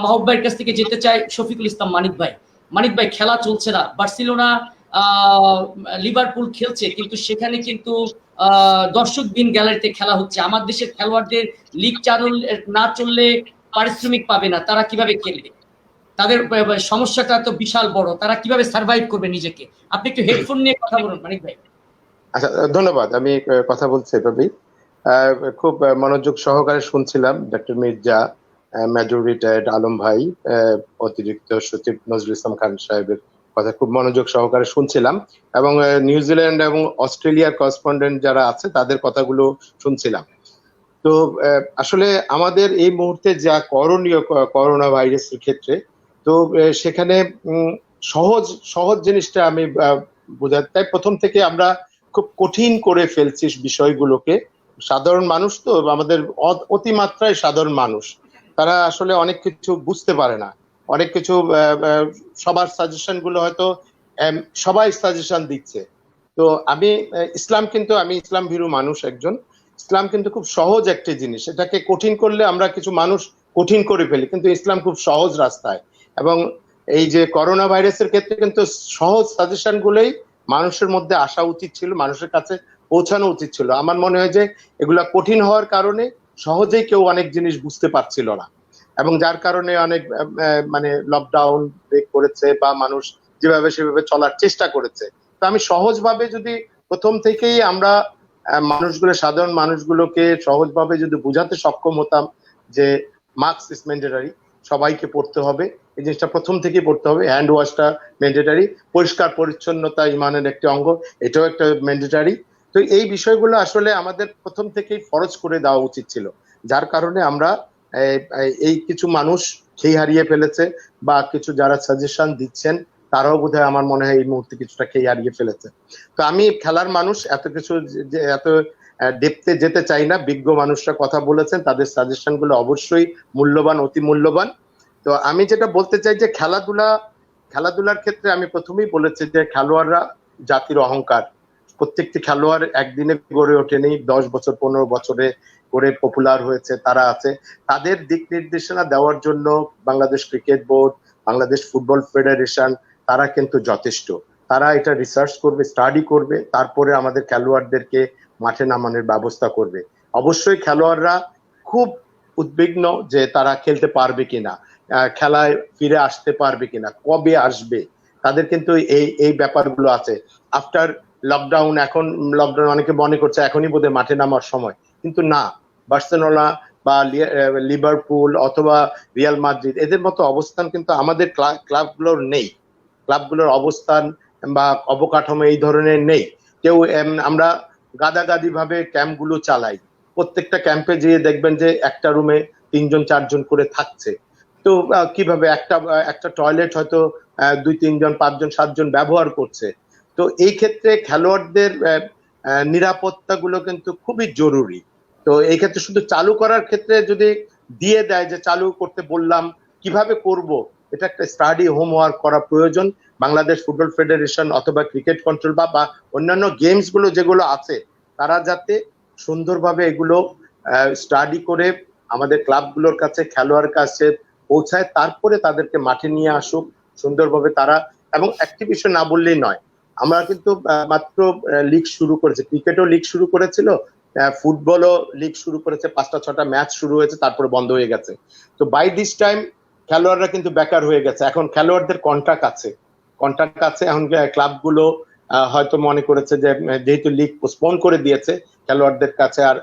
মাহবুব ভাইয়ের কাছ থেকে যেতে চাই শফিকুল ইসলাম মানিক ভাই। মানিক ভাই, খেলা চলছে না, বার্সেলোনা লিভারপুল খেলছে, কিন্তু সেখানে কিন্তু দর্শকবিহীন গ্যালারিতে খেলা হচ্ছে। আমার দেশের খেলোয়াড়দের লিগ না চললে পারিশ্রমিক পাবে না, তারা কিভাবে খেলবে? তাদের সমস্যাটা তো বিশাল বড়, তারা কিভাবে সার্ভাইভ করবে নিজেকে? আপনি একটু হেডফোন নিয়ে কথা বলুন মানিক ভাই। আচ্ছা, ধন্যবাদ। আমি কথা বলছি এভাবেই, খুব মনোযোগ সহকারে শুনছিলাম doctor Mirza, major retired Alam ভাই, অতিরিক্ত সচিব নজরুল ইসলাম খান সাহেবের কথা খুব মনোযোগ সহকারে শুনছিলাম, এবং নিউজিল্যান্ড এবং অস্ট্রেলিয়ার করেসপন্ডেন্ট যারা আছে তাদের কথাগুলো শুনছিলাম। তো আসলে আমাদের এই মুহূর্তে যা করণীয় করোনা ভাইরাসের ক্ষেত্রে, তো সেখানে সহজ জিনিসটা আমি বোঝাতে চাই। প্রথম থেকে আমরা খুব কঠিন করে ফেলছি বিষয়গুলোকে। সাধারণ মানুষ তো আমাদের অতিমাত্রায় সাধারণ মানুষ, তারা আসলে অনেক কিছু বুঝতে পারে না, অনেক কিছু সবার সাজেশন গুলো হয়তো সবাই সাজেশন দিচ্ছে। তো আমি ইসলাম ভীরু মানুষ একজন। ইসলাম কিন্তু খুব সহজ একটি জিনিস, এটাকে কঠিন করলে আমরা কিছু মানুষ কঠিন করে ফেলি, কিন্তু ইসলাম খুব সহজ রাস্তায়। এবং এই যে করোনা ভাইরাসের ক্ষেত্রে কিন্তু সহজ সাজেশন গুলোই মানুষের মধ্যে আসা উচিত ছিল, মানুষের কাছে পৌঁছানো উচিত ছিল। আমার মনে হয় যে এগুলা কঠিন হওয়ার কারণে সহজেই কেউ অনেক জিনিস বুঝতে পারছিল না, এবং যার কারণে অনেক মানে লকডাউন ব্রেক করেছে বা মানুষ যেভাবে সেভাবে চলার চেষ্টা করেছে। তো আমি সহজভাবে যদি প্রথম থেকেই আমরা সাধারণ মানুষগুলোকে সহজভাবে যদি বোঝাতে সক্ষম হতাম যে মাস্ক ইজ ম্যান্ডেটরি, সবাইকে পড়তে হবে, এই জিনিসটা প্রথম থেকেই পড়তে হবে। হ্যান্ড ওয়াশটা ম্যান্ডেটরি, পরিষ্কার পরিচ্ছন্নতা ইমানের একটি অঙ্গ, এটাও একটা ম্যান্ডেটরি। তো এই বিষয়গুলো আসলে আমাদের প্রথম থেকেই ফরজ করে দেওয়া উচিত ছিল, যার কারণে আমরা এই কিছু মানুষ খেই হারিয়ে ফেলেছে, বা কিছু যারা সাজেশন দিচ্ছেন তারাও বোধহয় আমার মনে হয় এই মুহূর্তে কিছুটা খেই হারিয়ে ফেলেছে। তো আমি খেলার মানুষ, এত কিছু এত ডেপথে যেতে চাই না। বিজ্ঞ মানুষরা কথা বলেছেন, তাদের সাজেশন গুলো অবশ্যই মূল্যবান, অতি মূল্যবান। তো আমি যেটা বলতে চাই যে খেলাধুলার ক্ষেত্রে আমি প্রথমেই বলেছি যে খেলোয়াড়রা জাতির অহংকার। প্রত্যেকটি খেলোয়াড় একদিনে গড়ে ওঠেনি, 10 বছর 15 বছরে করে পপুলার হয়েছে, তারা আছে। তাদের দিক নির্দেশনা দেওয়ার জন্য Bangladesh cricket board, Bangladesh football federation, তারা কিন্তু যথেষ্ট। তারা এটা রিসার্চ করবে, স্টাডি করবে, তারপরে আমাদের খেলোয়াড়দেরকে মাঠে নামানোর ব্যবস্থা করবে। অবশ্যই খেলোয়াড়রা খুব উদ্বিগ্ন যে তারা খেলতে পারবে কিনা, খেলায় ফিরে আসতে পারবে কিনা, কবে আসবে, তাদের কিন্তু এই ব্যাপারগুলো আছে। আফটার লকডাউন, এখন লকডাউন অনেকে মনে করছে এখনই বোধহয় মাঠে নামার সময়, কিন্তু না। বার্সেলোনা বা লিভারপুল অথবা রিয়াল মাদ্রিদ, এদের মতো অবস্থান কিন্তু আমাদের ক্লাবগুলোর নেই। ক্লাবগুলোর অবস্থান বা অবকাঠামো এই ধরনের নেই। কেউ আমরা গাদাগাদি ভাবে ক্যাম্পগুলো চালাই, প্রত্যেকটা ক্যাম্পে যেয়ে দেখবেন যে একটা রুমে 3জন 4জন করে থাকছে। তো কিভাবে একটা টয়লেট হয়তো 2-3 জন 5 জন 7 জন ব্যবহার করছে। তো এই ক্ষেত্রে খেলোয়াড়দের নিরাপত্তা গুলো কিন্তু খুবই জরুরি। তো এই ক্ষেত্রে শুধু চালু করার ক্ষেত্রে যদি দিয়ে দেয় যে চালু করতে বললাম, কিভাবে করব, এটা একটা স্টাডি হোমওয়ার্ক করা প্রয়োজন। বাংলাদেশ ফুটবল ফেডারেশন অথবা ক্রিকেট কন্ট্রোল বা অন্যান্য গেমস গুলো যেগুলো আছে, তারা যাতে সুন্দরভাবে এগুলো স্টাডি করে আমাদের ক্লাবগুলোর কাছে, খেলোয়াড়ের কাছে পৌঁছায়, তারপরে তাদেরকে মাঠে নিয়ে আসুক সুন্দরভাবে তারা। এবং একটি বিষয় না বললেই নয়, আমরা কিন্তু মাত্র লিগ শুরু করেছি, ক্রিকেটও লিগ শুরু করেছিল, ফুটবলও লিগ শুরু করেছে, 5টা-6টা ম্যাচ শুরু হয়েছে, তারপরে বন্ধ হয়ে গেছে। তো বাই দিস টাইম খেলোয়াড়রা কিন্তু বেকার হয়ে গেছে। এখন খেলোয়াড়দের কন্ট্রাক্ট আছে, এখন ক্লাবগুলো হয়তো মনে করেছে যে যেহেতু লিগ পোস্টপোন করে দিয়েছে, খেলোয়াড়দের কাছে আর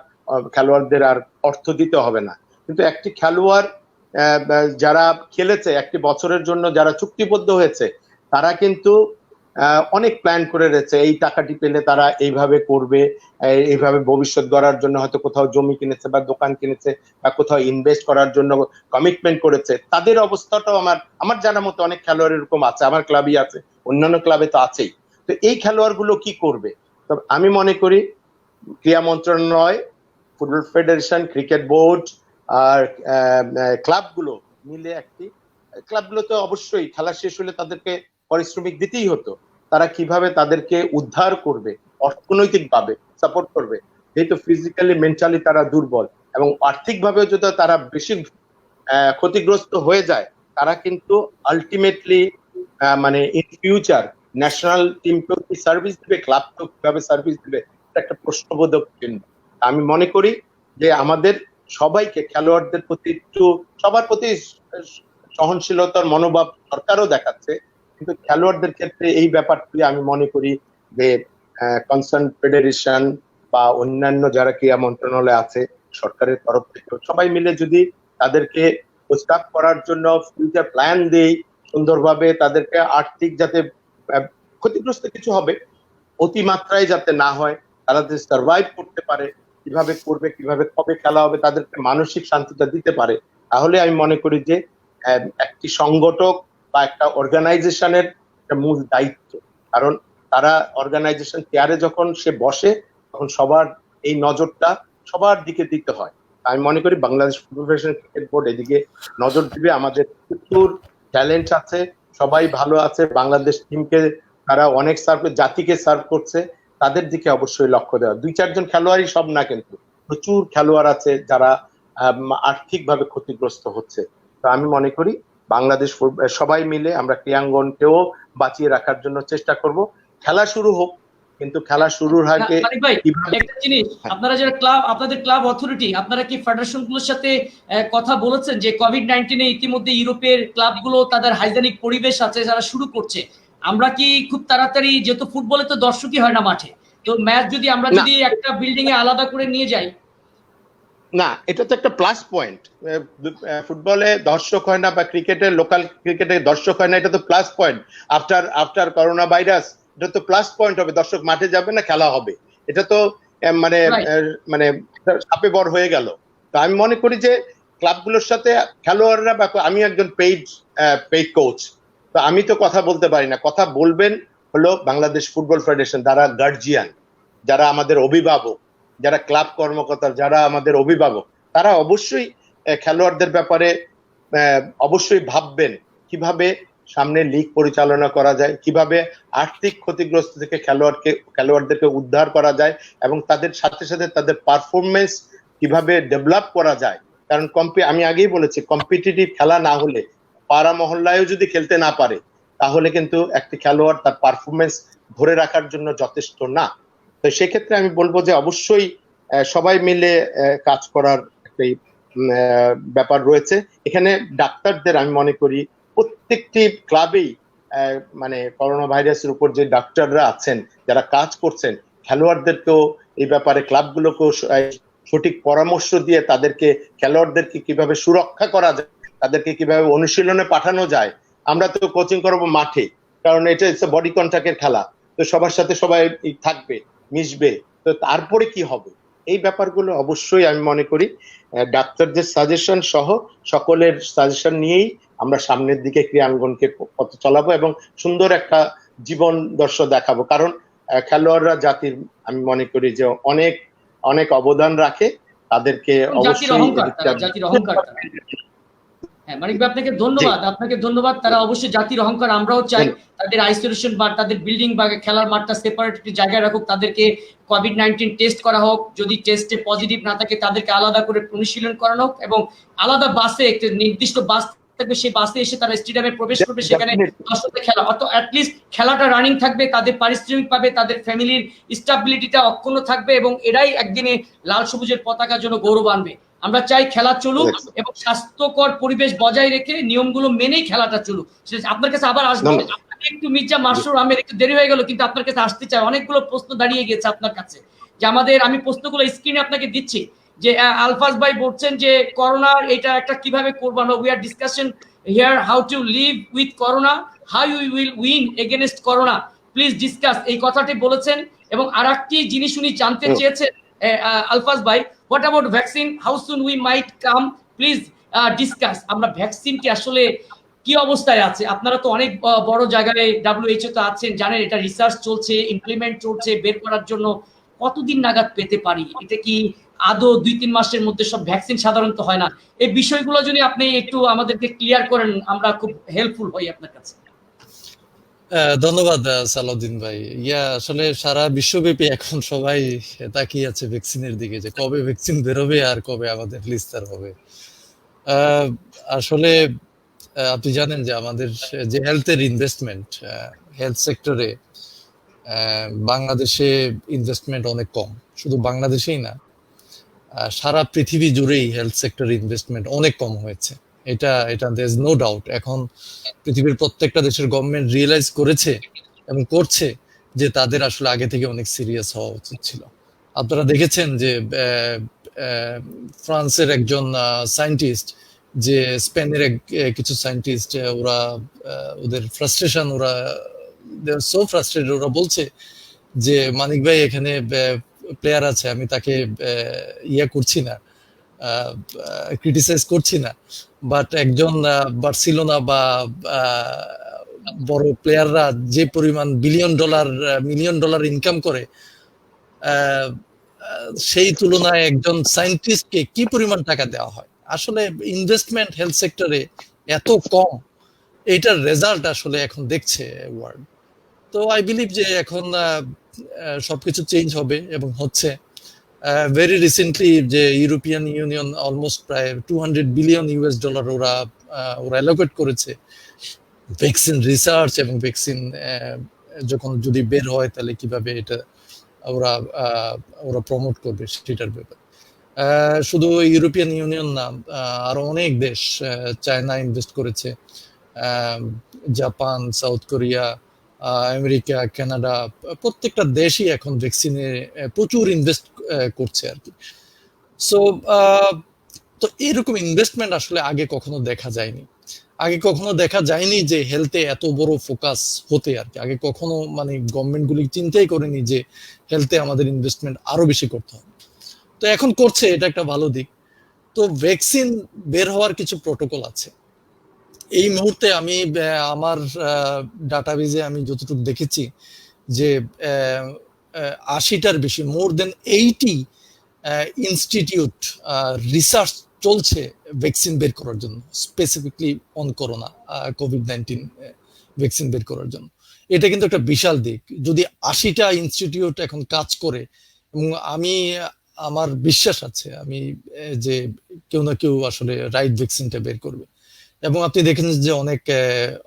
খেলোয়াড়দের আর অর্থ দিতে হবে না। কিন্তু একটি খেলোয়াড় যারা খেলেছে একটি বছরের জন্য, যারা চুক্তিবদ্ধ হয়েছে, তারা কিন্তু অনেক প্ল্যান করে রয়েছে, এই টাকাটি পেলে তারা এইভাবে করবে, এইভাবে ভবিষ্যৎ গড়ার জন্য হয়তো কোথাও জমি কিনেছে বা দোকান কিনেছে বা কোথাও ইনভেস্ট করার জন্য কমিটমেন্ট করেছে। তাদের অবস্থাটাও আমার জানা মতো অনেক খেলোয়াড় এরকম আছে, আমার ক্লাবই আছে, অন্যান্য ক্লাবে তো আছেই। তো এই খেলোয়াড়গুলো কি করবে? তবে আমি মনে করি ক্রীড়া মন্ত্রণালয়, ফুটবল ফেডারেশন, ক্রিকেট বোর্ড আর ক্লাবগুলো মিলে ক্লাবগুলো তো অবশ্যই খেলা শেষ হলে তাদেরকে পারিশ্রমিক দিতেই হতো, তারা কিভাবে তাদেরকে উদ্ধার করবে, অর্থনৈতিকভাবে সাপোর্ট করবে, যেহেতু ফিজিক্যালি মেন্টালি তারা দুর্বল এবং আর্থিকভাবেও যদি তারা বেশি ক্ষতিগ্রস্ত হয়ে যায়, তারা কিন্তু আলটিমেটলি মানে ইন ফিউচার ন্যাশনাল টিমকেও কি সার্ভিস দিবে, ক্লাবকেও কিভাবে সার্ভিস দিবে, একটা প্রশ্নবোধক চিহ্ন। আমি মনে করি যে আমাদের সবাইকে, খেলোয়াড়দের প্রতি একটু, সবার প্রতি সহনশীলতার মনোভাব সরকারও দেখাচ্ছে, কিন্তু খেলোয়াড়দের ক্ষেত্রে এই ব্যাপারটি আমি মনে করি যে কনসার্ন ফেডারেশন বা অন্যান্য যারা ক্রীড়া মন্ত্রণালয় আছে, সরকারের তরফ থেকে সবাই মিলে যদি তাদেরকে প্রস্তাব করার জন্য ফিউচার প্ল্যান দেই সুন্দরভাবে, তাদেরকে আর্থিক যাতে ক্ষতিগ্রস্ত কিছু হবে অতিমাত্রায় যাতে না হয়, তারা যে সার্ভাইভ করতে পারে, কিভাবে করবে, কিভাবে কবে খেলা হবে, তাদেরকে মানসিক শান্তিটা দিতে পারে, তাহলে আমি মনে করি যে একটি সংগঠক বা একটা অর্গানাইজেশনের মূল দায়িত্ব। কারণ তারা অর্গানাইজেশন চেয়ারে যখন সে বসে, তখন সবার এই নজরটা সবার দিকে দিতে হয়। আমি মনে করি Bangladesh football federation cricket board এদিকে নজর দিবে। আমাদের প্রচুর ট্যালেন্ট আছে, সবাই ভালো আছে, বাংলাদেশ টিমকে তারা অনেক সার্ভ, জাতিকে সার্ভ করছে, তাদের দিকে অবশ্যই লক্ষ্য দেওয়া। 2-4 জন খেলোয়াড়ই সব না, কিন্তু প্রচুর খেলোয়াড় আছে যারা আর্থিকভাবে ক্ষতিগ্রস্ত হচ্ছে। তো আমি মনে করি বাংলাদেশ সবাই মিলে আমরা ক্রীড়াঙ্গনকেও বাঁচিয়ে রাখার জন্য চেষ্টা করব। খেলা শুরু হোক, কিন্তু খেলা শুরুর আগে একটা জিনিস, আপনারা যারা ক্লাব, আপনাদের ক্লাব অথরিটি, আপনারা কি ফেডারেশনগুলোর সাথে কথা বলেছেন যে কোভিড-19 ইতিমধ্যে ইউরোপের ক্লাবগুলো তাদের হাইজেনিক পরিবেশ আছে যারা শুরু করছে, আমরা কি খুব তাড়াতাড়ি, যেহেতু ফুটবলে তো দর্শকই হয় না মাঠে, তো ম্যাচ যদি আমরা যদি একটা বিল্ডিং এ আলাদা করে নিয়ে যাই? না, এটা তো একটা প্লাস পয়েন্ট। ফুটবলে দর্শক হয় না বা ক্রিকেটে, লোকাল ক্রিকেটে দর্শক হয় না, এটা তো plus point. After corona virus এটা তো প্লাস পয়েন্ট হবে, দর্শক মাঠে যাবে না, খেলা হবে। এটা তো মানে চাপে বড় হয়ে গেল। তো আমি মনে করি যে ক্লাবগুলোর সাথে খেলোয়াড়রা, বা আমি একজন পেইড কোচ, তো আমি তো কথা বলতে পারি না, কথা বলবেন হলো বাংলাদেশ ফুটবল ফেডারেশন, যারা গার্জিয়ান, যারা আমাদের অভিভাবক, যারা ক্লাব কর্মকর্তা, যারা আমাদের অভিভাবক, তারা অবশ্যই খেলোয়াড়দের ব্যাপারে অবশ্যই ভাববেন কিভাবে সামনে লিগ পরিচালনা করা যায়, কিভাবে আর্থিক ক্ষতিগ্রস্ত থেকে খেলোয়াড়দেরকে উদ্ধার করা যায় এবং তাদের সাথে সাথে তাদের পারফরমেন্স কিভাবে ডেভেলপ করা যায়। কারণ আমি আগেই বলেছি, কম্পিটিটিভ খেলা না হলে, পাড়া মহল্লায়ও যদি খেলতে না পারে, তাহলে কিন্তু একটি খেলোয়াড় তার পারফরমেন্স ধরে রাখার জন্য যথেষ্ট না। তো সেক্ষেত্রে আমি বলবো যে অবশ্যই সবাই মিলে কাজ করার একটি ব্যাপার রয়েছে এখানে। ডাক্তারদের আমি মনে করি প্রত্যেকটি ক্লাবেই মানে করোনা ভাইরাসের উপর যে ডাক্তাররা আছেন, যারা কাজ করছেন, খেলোয়াড়দেরকেও এই ব্যাপারে, ক্লাবগুলোকেও সঠিক পরামর্শ দিয়ে তাদেরকে, খেলোয়াড়দেরকে কিভাবে সুরক্ষা করা যায়, তাদেরকে কিভাবে অনুশীলনে পাঠানো যায়। আমরা তো কোচিং করবো মাঠে, কারণ এটা বডি কন্ট্যাক্টের খেলা, তো সবার সাথে সবাই থাকবে, মিশবে, তো তারপরে কি হবে, এই ব্যাপারগুলো অবশ্যই আমি মনে করি ডাক্তারদের সাজেশন সহ সকলের সাজেশন নিয়েই আমরা সামনের দিকে ক্রীড়াঙ্গনকে পথ চালাবো এবং সুন্দর একটা জীবন দর্শ দেখাবো। কারণ খেলোয়াড়রা জাতির, আমি মনে করি যে অনেক অনেক অবদান রাখে, তাদেরকে অবশ্যই জাতির অহংকার। হ্যাঁ, মানিক ভাই আপনাকে ধন্যবাদ, আপনাকে ধন্যবাদ। তারা অবশ্যই জাতির অহংকার, আমরাও চাই তাদের আইসোলেশন বা তাদের বিল্ডিং বা খেলার মাঠটা সেপারেট একটি জায়গায় রাখুক, তাদেরকে কোভিড-19 টেস্ট করা হোক, যদি টেস্টে পজিটিভ না থাকে তাদেরকে আলাদা করে অনুশীলন করানো হোক এবং আলাদা বাসে, একটা নির্দিষ্ট বাস থাকবে, সেই বাসে এসে তারা স্টেডিয়ামে প্রবেশ করবে, সেখানে দর্শকদের খেলা, অত অ্যাটলিস্ট খেলাটা রানিং থাকবে, তাদের পারিশ্রমিক পাবে, তাদের ফ্যামিলির স্টেবিলিটিটা অক্ষুণ্ণ থাকবে এবং এরাই একদিনে লাল সবুজের পতাকার জন্য গৌরব আনবে। আমরা চাই খেলা চলুক এবং স্বাস্থ্যকর পরিবেশ বজায় রেখে নিয়মগুলো মেনেই খেলাটা চলুক। আপনার কাছে আবার আসবো, একটু মির্জা মাসরুর আহমেদ, একটু দেরি হয়ে গেল কিন্তু আপনার কাছে আসতে চাই। অনেকগুলো প্রশ্ন দাঁড়িয়ে গেছে আপনার কাছে, যে আমাদের, আমি প্রশ্নগুলো স্ক্রিনে আপনাকে দিচ্ছি, যে আলফাজ ভাই বলছেন যে করোনা এটা একটা কিভাবে করবেন, we are discussion here how to live with corona, how you will win against corona, please discuss, এই কথাটি বলেছেন। এবং আরেকটি জিনিস উনি জানতে চেয়েছেন আলফাজ ভাই, what about vaccine, how soon we might come, please discuss. আমরা ভ্যাকসিনটি আসলে কি অবস্থায় আছে? আপনারা তো অনেক বড় জায়গায় WHO তো আছেন, জানেন এটা রিসার্চ চলছে, ইমপ্লিমেন্ট চলছে, বের করার জন্য কতদিন নাগাদ পেতে পারি? এটা কি আদৌ 2-3 মাসের মধ্যে সব ভ্যাকসিন সাধারণত হয় না? এই বিষয়গুলো যদি আপনি একটু আমাদেরকে ক্লিয়ার করেন, আমরা খুব হেল্পফুল হই আপনার কাছে। ধন্যবাদ সালাউদ্দিন ভাই। আসলে সারা বিশ্বব্যাপী এখন সবাই তাকিয়ে আছে ভ্যাকসিনের দিকে, যে কবে ভ্যাকসিন বেরোবে আর কবে আমাদের বিস্তার হবে। আসলে আপনি জানেন যে আমাদের যে হেলথের ইনভেস্টমেন্ট, হেলথ সেক্টরে বাংলাদেশে ইনভেস্টমেন্ট অনেক কম। শুধু বাংলাদেশেই না, সারা পৃথিবী জুড়েই হেলথ সেক্টর ইনভেস্টমেন্ট অনেক কম হয়েছে। এটা দেয়ার ইজ নো ডাউট। এখন পৃথিবীর প্রত্যেকটা দেশের গভর্নমেন্ট রিয়েলাইজ করেছে এবং করছে যে তাদের আসলে আগে থেকে অনেক সিরিয়াস হওয়া উচিত ছিল। আপনারা দেখেছেন যে ফ্রান্সের একজন সায়েন্টিস্ট, যে স্পেনের কিছু সায়েন্টিস্ট, ওরা ওদের ফ্রাস্ট্রেশন, ওরা সো ফ্রাস্ট্রেটেড, ওরা বলছে যে মানিক ভাই এখানে প্লেয়ার আছে, আমি তাকে করছি না, ক্রিটিসাইজ করছি না, বাট একজন বার্সেলোনা বা বড় প্লেয়াররা যে পরিমাণ মিলিয়ন ডলার ইনকাম করে, সেই তুলনায় একজন সায়েন্টিস্টকে কি পরিমাণ টাকা দেওয়া হয়। আসলে ইনভেস্টমেন্ট হেলথ সেক্টরে এত কম, এইটার রেজাল্ট আসলে এখন দেখছে ওয়ার্ল্ড। তো আই বিলিভ যে এখন সবকিছু চেঞ্জ হবে এবং হচ্ছে। ভেরি রিসেন্টলি যে ইউরোপিয়ান ইউনিয়ন অলমোস্ট প্রায় $200 বিলিয়ন ওরা অ্যালোকেট করেছে ভ্যাকসিন রিসার্চ এবং ভ্যাকসিন যখন যদি বের হয় তাহলে কিভাবে এটা ওরা প্রমোট করবে সেটার ব্যাপারে। শুধু ইউরোপিয়ান ইউনিয়ন না, আরো অনেক দেশ, চায়না ইনভেস্ট করেছে, Japan, south Korea, America, Canada, প্রত্যেকটা দেশই এখন ভ্যাকসিনে প্রচুর ইনভেস্ট করছে আর কি। সো তো এরকম ইনভেস্টমেন্ট আসলে আগে কখনো দেখা যায়নি। আগে কখনো দেখা যায়নি যে হেলথে এত বড় ফোকাস হতে আর কি। আগে কখনো মানে গভর্নমেন্ট গুলি চিন্তাই করেনি যে হেলথে আমাদের ইনভেস্টমেন্ট আরো বেশি করতে হবে। তো এখন করছে, এটা একটা ভালো দিক। তো ভ্যাকসিন বের হওয়ার কিছু প্রোটোকল আছে। এই মুহূর্তে আমি আমার ডাটাবেজে আমি যতটুকু দেখেছি যে 80টার বেশি, মোর দেন 80 ইনস্টিটিউট রিসার্চ চলছে ভ্যাকসিন বের করার জন্য, specifically on corona, COVID-19 vaccine বের করার জন্য। এটা কিন্তু একটা বিশাল দিক। যদি 80টা ইনস্টিটিউট এখন কাজ করে, এবং আমার বিশ্বাস আছে যে কেউ না কেউ আসলে রাইট ভ্যাকসিনটা বের করবে। এবং আপনি দেখেন যে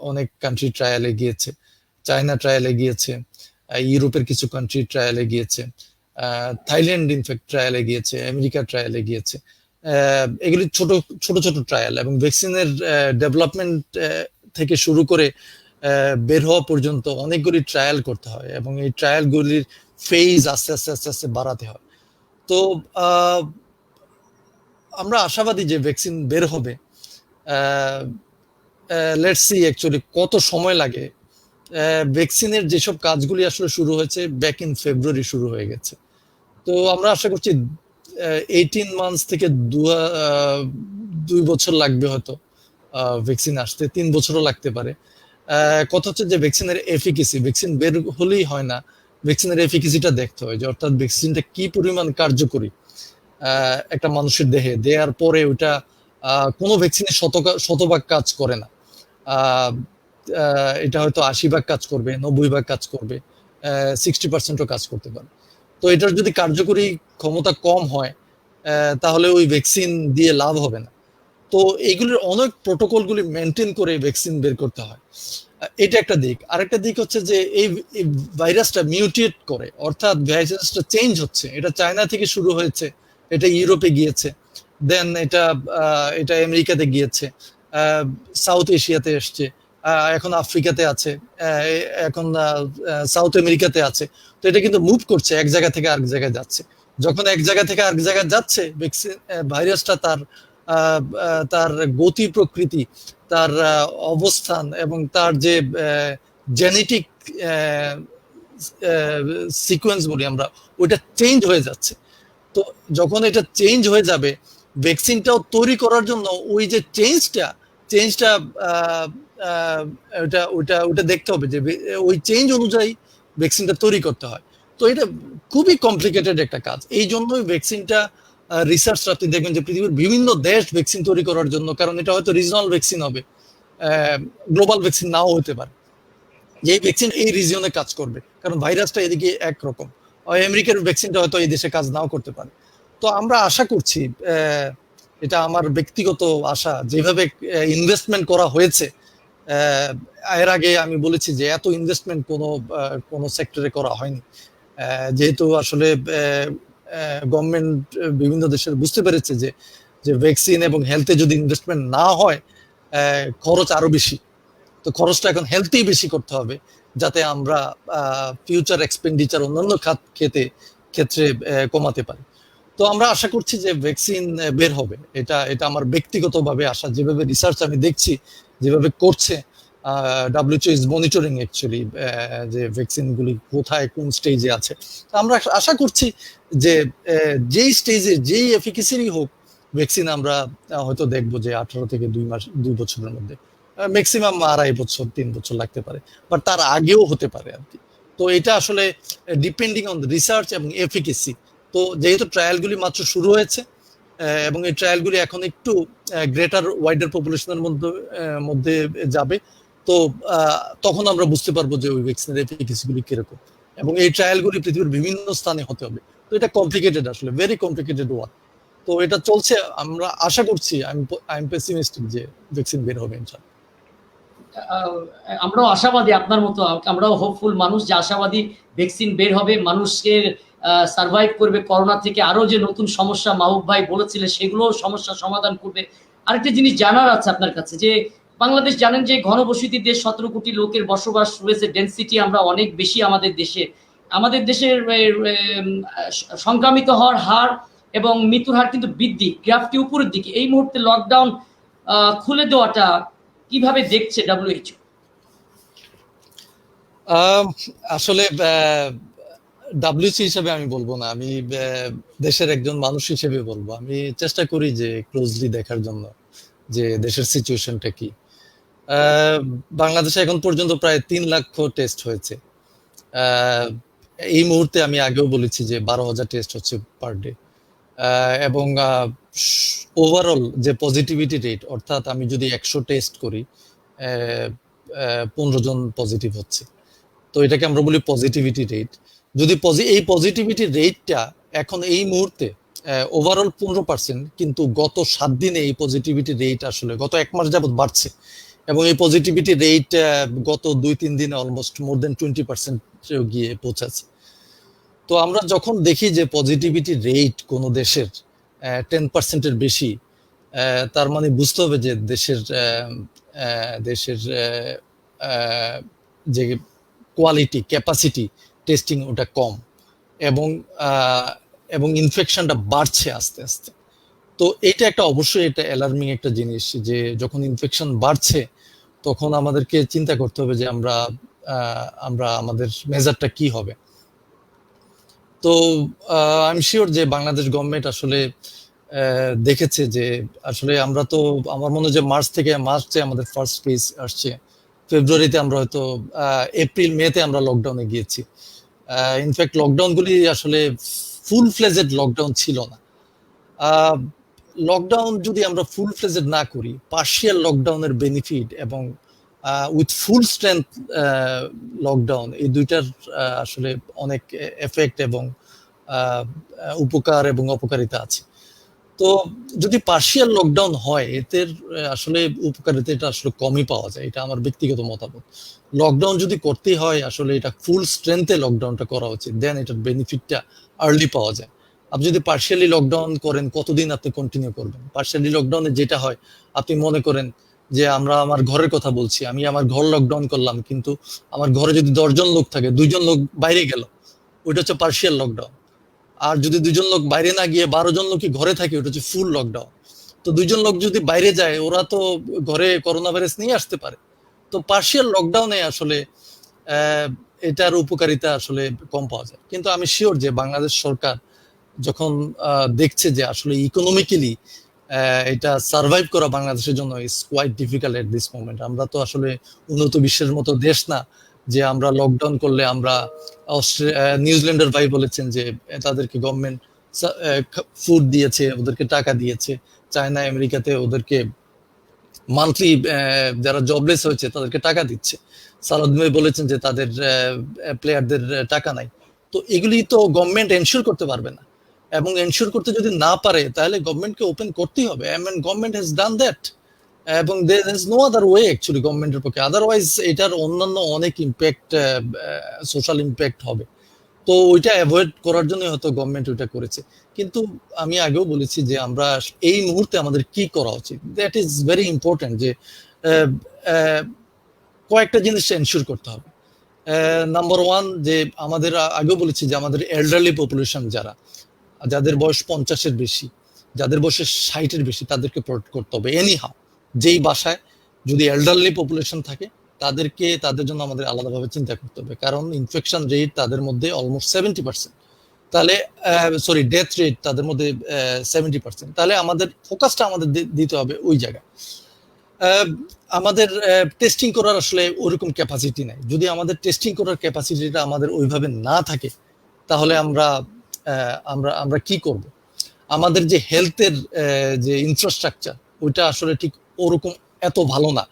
অনেক কান্ট্রি ট্রায়ালে গিয়েছে, চায়না ট্রায়ালে গিয়েছে, ইউরোপের কিছু কান্ট্রি ট্রায়ালে গিয়েছে, থাইল্যান্ড ইনফ্যাক্ট ট্রায়ালে গিয়েছে, আমেরিকা ট্রায়ালে গিয়েছে। এগুলি ছোট ছোট ট্রায়াল, এবং ভ্যাকসিনের ডেভেলপমেন্ট থেকে শুরু করে বের হওয়া পর্যন্ত অনেকগুলি ট্রায়াল করতে হয়, এবং এই ট্রায়ালগুলির ফেজ আস্তে আস্তে আস্তে আস্তে বাড়াতে হয়। তো আমরা আশাবাদী যে ভ্যাকসিন বের হবে। লেটস সি অ্যাকচুয়ালি কত সময় লাগে। ভ্যাকসিনের যেসব কাজগুলি আসলে শুরু হয়েছে ব্যাক ইন ফেব্রুয়ারি শুরু হয়ে গেছে। তো আমরা আশা করছি 18 মান্থস থেকে 2 বছর লাগবে হয়তো ভ্যাকসিন আসতে, 3 বছরও লাগতে পারে। কথা হচ্ছে যে ভ্যাকসিনের এফিকেসি, ভ্যাকসিন বের হলেই হয় না, ভ্যাকসিনের এফিকেসিটা দেখতে হয়, যে অর্থাৎ ভ্যাকসিনটা কি পরিমাণ কার্যকরী একটা মানুষের দেহে দেওয়ার পরে। ওটা কোনো ভ্যাকসিনের শতভাগ কাজ করে না, এটা হয়তো 80 ভাগ কাজ করবে, 90 ভাগ কাজ করবে, 60%ও কাজ করতে পারে। তো এটার যদি কার্যকরী ক্ষমতা কম হয় তাহলে ওই ভ্যাকসিন দিয়ে লাভ হবে না। তো এইগুলির অনেক প্রোটোকলগুলি মেনটেন করে ভ্যাকসিন বের করতে হয়। এটা একটা দিক। আরেকটা দিক হচ্ছে যে এই ভাইরাসটা মিউটেট করে, অর্থাৎ ভাইরাসটা চেঞ্জ হচ্ছে। এটা চায়না থেকে শুরু হয়েছে, এটা ইউরোপে গিয়েছে, দেন এটা আমেরিকাতে গিয়েছে, সাউথ এশিয়াতে এসছে, এখন আফ্রিকাতে আছে, এখন সাউথ আমেরিকাতে আছে। তো এটা কিন্তু মুভ করছে, এক জায়গা থেকে আরেক জায়গায় যাচ্ছে। যখন এক জায়গা থেকে আরেক জায়গায় যাচ্ছে, ভাইরাসটা তার গতি প্রকৃতি, তার অবস্থান এবং তার যে জেনেটিক সিকোয়েন্স বলি আমরা, ওইটা চেঞ্জ হয়ে যাচ্ছে। তো যখন এটা চেঞ্জ হয়ে যাবে, ভ্যাকসিনটাও তৈরি করার জন্য ওই যে চেঞ্জটা ওটা দেখতে হবে যে ওই চেঞ্জ অনুযায়ী ভ্যাকসিনটা তৈরি করতে হয়। তো এটা খুবই কমপ্লিকেটেড একটা কাজ। এই জন্যই ভ্যাকসিনটা রিসার্চটা আপনি দেখবেন যে পৃথিবীর বিভিন্ন দেশ ভ্যাকসিন তৈরি করার জন্য, কারণ এটা হয়তো রিজনাল ভ্যাকসিন হবে, গ্লোবাল ভ্যাকসিন নাও হতে পারে, যে ভ্যাকসিন এই রিজিয়নে কাজ করবে, কারণ ভাইরাসটা এদিকে একরকম, আমেরিকার ভ্যাকসিনটা হয়তো এই দেশে কাজ নাও করতে পারে। তো আমরা আশা করছি, এটা আমার ব্যক্তিগত আশা, যেভাবে ইনভেস্টমেন্ট করা হয়েছে, এর আগে আমি বলেছি যে এত ইনভেস্টমেন্ট কোনো সেক্টরে করা হয়নি, যেহেতু আসলে গভর্নমেন্ট বিভিন্ন দেশের বুঝতে পেরেছে যে ভ্যাকসিন এবং হেলথে যদি ইনভেস্টমেন্ট না হয়, খরচ আরো বেশি। তো খরচটা এখন হেলথেই বেশি করতে হবে, যাতে আমরা ফিউচার এক্সপেন্ডিচার অন্যান্য ক্ষেত্রে কমাতে পারি। তো আমরা আশা করছি যে ভ্যাকসিন বের হবে, এটা আমার ব্যক্তিগতভাবে আশা। যেভাবে রিসার্চ আমি দেখছি, যেভাবে করছে WHO ইজ মনিটরিং অ্যাকচুয়ালি, যে ভ্যাকসিন গুলি কোথায় কোন স্টেজে আছে। আমরা আশা করছি যে যেই স্টেজে যেই এফিকেসিরই হোক ভ্যাকসিন আমরা হয়তো দেখবো যে 18 থেকে 2 বছরের মধ্যে, ম্যাক্সিমাম 2.5 বছর 3 বছর লাগতে পারে, বাট তার আগেও হতে পারে আর কি। তো এটা আসলে ডিপেন্ডিং অন রিসার্চ এবং এফিকেসি। তো যেহেতু ট্রায়ালগুলি মাত্র শুরু হয়েছে, এবং এই ট্রায়ালগুলি এখন একটু গ্রেটার ওয়াইডার পপুলেশনের মধ্যে যাবে, তো তখন আমরা বুঝতে পারবো যে ওই ভ্যাকসিনের এফিকেসিগুলি কিরকম, এবং এই ট্রায়ালগুলি পৃথিবীর বিভিন্ন স্থানে হতে হবে। তো এটা কমপ্লিকেটেড, আসলে ভেরি কমপ্লিকেটেড ওয়ার্ক। তো এটা চলছে, আমরা আশা করছি, আই এম পেসিমিস্টিক যে ভ্যাকসিন বের হবে ইনশাআল্লাহ। আমরাও আশাবাদী, আপনার মতো আমরাও হোপফুল মানুষ, যে আশাবাদী ভ্যাকসিন বের হবে, মানুষকে সার্ভাইভ করবে করোনা থেকে। আরো যে নতুন সমস্যা মাহবুব ভাই বলেছিলেন, সেগুলো সমস্যার সমাধান করবে। আরেকটা জিনিস জানার আছে আপনার কাছে, যে বাংলাদেশ জানেন যে ঘনবসতি দেশ, 17 কোটি লোকের বসবাস রয়েছে, ডেনসিটি আমরা অনেক বেশি আমাদের দেশের সংক্রামিত হওয়ার হার এবং মৃত্যুর হার কিন্তু বৃদ্ধি, গ্রাফটি উপরের দিকে। এই মুহূর্তে লকডাউন খুলে দেওয়াটা কিভাবে দেখছে WHO? আসলে WHO হিসেবে আমি বলবো না, আমি দেশের একজন মানুষ হিসেবে বলবো। আমি চেষ্টা করি যে ক্লোজলি দেখার জন্য যে দেশের সিচুয়েশনটা কি। বাংলাদেশে এখন পর্যন্ত প্রায় 3 লক্ষ টেস্ট হয়েছে। এই মুহূর্তে আমি আগেও বলেছি যে 12,000 টেস্ট হচ্ছে পার ডে, এবং ওভারঅল যে পজিটিভিটি রেট, অর্থাৎ আমি যদি 100 টেস্ট করি, 15 জন পজিটিভ হচ্ছে। তো এটাকে আমরা বলি পজিটিভিটি রেট। যদি এই পজিটিভিটি রেটটা এখন এই মুহূর্তে ওভারঅল 15%, কিন্তু গত 7 দিনে এই পজিটিভিটি রেট আসলে গত 1 মাস যাবত বাড়ছে, এবং এই পজিটিভিটি রেট গত 2-3 দিনে অলমোস্ট মোর দেন 20% গিয়ে পৌঁছাচ্ছে। তো আমরা যখন দেখি যে পজিটিভিটি রেট কোনো দেশের 10%-এর বেশি, তার মানে বুঝতে হবে যে দেশের যে কোয়ালিটি, ক্যাপাসিটি টেস্টিং ওটা কম, এবং ইনফেকশনটা বাড়ছে আস্তে আস্তে। তো এটা একটা অবশ্যই এটা অ্যালার্মিং একটা জিনিস, যে যখন ইনফেকশন বাড়ছে তখন আমাদেরকে চিন্তা করতে হবে যে আমরা আমাদের মেজারটা কি হবে। তো আই এম শিওর যে বাংলাদেশ গভর্নমেন্ট আসলে দেখেছে যে আসলে আমরা তো, আমার মনে হয় যে মার্চে আমাদের ফার্স্ট কেস আসছে, ফেব্রুয়ারিতে আমরা হয়তো এপ্রিল মেতে আমরা লকডাউনে গিয়েছি। ইনফ্যাক্ট লকডাউনগুলি আসলে ফুল ফ্লেজেড লকডাউন ছিল না। লকডাউন যদি আমরা ফুল ফ্লেজেড না করি, পার্শিয়াল লকডাউনের বেনিফিট এবং উইথ ফুল স্ট্রেংথ লকডাউন, এই দুইটার আসলে অনেক এফেক্ট এবং উপকার এবং অপকারিতা আছে। তো যদি পার্শিয়াল লকডাউন হয়, এতে আসলে উপকারিতাটা আসলে কমই পাওয়া যায়, এটা আমার ব্যক্তিগত মতামত। লকডাউন যদি করতেই হয়, আসলে এটা ফুল স্ট্রেংথে লকডাউনটা করা উচিত, দেন এটার বেনিফিটটা আর্লি পাওয়া যায়। আপনি যদি পার্শিয়ালি লকডাউন করেন, কতদিন আপনি কন্টিনিউ করবেন? পার্শিয়ালি লকডাউনে যেটা হয়, আপনি মনে করেন যে আমরা আমার ঘরের কথা বলছি, আমি আমার ঘর লকডাউন করলাম, কিন্তু আমার ঘরে যদি 10 জন লোক থাকে, 2 জন লোক বাইরে গেল, ওইটা হচ্ছে পার্শিয়াল লকডাউন। আর যদি 2 জন লোক বাইরে না গিয়ে 12 জন লোকই ঘরে থাকে, ওটা হচ্ছে ফুল লকডাউন। তো 2 জন লোক যদি বাইরে যায়, ওরা তো ঘরে করোনা ভাইরাস নিয়ে আসতে পারে। তো পার্শিয়াল লকডাউনে আসলে এটার উপকারিতা আসলে কম পাওয়া যায়। কিন্তু আমি শিওর যে বাংলাদেশ সরকার যখন দেখছে যে আসলে ইকোনমিক্যালি এটা সার্ভাইভ করা বাংলাদেশের জন্য is quite difficult at this moment. আমরা তো আসলে উন্নত বিশ্বের মতো দেশ না যে আমরা লকডাউন করলে আমরা নিউজিল্যান্ডের ভাই বলেছেন যে তাদেরকে গভর্নমেন্ট ফুড দিয়েছে, ওদেরকে টাকা দিয়েছে। চায়না আমেরিকাতে ওদেরকে মান্থলি যারা জবলেস হয়েছে তাদেরকে টাকা দিচ্ছে। সালাউদ্দিন ভাই বলেছেন যে তাদের প্লেয়ারদের টাকা নাই। তো এগুলি তো গভর্নমেন্ট এনশিওর করতে পারবে না, এবং এনশিওর করতে যদি না পারে তাহলে গভর্নমেন্টকে ওপেন করতেই হবে। I mean government has done that, এবং there is no other way actually গভর্নমেন্টের পক্ষে। আদারওয়াইজ এটার অন্যান্য অনেক ইম্প্যাক্ট, সোশ্যাল ইম্প্যাক্ট হবে। তো ওইটা অ্যাভয়েড করার জন্য হয়তো গভর্নমেন্ট ওইটা করেছে। কিন্তু আমি আগেও বলেছি যে আমরা এই মুহূর্তে আমাদের কি করা উচিত, দ্যাট ইজ ভেরি ইম্পর্টেন্ট। যে কয়েকটা জিনিস এনশিওর করতে হবে। নাম্বার ওয়ান, যে আমাদের আগেও বলেছি যে আমাদের এল্ডারলি পপুলেশন যাদের বয়স 50-এর বেশি, যাদের বয়স 60-এর বেশি, তাদেরকে প্রোটেক্ট করতে হবে এনি হাউ। যেই বাসায় যদি এল্ডারলি পপুলেশন থাকে তাদের জন্য আমাদের আলাদাভাবে চিন্তা করতে হবে, কারণ ইনফেকশন রেট তাদের মধ্যে অলমোস্ট 70%। তাহলে সরি, ডেথ রেট তাদের মধ্যে 70%। তাহলে আমাদের ফোকাসটা আমাদের দিতে হবে ওই জায়গায়। আমাদের টেস্টিং করার আসলে ওরকম ক্যাপাসিটি নাই। যদি আমাদের টেস্টিং করার ক্যাপাসিটিটা আমাদের ওইভাবে না থাকে, তাহলে আমরা কি করব? আমাদের যে হেলথের যে ইনফ্রাস্ট্রাকচার, ওইটা আসলে ঠিক ওরকম এত ভালো না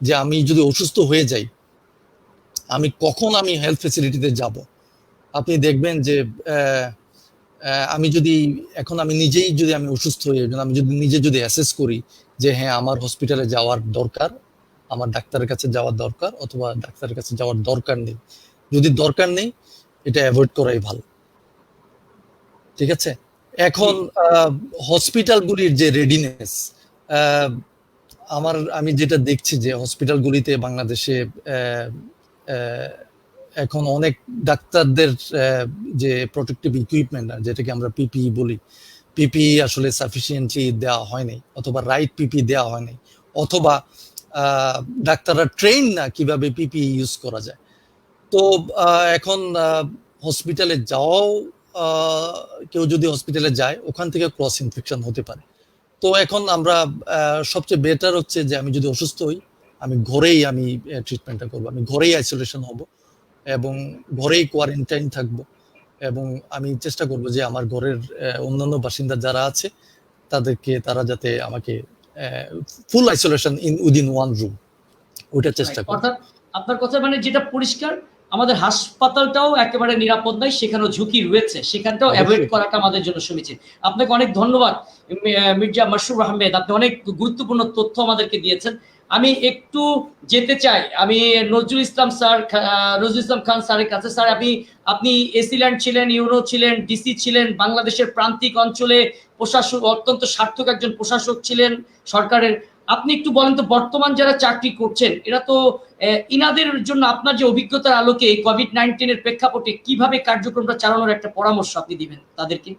যে আমি যদি অসুস্থ হয়ে যাই, কখন আমি হেলথ ফেসিলিটিতে যাব। আপনি দেখবেন যে আমি নিজেই যদি আমি অসুস্থ হয়ে, আমি যদি অ্যাসেস করি যে হ্যাঁ আমার হসপিটালে যাওয়ার দরকার, আমার ডাক্তারের কাছে যাওয়ার দরকার, অথবা ডাক্তারের কাছে যাওয়ার দরকার নেই, যদি দরকার নেই, এটা অ্যাভয়েড করাই ভালো। ঠিক আছে? এখন হসপিটালগুলির যে রেডিনেস, আমি যেটা দেখছি যে হসপিটালগুলিতে বাংলাদেশে এখন অনেক ডাক্তারদের যে প্রোটেক্টিভ ইকুইপমেন্ট, যেটাকে আমরা পিপিই বলি, পিপিই আসলে সাফিসিয়েন্টলি দেওয়া হয়নি, অথবা রাইট পিপি দেওয়া হয়নি, অথবা ডাক্তাররা ট্রেন না কিভাবে পিপিই ইউজ করা যায়। তো এখন হসপিটালে যাওয়াও, কেউ যদি হসপিটালে যায়, ওখান থেকে ক্রস ইনফেকশন হতে পারে। তো এখন আমরা সবচেয়ে বেটার হচ্ছে যে আমি যদি অসুস্থ হই, আমি ঘরেই ট্রিটমেন্টটা করবো, আমি ঘরেই আইসোলেশন হব, এবং ঘরেই কোয়ারেন্টাইন থাকবো, এবং আমি চেষ্টা করব যে আমার ঘরের অন্যান্য বাসিন্দা যারা আছে তারা যাতে আমাকে ফুল আইসোলেশন উইদিন ওয়ান রুম, ওইটা চেষ্টা করব। অর্থাৎ আপনার কথা মানে যেটা পরিষ্কার, আমাদের হাসপাতালটাও একেবারে নিরাপদ নয়, সেখানেও ঝুঁকি রয়েছে, সেখানটাও অ্যাভয়েড করাটা আমাদের জন্য সমীচীন। আপনাকে অনেক ধন্যবাদ মির্জা মাশরুর আহমেদ, আপনি অনেক গুরুত্বপূর্ণ তথ্য আমাদেরকে দিয়েছেন। আমি একটু যেতে চাই আমি নজরুল ইসলাম খান স্যারের কাছে। স্যার, আপনি এসিল্যান্ড ছিলেন, ইউনো ছিলেন, ডিসি ছিলেন, বাংলাদেশের প্রান্তিক অঞ্চলে প্রশাসক, অত্যন্ত সার্থক একজন প্রশাসক ছিলেন সরকারের। আপনি একটু বলেন তো, বর্তমান যারা চাকরি করছেন এরা তো ইনাদের জন্য আপনার যে অভিজ্ঞতার আলোকে কোভিড-19 প্রেক্ষাপটে কিভাবে কার্যক্রমটা চালানোর একটা পরামর্শ আপনি দিবেন তাদেরকে?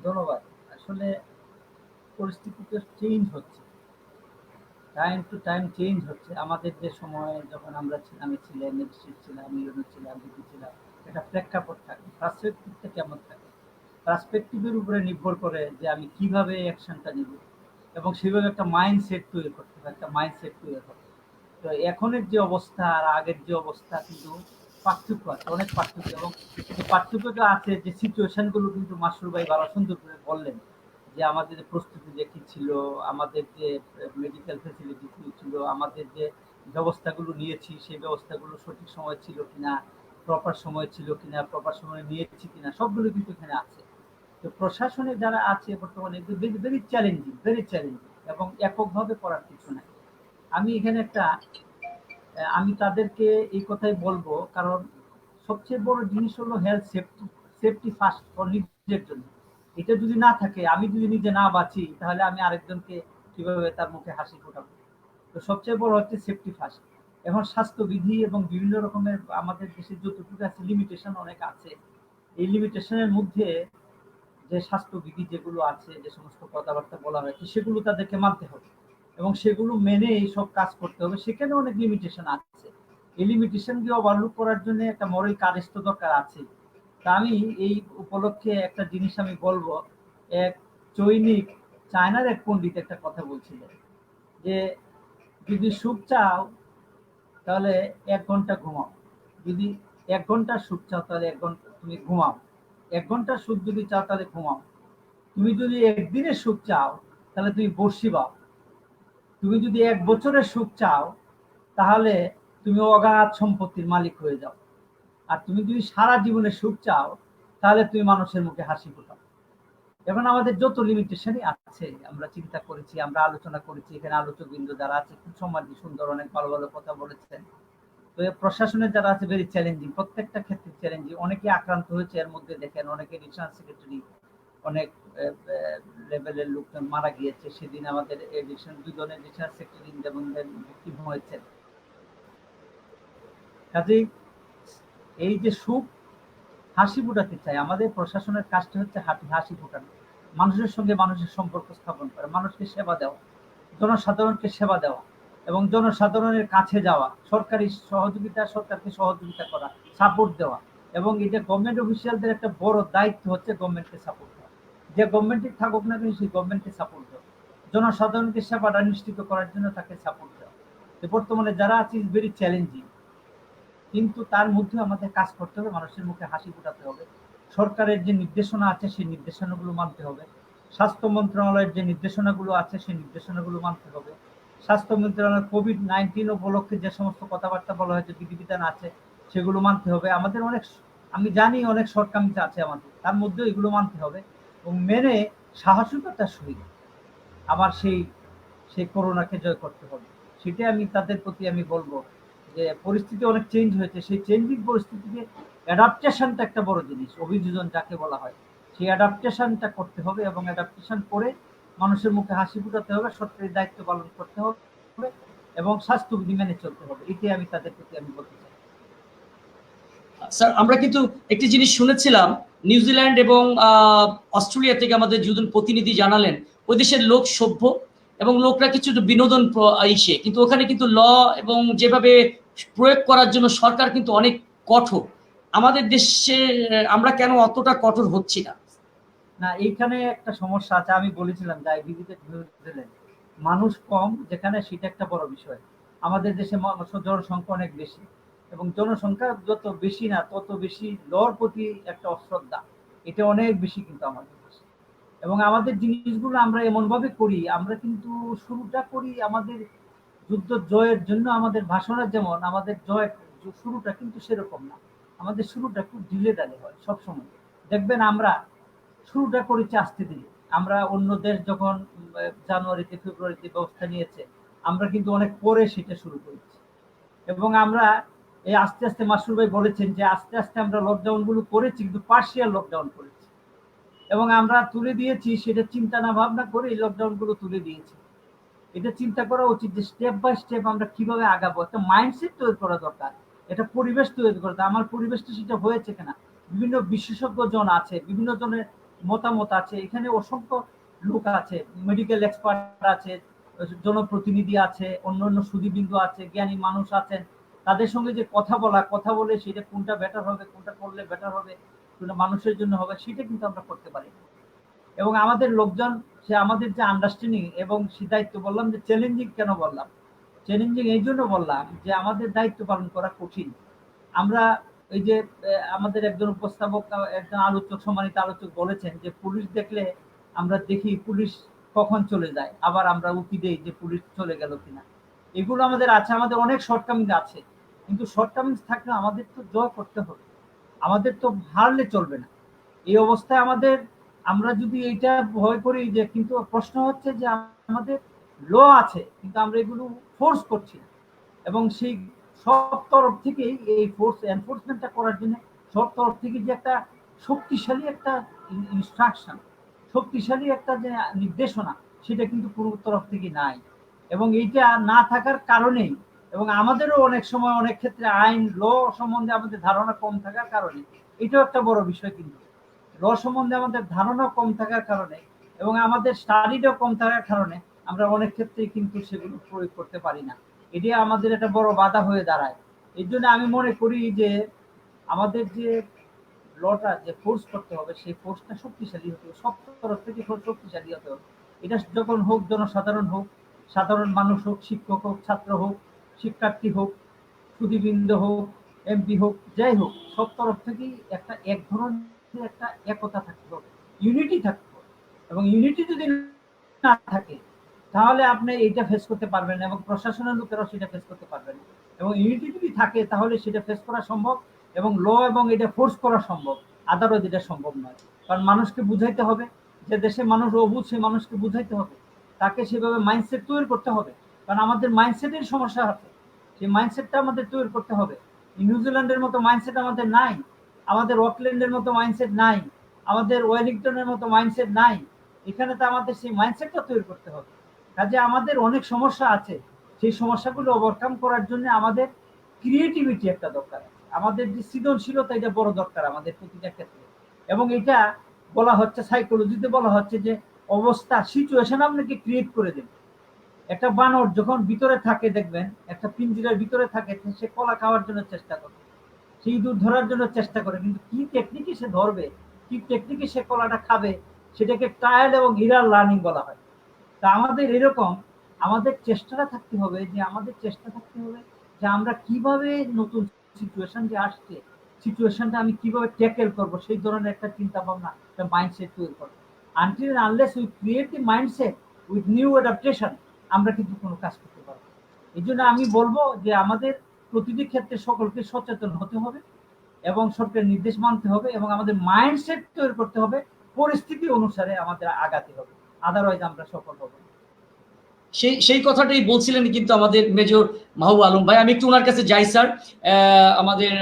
ধন্যবাদ। আসলে পরিস্থিতি তো চেঞ্জ হচ্ছে, টাইম টু টাইম চেঞ্জ হচ্ছে। আমাদের যে সময় যখন আমরা ছিলাম, ম্যাজিস্ট্রেট ছিলাম, ইউনো ছিলাম, ডিসি ছিলাম, একটা প্রেক্ষাপট থাকে, পার্সপেক্টিভটা কেমন থাকে, পার্সপেক্টিভের উপরে নির্ভর করে যে আমি কিভাবে অ্যাকশনটা নিব, এবং সেভাবে একটা মাইন্ডসেট তৈরি করতে হবে, তো এখনের যে অবস্থা আর আগের যে অবস্থা কিন্তু পার্থক্য আছে, অনেক পার্থক্য। এবং এই পার্থক্যটা আছে যে সিচুয়েশনগুলো কিন্তু মাসুর ভাই ভালো সুন্দর করে বললেন, যে আমাদের প্রস্তুতি যে কি ছিল, আমাদের যে মেডিকেল ফেসিলিটি ছিল, আমাদের যে ব্যবস্থাগুলো নিয়েছি সেই ব্যবস্থাগুলো সঠিক সময় ছিল কিনা, প্রপার সময় ছিল কিনা, প্রপার সময় নিয়েছি কিনা, সবগুলো কিন্তু এখানে আছে। তো প্রশাসনে যারা আছে বর্তমানে ভেরি চ্যালেঞ্জিং, এবং এককভাবে করার কিছু নাই। আমি এখানে আমি তাদেরকে এই কথাই বলবো, কারণ সবচেয়ে বড় জিনিস হলো হেলথ সেফটি ফার্স্ট ফর নিজের জন্য। এটা যদি না থাকে, আমি যদি নিজে না বাঁচি, তাহলে আমি আরেকজনকে কিভাবে তার মুখে হাসি ফোটাবো? তো সবচেয়ে বড় হচ্ছে সেফটি ফার্স্ট। এখন স্বাস্থ্যবিধি এবং বিভিন্ন রকমের আমাদের দেশে যতটুকু আছে লিমিটেশন অনেক আছে। এই লিমিটেশনের মধ্যে যে স্বাস্থ্যবিধি যেগুলো আছে, যে সমস্ত কথাবার্তা বলা হয়েছে, সেগুলো তাদেরকে মানতে হবে এবং সেগুলো মেনে এই সব কাজ করতে হবে। সেখানে অনেক লিমিটেশন আছে। এই লিমিটেশন দিয়ে ওভারলুক করার জন্য একটা মরাল কারেজ তো দরকার আছে। তা আমি এই উপলক্ষে একটা জিনিস আমি বলবো, এক চৈনিক চায়নার এক পণ্ডিত একটা কথা বলছিলেন যে যদি সুখ চাও তাহলে 1 ঘন্টা ঘুমাও, যদি 1 ঘন্টা সুখ চাও তাহলে 1 ঘন্টা তুমি ঘুমাও, 1 ঘন্টা সুখ যদি চাও তাহলে ঘুমাও, তুমি যদি একদিনের সুখ চাও তাহলে তুমি বর্ষি বাও, তুমি যদি 1 বছরের সুখ চাও তাহলে তুমি অগাধ সম্পত্তির মালিক হয়ে যাও, আর তুমি যদি সারা জীবনের সুখ চাও তাহলে তুমি মানুষের মুখে হাসি ফোটাও। এখন আমাদের যত লিমিটেশনই আছে আমরা চিন্তা করেছি, আমরা আলোচনা করেছি, এখানে আলোচকবৃন্দ যারা আছে খুব সম্মানিত, সুন্দর, অনেক ভালো ভালো কথা বলেছেন। তো প্রশাসনের যারা আছে ভেরি চ্যালেঞ্জিং, প্রত্যেকটা ক্ষেত্রে চ্যালেঞ্জিং। অনেকে আক্রান্ত হয়েছে, এর মধ্যে দেখেন অনেকে রিসার্চ সেক্রেটারি, অনেক লেভেলের লোকজন মারা গিয়েছে। সেদিন আমাদের দুজনের রিসার্চ সেক্রেটারি ভিকটিম হয়েছে। কাজেই এই যে সুখ হাসি ফোটাতে চাই, আমাদের প্রশাসনের কাজটা হচ্ছে হাসি ফোটানো, মানুষের সঙ্গে মানুষের সম্পর্ক স্থাপন করা, মানুষকে সেবা দেওয়া, জনসাধারণকে সেবা দেওয়া এবং জনসাধারণের কাছে যাওয়া, সরকারি সহযোগিতা, সরকারকে সহযোগিতা করা, সাপোর্ট দেওয়া। এবং এটা গভর্নমেন্ট অফিসিয়ালদের একটা বড় দায়িত্ব হচ্ছে গভর্নমেন্টকে সাপোর্ট দেওয়া। যে গভর্নমেন্টে থাকুক না কেন সেই গভর্নমেন্টকে সাপোর্ট দেওয়া, জনসাধারণকে সেবাটা নিশ্চিত করার জন্য তাকে সাপোর্ট দেওয়া। বর্তমানে যারা আছে ইজ ভেরি চ্যালেঞ্জিং, কিন্তু তার মধ্যে আমাদের কাজ করতে হবে, মানুষের মুখে হাসি ফোটাতে হবে। সরকারের যে নির্দেশনা আছে সেই নির্দেশনাগুলো মানতে হবে, স্বাস্থ্য মন্ত্রণালয়ের যে নির্দেশনাগুলো আছে সেই নির্দেশনাগুলো মানতে হবে। স্বাস্থ্য মন্ত্রণালয় কোভিড-19 উপলক্ষে যে সমস্ত কথাবার্তা বলা হয়েছে, বিধিবিধান আছে, সেগুলো মানতে হবে। আমাদের অনেক, আমি জানি অনেক শর্টকামিজ আছে আমাদের, তার মধ্যেও এগুলো মানতে হবে এবং মেনে সাহসিকতার সহিত আবার সেই করোনাকে জয় করতে হবে। সেটাই আমি তাদের প্রতি আমি বলবো যে পরিস্থিতি অনেক চেঞ্জ হয়েছে, সেই চেঞ্জিং পরিস্থিতিতে অ্যাডাপ্টেশনটা একটা বড় জিনিস, অভিযোজন যাকে বলা হয়, সেই অ্যাডাপ্টেশনটা করতে হবে এবং অ্যাডাপ্টেশন করে মানুষের মুখে হাসি ফোটাতে হবে, সরকারি দায়িত্ব পালন করতে হবে এবং স্বাস্থ্যবিধি মেনে চলতে হবে। এটাই আমি তাদের প্রতি আমি বলতে চাই। স্যার, আমরা কিন্তু একটি জিনিস শুনেছিলাম, নিউজিল্যান্ড এবং অস্ট্রেলিয়া থেকে আমাদের দুজন প্রতিনিধি জানালেন ওই দেশের লোক সভ্য এবং লোকরা কিছু বিনোদন ইসে, কিন্তু ওখানে কিন্তু ল এবং যেভাবে প্রয়োগ করার জন্য সরকার কিন্তু অনেক কঠোর। আমাদের দেশে আমরা কেন অতটা কঠোর হচ্ছি না? না, এইখানে একটা সমস্যা আছে, আমি বলেছিলাম যাই বিবিতে দিলেন, মানুষ কম যেখানে, সেটা একটা বড় বিষয়। আমাদের দেশে জনসংখ্যা অনেক বেশি এবং জনসংখ্যা যত বেশি না তত বেশি লর প্রতি একটা অশ্রদ্ধা, এটা অনেক বেশি কিন্তু আমাদের দেশে। এবং আমাদের জিনিসগুলো আমরা এমন ভাবে করি, আমরা কিন্তু শুরুটা করি আমাদের যুদ্ধ জয়ের জন্য, আমাদের ভাষণের যেমন আমাদের জয় শুরুটা কিন্তু সেরকম না, আমাদের শুরুটা খুব ঢিলে ঢালে হয় সবসময়। দেখবেন আমরা শুরুটা করেছি আস্তে ধীরে। আমরা অন্য দেশ যখন জানুয়ারিতে ফেব্রুয়ারিতে ব্যবস্থা নিয়েছে, আমরা কিন্তু অনেক পরে সেটা শুরু করেছি এবং আমরা এই আস্তে আস্তে, মাসুর ভাই বলেছেন যে আস্তে আস্তে আমরা লকডাউন গুলো করেছি, কিন্তু পার্শিয়াল লকডাউন করেছি এবং আমরা তুলে দিয়েছি, সেটা চিন্তা না ভাবনা করে এই লকডাউন গুলো তুলে দিয়েছি। এটা চিন্তা করা উচিত যে স্টেপ বাই স্টেপ আমরা কিভাবে আগাবো, একটা মাইন্ডসেট তৈরি করা দরকার, এটা পরিবেশ তৈরি করা। আমার পরিবেশটা সেটা হয়েছে কিনা, বিভিন্ন বিশেষজ্ঞ জন আছে, বিভিন্ন জনের মতামত আছে, এখানে অসংখ্য লোক আছে, মেডিকেল এক্সপার্ট আছে, জনপ্রতিনিধি আছে, অন্যান্য সুধীবৃন্দ আছে, জ্ঞানী মানুষ আছেন, তাদের সঙ্গে যে কথা বলে সেটা কোনটা বেটার হবে, কোনটা করলে বেটার হবে, কোনটা মানুষের জন্য হবে, সেটা কিন্তু আমরা করতে পারি। এবং আমাদের লোকজন, সে আমাদের যে আন্ডারস্ট্যান্ডিং এবং সে দায়িত্ব, বললাম যে চ্যালেঞ্জিং কেন বললাম, চ্যালেঞ্জিং এই জন্য বললাম যে আমাদের দায়িত্ব পালন করা কঠিন। আমরা এই যে আমাদের একজন উপস্থাপক, একজন আলোচক, সম্মানিত আলোচক বলেছেন যে পুলিশ দেখলে আমরা দেখি পুলিশ কখন চলে যায়, আবার আমরা উকি দেই যে পুলিশ চলে গেল কিনা। এগুলো আমাদের আছে, আমাদের অনেক শর্টকামিজ আছে, কিন্তু শর্টকামিজ থাকলে আমাদের তো জয় করতে হবে, আমাদের তো হারলে চলবে না। এই অবস্থায় আমরা যদি এইটা ভয় করি যে, কিন্তু প্রশ্ন হচ্ছে যে আমাদের ল আছে কিন্তু আমরা এগুলো ফোর্স করছি না, এবং সেই সব তরফ থেকেই এই ফোর্স এনফোর্সমেন্টটা করার জন্য সব তরফ থেকে যে একটা শক্তিশালী একটা ইনস্ট্রাকশন, শক্তিশালী একটা যে নির্দেশনা, সেটা কিন্তু পুরো তরফ থেকে নাই। এবং এইটা না থাকার কারণেই, এবং আমাদেরও অনেক সময় অনেক ক্ষেত্রে আইন ল সম্বন্ধে আমাদের ধারণা কম থাকার কারণে, এটাও একটা বড় বিষয়। কিন্তু ল সম্বন্ধে আমাদের ধারণা কম থাকার কারণে এবং আমাদের স্টাডিটাও কম থাকার কারণে আমরা অনেক ক্ষেত্রেই কিন্তু সেগুলো প্রয়োগ করতে পারি না। এটি আমাদের একটা বড় বাধা হয়ে দাঁড়ায়। এই জন্য আমি মনে করি যে আমাদের যে লটা যে ফোর্স করতে হবে, সেই ফোর্সটা শক্তিশালী হতে হবে, সব তরফ থেকে শক্তিশালী হতে হবে। এটা যখন হোক, জনসাধারণ হোক, সাধারণ মানুষ হোক, শিক্ষক হোক, ছাত্র হোক, শিক্ষার্থী হোক, সুধীবৃন্দ হোক, এমপি হোক, যাই হোক, সব তরফ থেকেই একটা এক ধরনের একটা একতা থাকতে হবে, ইউনিটি থাকতে হবে। এবং ইউনিটি যদি না থাকে তাহলে আপনি এইটা ফেস করতে পারবেন না এবং প্রশাসনের লোকেরাও সেটা ফেস করতে পারবেন না। এবং ইউনিটি যদি থাকে তাহলে সেটা ফেস করা সম্ভব এবং ল এবং এটা ফোর্স করা সম্ভব, আদারওয়াইজ এটা সম্ভব নয়। কারণ মানুষকে বুঝাইতে হবে, যে দেশে মানুষ অবুঝ সেই মানুষকে বুঝাইতে হবে, তাকে সেভাবে মাইন্ডসেট তৈরি করতে হবে। কারণ আমাদের মাইন্ডসেটের সমস্যা আছে, সেই মাইন্ডসেটটা আমাদের তৈরি করতে হবে। নিউজিল্যান্ডের মতো মাইন্ডসেট আমাদের নাই, আমাদের অকল্যান্ডের মতো মাইন্ডসেট নাই, আমাদের ওয়েলিংটনের মতো মাইন্ডসেট নাই। এখানে তো আমাদের সেই মাইন্ডসেটটা তৈরি করতে হবে। কাজে আমাদের অনেক সমস্যা আছে, সেই সমস্যাগুলো ওভারকাম করার জন্য আমাদের ক্রিয়েটিভিটি একটা দরকার আছে, আমাদের যে সৃজনশীলতা, এটা বড় দরকার আমাদের প্রতিটা ক্ষেত্রে। এবং এটা বলা হচ্ছে, সাইকোলজিতে বলা হচ্ছে যে অবস্থা, সিচুয়েশন আপনাকে ক্রিয়েট করে দেবে। একটা বানর যখন ভিতরে থাকে, দেখবেন একটা পিঞ্জিরার ভিতরে থাকে, সে কলা খাওয়ার জন্য চেষ্টা করে, সে ইঁদুর ধরার জন্য চেষ্টা করে, কিন্তু কি টেকনিকে সে ধরবে, কি টেকনিকে সে কলাটা খাবে, সেটাকে ট্রায়াল এবং এরার লার্নিং বলা হয়। তা আমাদের এরকম আমাদের চেষ্টাটা থাকতে হবে, যে আমাদের চেষ্টা থাকতে হবে যে আমরা কিভাবে নতুন সিচুয়েশন যে আসছে, সিচুয়েশনটা আমি কিভাবে ট্যাকেল করব, সেই ধরনের একটা চিন্তা ভাবনা, একটা মাইন্ডসেট তৈরি করবো। Until unless we create the mindset with new adaptation, আমরা কিন্তু কোনো কাজ করতে পারবো। এই জন্য আমি বলবো যে আমাদের প্রতিটি ক্ষেত্রে সকলকে সচেতন হতে হবে এবং সরকারের নির্দেশ মানতে হবে এবং আমাদের মাইন্ডসেট তৈরি করতে হবে, পরিস্থিতি অনুসারে আমাদের আগাতে হবে, আদারওয়াইজ আমরা সফল হব না। সেই কথাটাই বলছিলেন কিন্তু আমাদের মেজর মাহবুব আলম ভাই। আমি একটু ওনার কাছে যাই স্যার। আমাদের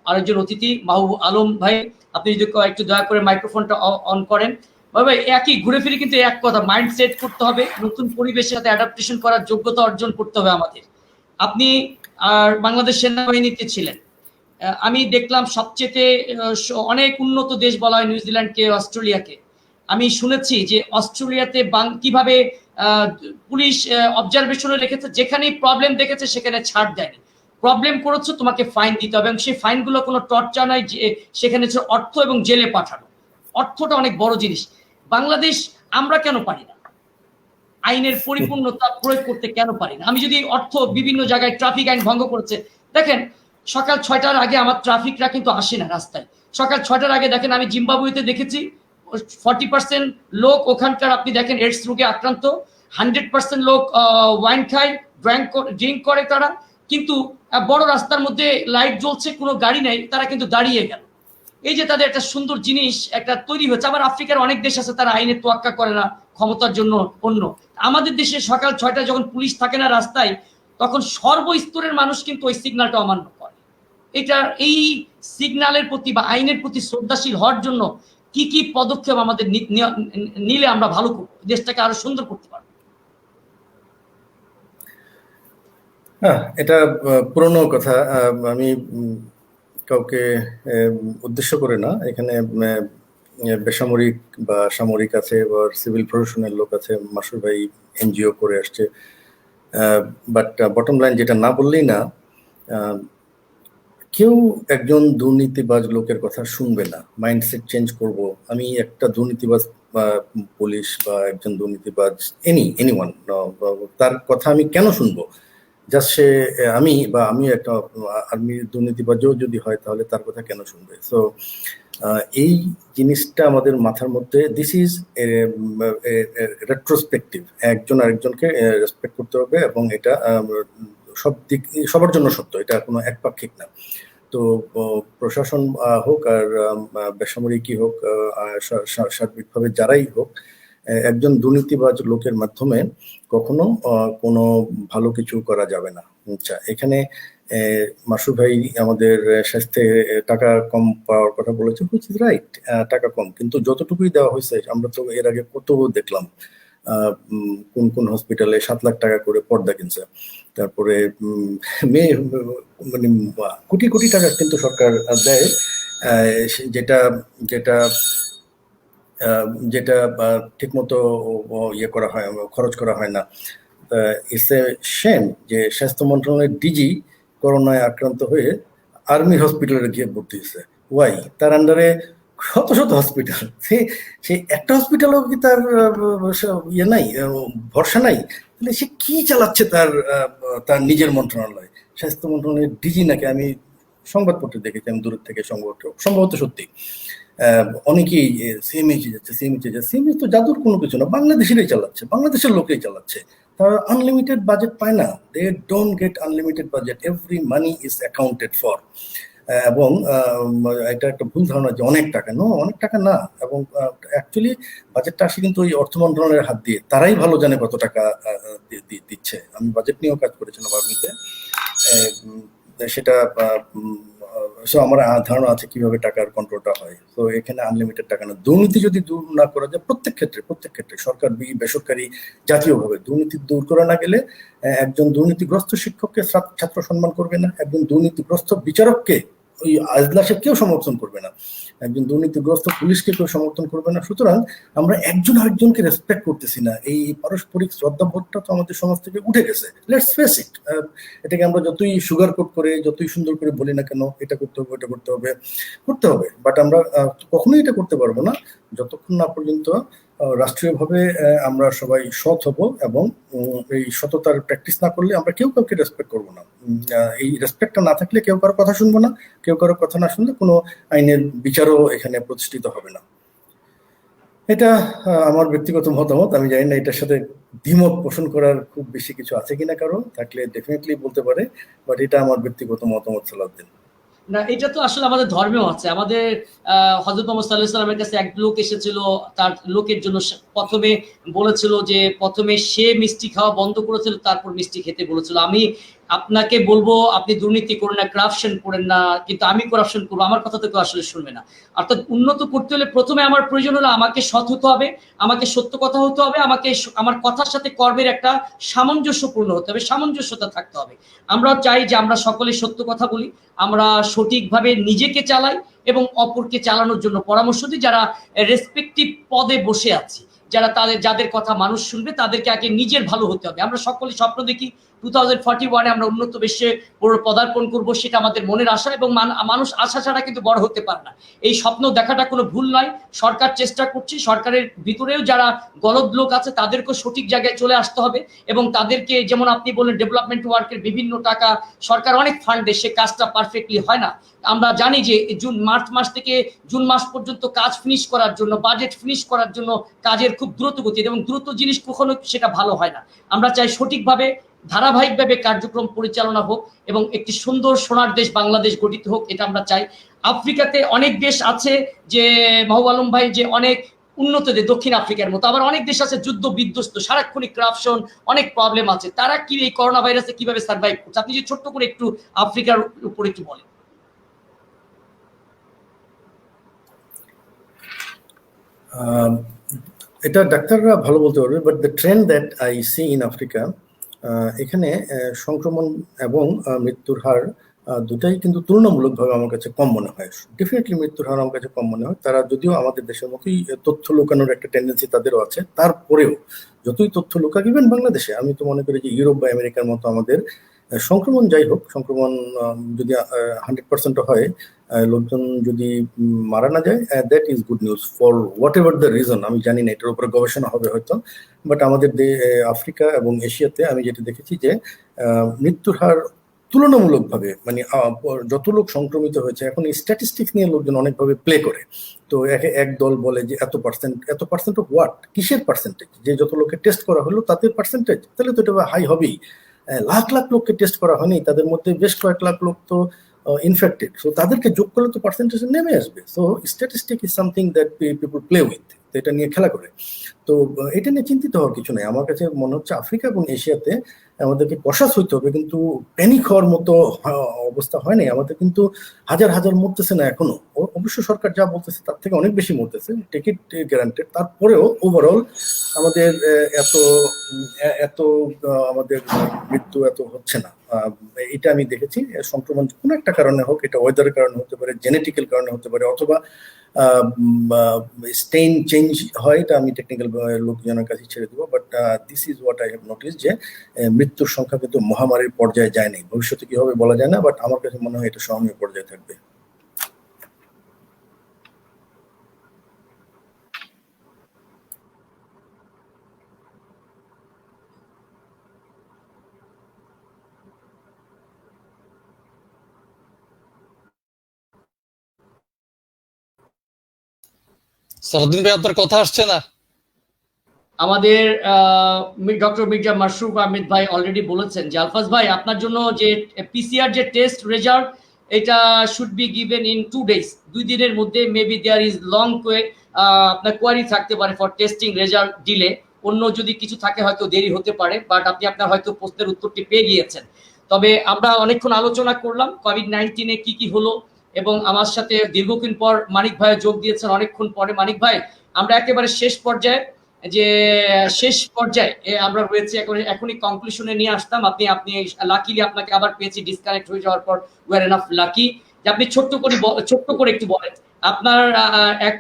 আরেকজন অতিথি মাহবুব আলম ভাই, আপনি যদি একটু দয়া করে মাইক্রোফোনটা অন করেন। ভাই একই ঘুরে ফিরে কিন্তু এক কথা, মাইন্ড সেট করতে হবে, নতুন পরিবেশের সাথে অ্যাডাপ্টেশন করার যোগ্যতা অর্জন করতে হবে আমাদের। আপনি আর বাংলাদেশ সেনাবাহিনীতে ছিলেন, আমি দেখলাম সবচেয়ে অনেক উন্নত দেশ বলা হয় নিউজিল্যান্ডকে, অস্ট্রেলিয়াকে। আমি শুনেছি যে অস্ট্রেলিয়াতে কিভাবে পুলিশ অবজারভেশনে রেখেছে, যেখানেই প্রবলেম দেখেছে সেখানে ছাড় দেয়নি, প্রবলেম করেছো তোমাকে ফাইন দিতে হবে, এবং সেই ফাইনগুলো কোনো টর্চার নয়, যে সেখানে অর্থ এবং জেলে পাঠানো। অর্থটা অনেক বড় জিনিস। বাংলাদেশ আমরা কেন পারি না আইনের পরিপূর্ণতা প্রয়োগ করতে, কেন পারি না? আমি যদি অর্থ বিভিন্ন জায়গায় ট্রাফিক আইন ভঙ্গ করেছে, দেখেন সকাল 6টার আগে আমার ট্রাফিকরা কিন্তু আসে না রাস্তায়। সকাল 6টার আগে দেখেন, আমি জিম্বাবুয়েতে দেখেছি 40% লোক ওখানকার, আপনি দেখেন এইডস রোগে আক্রান্ত, 100% লোক ওয়াইন খায়, ড্রিঙ্ক করে তারা, কিন্তু বড় রাস্তার মধ্যে লাইট জ্বলছে, কোনো গাড়ি নেই, তারা কিন্তু দাঁড়িয়ে গেল। এই যে তাদের একটা সুন্দর জিনিস একটা তৈরি হচ্ছে। আবার আফ্রিকার অনেক দেশ আছে তারা আইনের তোয়াক্কা করে না, ক্ষমতার জন্য অন্য। আমাদের দেশে সকাল 6টায় যখন পুলিশ থাকে না রাস্তায়, তখন সর্বস্তরের মানুষ কিন্তু ওই সিগন্যালটা অমান্য করে। এটা এই সিগন্যালের প্রতি বা আইনের প্রতি শ্রদ্ধাশীল হওয়ার জন্য কি কি পদক্ষেপ আমাদের নিলে আমরা ভালো করবো, দেশটাকে আরো সুন্দর করতে পারবো? হ্যাঁ, এটা পুরনো কথা। আমি কাউকে উদ্দেশ্য করে না, এখানে বেসামরিক বা সামরিক আছে বা সিভিল প্রশাসনের লোক আছে, মাসুর ভাই এনজিও করে আসছে। বাট বটম লাইন যেটা না বললেই না, কেউ একজন দুর্নীতিবাজ লোকের কথা শুনবে না। মাইন্ডসেট চেঞ্জ করব, আমি একটা দুর্নীতিবাজ পুলিশ বা একজন দুর্নীতিবাজ এনিওয়ান, তার কথা আমি কেন শুনবো? জাস্ট সে আমি একটা আর্মি দুর্নীতিবাজও যদি হয় তাহলে তার কথা কেন শুনবে? সো এই জিনিসটা আমাদের মাথার মধ্যে, দিস ইজ রেট্রোস্পেক্টিভ, একজন আরেকজনকে রেসপেক্ট করতে হবে এবং এটা সব দিক সবার জন্য সত্য, এটা কোনো একপাক্ষিক না। তো প্রশাসন হোক আর বেসামরিকই হোক, সার্বিকভাবে যারাই হোক, একজন দুর্নীতিবাজ লোকের মাধ্যমে কখনো কোনো ভালো কিছু করা যাবে না। আচ্ছা, এখানে মাসুদ ভাই আমাদের স্বাস্থ্যে টাকা কম পাওয়ার কথা বলেছে, হুইচ ইজ রাইট, টাকা কম, কিন্তু যতটুকুই দেওয়া হয়েছে আমরা তো এর আগে কত দেখলাম কোন কোন হসপিটালে 7 লাখ টাকা করে পর্দা কিনছে, তারপরে মেয়ে মানে কোটি কোটি টাকা কিন্তু সরকার দেয়, যেটা যেটা যেটা ঠিক মতো ইয়ে করা হয়, খরচ করা হয় না। ইটস এ শেম যে স্বাস্থ্য মন্ত্রণালয়ের ডিজি করোনায় আক্রান্ত হয়ে আর্মি হসপিটালে গিয়ে ভর্তি হয়েছে। ওয়াই? তার আন্ডারে শত শত হসপিটাল, সে একটা হসপিটালও কি তার ইয়ে নাই, ভরসা নাই? তাহলে সে কি চালাচ্ছে তার নিজের মন্ত্রণালয়? স্বাস্থ্য মন্ত্রণালয়ের ডিজি নাকি, আমি সংবাদপত্রে দেখেছি, আমি দূরের থেকে সম্ভবত সত্যি অনেকেই সিএমএইচ যাচ্ছে, সিএমএইচ তো জাদুর কোনো কিছু না, বাংলাদেশেরই চালাচ্ছে, বাংলাদেশের লোকেই চালাচ্ছে। তারা আনলিমিটেড বাজেট পায় না, they don't get unlimited budget, every money is accounted for. এবং এটা একটা ভুল ধারণা যে অনেক টাকা, অনেক টাকা না। এবং অ্যাকচুয়ালি বাজেটটা আসে কিন্তু ওই অর্থ মন্ত্রণালয়ের হাত দিয়ে, তারাই ভালো জানে কত টাকা দিচ্ছে। আমি বাজেট নিয়েও কাজ করেছিলাম আর্মিতে, সেটা আমার ধারণা আছে কিভাবে টাকার কন্ট্রোলটা হয়। তো এখানে আনলিমিটেড টাকা না। দুর্নীতি যদি দূর না করা যায় প্রত্যেক ক্ষেত্রে সরকার বেসরকারি জাতীয়ভাবে, দুর্নীতি দূর করা না গেলে একজন দুর্নীতিগ্রস্ত শিক্ষককে ছাত্র সম্মান করবে না, একজন দুর্নীতিগ্রস্ত বিচারককে ওই আজলাসে কেউ সমর্থন করবে না, একজন দুর্নীতিগ্রস্ত পুলিশকে কেউ সমর্থন করবে না। সুতরাং আমরা একজন আরেকজনকে রেসপেক্ট করতেছি না, এই পারস্পরিক শ্রদ্ধাবোধটা তো আমাদের সমাজ থেকে উঠে গেছে। Let's face it. এটাকে আমরা যতই সুগার কোট করে, যতই সুন্দর করে বলি না কেন, এটা করতে হবে, ওটা করতে হবে, বাট আমরা কখনোই এটা করতে পারবো না যতক্ষণ না পর্যন্ত রাষ্ট্রীয়ভাবে আমরা সবাই সৎ হব। এবং এই সততার প্র্যাকটিস না করলে আমরা কেউ কাউকে রেসপেক্ট করবো না। এই রেসপেক্টটা না থাকলে কেউ কারো কথা শুনবো না, কেউ কারো কথা না শুনলে কোনো আইনের বিচারও এখানে প্রতিষ্ঠিত হবে না। এটা আমার ব্যক্তিগত মতামত। আমি জানি না এটার সাথে দ্বিমত পোষণ করার খুব বেশি কিছু আছে কিনা, কারো থাকলে ডেফিনেটলি বলতে পারে, বাট এটা আমার ব্যক্তিগত মতামত। সালাউদ্দিন? না, এটা তো আসলে আমাদের ধর্মেও আছে। আমাদের হযরত মুহাম্মদ সাল্লাল্লাহু আলাইহি ওয়াসাল্লামের কাছে এক লোক এসেছিল, তার লোকের জন্য প্রথমে বলেছিল যে প্রথমে সে মিষ্টি খাওয়া বন্ধ করেছিল, তারপর মিষ্টি খেতে বলেছিল। আমি আপনাকে বলবো আপনি দুর্নীতি করেন না, করাপশন করেন না, কিন্তু আমি করাপশন করবো, আমার কথা তো কেউ আসলে শুনবে না। অর্থাৎ উন্নত করতে হলে প্রথমে আমার প্রয়োজন হলো আমাকে সৎ হতে হবে, আমাকে সত্য কথা হতে হবে, আমাকে আমার কথার সাথে কর্মের একটা সামঞ্জস্যপূর্ণ হতে হবে, সামঞ্জস্যতা থাকতে হবে। আমরা চাই যে আমরা সকলে সত্য কথা বলি, আমরা সঠিকভাবে নিজেকে চালাই এবং অপরকে চালানোর জন্য পরামর্শ দিই। যারা রেসপেক্টিভ পদে বসে আছে, যাদের কথা মানুষ শুনবে, তাদেরকে আগে নিজের ভালো হতে হবে। আমরা সকলে স্বপ্ন দেখি 2041 আমরা উন্নত বিশ্বে পদার্পণ করব, সেটা আমাদের মনের আশা, এবং মানুষ আশা ছাড়া কিন্তু বড় হতে পারে না। এই স্বপ্ন দেখাটা কোনো ভুল নয়, সরকার চেষ্টা করছে। সরকারের ভিতরেও যারা গলদ লোক আছে তাদেরকেও সঠিক জায়গায় চলে আসতে হবে, এবং তাদেরকে, যেমন আপনি বললেন ডেভেলপমেন্ট ওয়ার্কের বিভিন্ন টাকা সরকার অনেক ফান্ড দেয়, সে কাজটা পারফেক্টলি হয় না। আমরা জানি যে মার্চ মাস থেকে জুন মাস পর্যন্ত কাজ ফিনিশ করার জন্য, বাজেট ফিনিশ করার জন্য কাজের খুব দ্রুত গতি, এবং দ্রুত জিনিস কখনো সেটা ভালো হয় না। আমরা চাই সঠিকভাবে ধারাবাহিকভাবে কার্যক্রম পরিচালনা হোক এবং একটি সুন্দর সোনার দেশ বাংলাদেশ গঠিত হোক, এটা আমরা চাই। আফ্রিকাতে অনেক দেশ আছে যে মাহবুব আলম ভাই, যে অনেক উন্নত দেশ, দক্ষিণ আফ্রিকার মতো। আবার অনেক দেশ আছে যুদ্ধ বিধ্বস্ত, সারাক্ষণিক করাপশন, অনেক প্রবলেম আছে। তারা কি এই করোনা ভাইরাসে কিভাবে সার্ভাইভ করছে? আপনি যে ছোট্ট করে একটু আফ্রিকার উপর একটু বলেন। এটা ডাক্তাররা ভালো বলতে পারবে, but the trend that I see in Africa, এখানে সংক্রমণ এবং মৃত্যুর হার দুটাই কিন্তু তুলনামূলকভাবে আমার কাছে কম মনে হয়। ডেফিনেটলি মৃত্যুর হার আমার কাছে কম মনে হয়। তারা যদিও আমাদের দেশের মতোই তথ্য লুকানোর একটা টেন্ডেন্সি তাদেরও আছে, তারপরেও যতই তথ্য লুকাক, ইভেন বাংলাদেশে, আমি তো মনে করি যে ইউরোপ বা আমেরিকার মতো আমাদের সংক্রমণ, যাই হোক, সংক্রমণ যদি 100% হয়, লোকজন যদি মারা না যায়, that is good news for what ever the reason. আমি জানি না, এটার উপরে গবেষণা হবে হয়তো, বাট আমাদের আফ্রিকা এবং এশিয়াতে আমি যেটা দেখেছি যে মৃত্যুর হার তুলনামূলকভাবে, মানে যত লোক সংক্রমিত হয়েছে, এখন এই স্ট্যাটিস্টিক্স নিয়ে লোকজন অনেকভাবে প্লে করে। তো এক দল বলে যে এত পার্সেন্ট অফ হোয়াট, কিসের পার্সেন্টেজ? যে যত লোকে টেস্ট করা হলো তাতে পার্সেন্টেজ, তাহলে তো এটা হাই হবেই। লাখ লাখ লোককে টেস্ট করা হয়নি, তাদের মধ্যে বেশ কয়েক লাখ লোক তো ইনফেক্টেড, সো তাদেরকে যোগ করলে তো পার্সেন্টেজ নেমে আসবে। So statistic is something that people play with, এটা নিয়ে খেলা করে। তো এটা নিয়ে চিন্তিত হওয়ার কিছু নাই। আমার কাছে মনে হচ্ছে আফ্রিকা এবং এশিয়াতে আমাদেরকে কশাস হইতে হবে, কিন্তু প্যানিক হওয়ার মতো অবস্থা হয় নাই। আমাদের কিন্তু হাজার হাজার মরতেছে না এখনো, অবশ্য সরকার যা বলতেছে তার থেকে অনেক বেশি মরতেছে, টেক ইট গ্যারান্টেড। তারপরেও ওভারঅল আমাদের এত এত আমাদের মৃত্যু এত হচ্ছে না, এটা আমি দেখেছি। সংক্রমণ কোনো একটা কারণে হোক, এটা ওয়েদারের কারণে হতে পারে, জেনেটিক্যাল কারণে হতে পারে, অথবা স্টেইন চেঞ্জ হয়, এটা আমি টেকনিক্যাল লোকজনের কাছে ছেড়ে দেবো। But this is what I have notice, যে মৃত্যুর সংখ্যা কিন্তু মহামারীর পর্যায়ে যায়নি। ভবিষ্যতে কি হবে বলা যায় না, বাট আমার কাছে মনে হয় এটা সহনীয় পর্যায়ে থাকবে। সালাউদ্দিন ভাই, আপনার কথা আসছে না। আমাদের ডক্টর মির্জা মাশরুফ আহমেদ ভাই অলরেডি বলেছেন যে আলফাজ ভাই আপনার জন্য যে পিসিআর যে টেস্ট রেজাল্ট, এটা should be given in 2 days, 2 দিনের মধ্যে। মেবি দেয়ার ইজ লং আপনার কোয়ারি থাকতে পারে ফর টেস্টিং রেজাল্ট ডিলে, অন্য যদি কিছু থাকে হয়তো দেরি হতে পারে, বাট আপনি আপনার হয়তো প্রশ্নের উত্তরটি পেয়ে গিয়েছেন। তবে আমরা অনেকক্ষণ আলোচনা করলাম কোভিড-19 কি কি হলো, এবং আমার সাথে দীর্ঘদিন পর মানিক ভাই যোগ দিয়েছেন অনেকক্ষণ পরে। মানিক ভাই, আমরা একেবারে শেষ পর্যায়ে আমরা রয়েছে, এখনই কনক্লুশনে নিয়ে আসতাম। আপনি লাকিলি আপনাকে আবার পেয়েছি ডিসকানেক্ট হয়ে যাওয়ার পর। উই আর এনাফ লাকি যে আপনি ছোট্ট করে একটু বলেন আপনার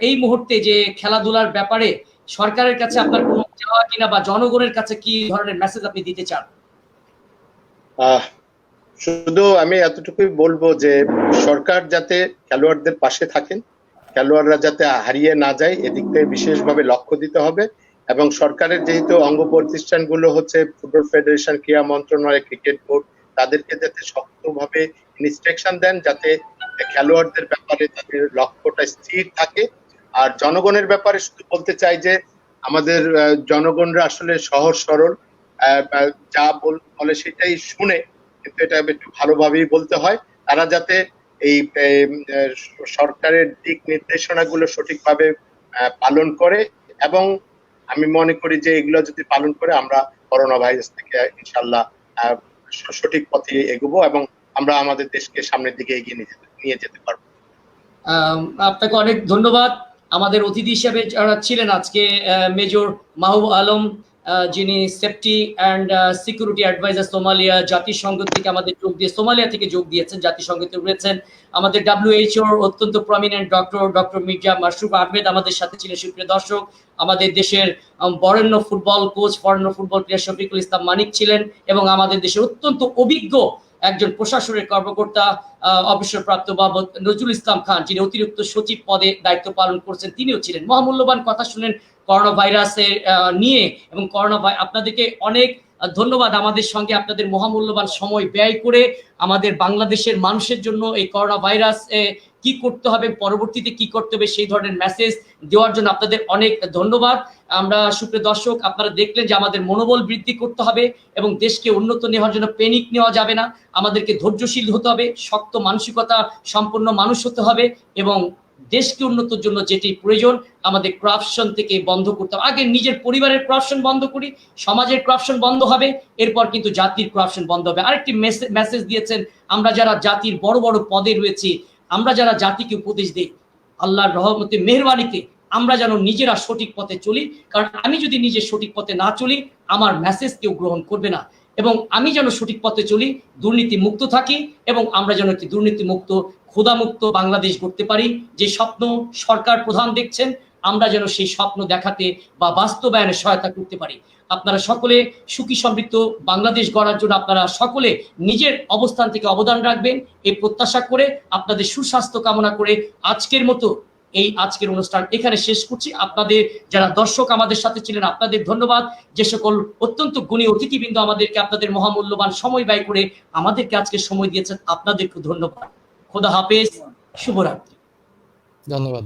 এই মুহূর্তে যে খেলাধুলার ব্যাপারে সরকারের কাছে আপনার কোনো চাওয়া কিনা, বা জনগণের কাছে কি ধরনের মেসেজ আপনি দিতে চান? শুধু আমি এতটুকুই বলবো যে সরকার যাতে খেলোয়াড়দের পাশে থাকেন, খেলোয়াড়রা যাতে হারিয়ে না যায়, এদিক থেকে বিশেষভাবে লক্ষ্য দিতে হবে। এবং সরকারের যেহেতু অঙ্গ প্রতিষ্ঠানগুলো হচ্ছে ফুটবল ফেডারেশন, ক্রীড়া মন্ত্রণালয়, ক্রিকেট বোর্ড, তাদেরকে যাতে শক্তভাবে ইনস্ট্রাকশন দেন যাতে খেলোয়াড়দের ব্যাপারে তাদের লক্ষ্যটা স্থির থাকে। আর জনগণের ব্যাপারে শুধু বলতে চাই যে আমাদের জনগণরা আসলে সহজ সরল, যা বলে সেটাই শুনে, কিন্তু এটা একটু ভালোভাবেই বলতে হয়। তারা যাতে এই সরকারের দিক নির্দেশনাগুলো সঠিকভাবে পালন করে, এবং আমি মনে করি যে এগুলো যদি পালন করে আমরা করোনা ভাইরাস থেকে ইনশাল্লাহ সঠিক পথে এগোবো এবং আমরা আমাদের দেশকে সামনের দিকে এগিয়ে নিয়ে যেতে পারবো। আপনাকে অনেক ধন্যবাদ। আমাদের অতিথি হিসেবে যারা ছিলেন আজকে মেজর মাহবুব আলম, যিনি safety and security adviser Somalia জাতিসংঘ থেকে আমাদের সোমালিয়া থেকে যোগ দিয়েছেন, জাতিসংঘতে রয়েছেন। আমাদের WHO অত্যন্ত প্রমিনেন্ট ডক্টর মির্জা মাশরুফ আহমেদ আমাদের সাথে ছিলেন। সুপ্রিয় দর্শক, আমাদের দেশের বরেণ্য ফুটবল কোচ, বরেণ্য ফুটবল প্লেয়ার শফিকুল ইসলাম মানিক ছিলেন, এবং আমাদের দেশের অত্যন্ত অভিজ্ঞ একজন প্রশাসনের কর্মকর্তা অবসরপ্রাপ্ত বাবদ নজরুল ইসলাম খান, যিনি অতিরিক্ত সচিব পদে দায়িত্ব পালন করছেন, তিনিও ছিলেন। মহামূল্যবান কথা শুনেন করোনা ভাইরাসের নিয়ে, এবং আপনাদেরকে অনেক ধন্যবাদ আমাদের সঙ্গে আপনাদের মহামূল্যবান সময় ব্যয় করে আমাদের বাংলাদেশের মানুষের জন্য এই করোনা ভাইরাস কি করতে হবে, পরবর্তীতে কি করতে হবে, সেই ধরনের মেসেজ দেওয়ার জন্য আপনাদের অনেক ধন্যবাদ। আমরা সুপ্রিয় দর্শক, আপনারা দেখলেন যে আমাদের মনোবল বৃদ্ধি করতে হবে এবং দেশকে উন্নত নেওয়ার জন্য প্যানিক নেওয়া যাবে না। আমাদেরকে ধৈর্যশীল হতে হবে, শক্ত মানসিকতা সম্পন্ন মানুষ হতে হবে, এবং দেশকে উন্নতির জন্য যেটি প্রয়োজন আমাদের করাপশন থেকে বন্ধ করতে হবে। আগে নিজের পরিবারের করাপশন বন্ধ করি, সমাজের করাপশন বন্ধ হবে, এরপর কিন্তু জাতির করাপশন বন্ধ হবে। আরেকটি মেসেজ দিয়েছেন, আমরা যারা জাতির বড় বড় পদে রয়েছি, আমরা যারা জাতিকে উপদেশ দিই, আল্লাহর রহমতে মেহেরবানিতে আমরা যেন নিজেরা সঠিক পথে চলি। কারণ আমি যদি নিজের সঠিক পথে না চলি, আমার মেসেজ কেউ গ্রহণ করবে না। এবং আমি যেন সঠিক পথে চলি, দুর্নীতি মুক্ত থাকি, এবং আমরা যেন একটি দুর্নীতি মুক্ত, ক্ষুধামুক্ত বাংলাদেশ গড়তে পারি। যে স্বপ্ন সরকার প্রধান দেখছেন, আমরা যেন সেই স্বপ্ন দেখাতে বা বাস্তবায়নে সহায়তা করতে পারি। আপনারা সকলে সুখী সমৃদ্ধ বাংলাদেশ গড়ার জন্য আপনারা সকলে নিজের অবস্থান থেকে অবদান রাখবেন, এই প্রত্যাশা করে আপনাদের সুস্বাস্থ্য কামনা করে আজকের অনুষ্ঠান এখানে শেষ করছি। আপনাদের যারা দর্শক আমাদের সাথে ছিলেন, আপনাদের ধন্যবাদ। যে সকল অত্যন্ত গুণী অতিথিবৃন্দ আমাদেরকে আপনাদের মহামূল্যবান সময় ব্যয় করে আমাদেরকে আজকে সময় দিয়েছেন, আপনাদেরকে ধন্যবাদ। খোদা হাফেজ, শুভরাত্রি। ধন্যবাদ।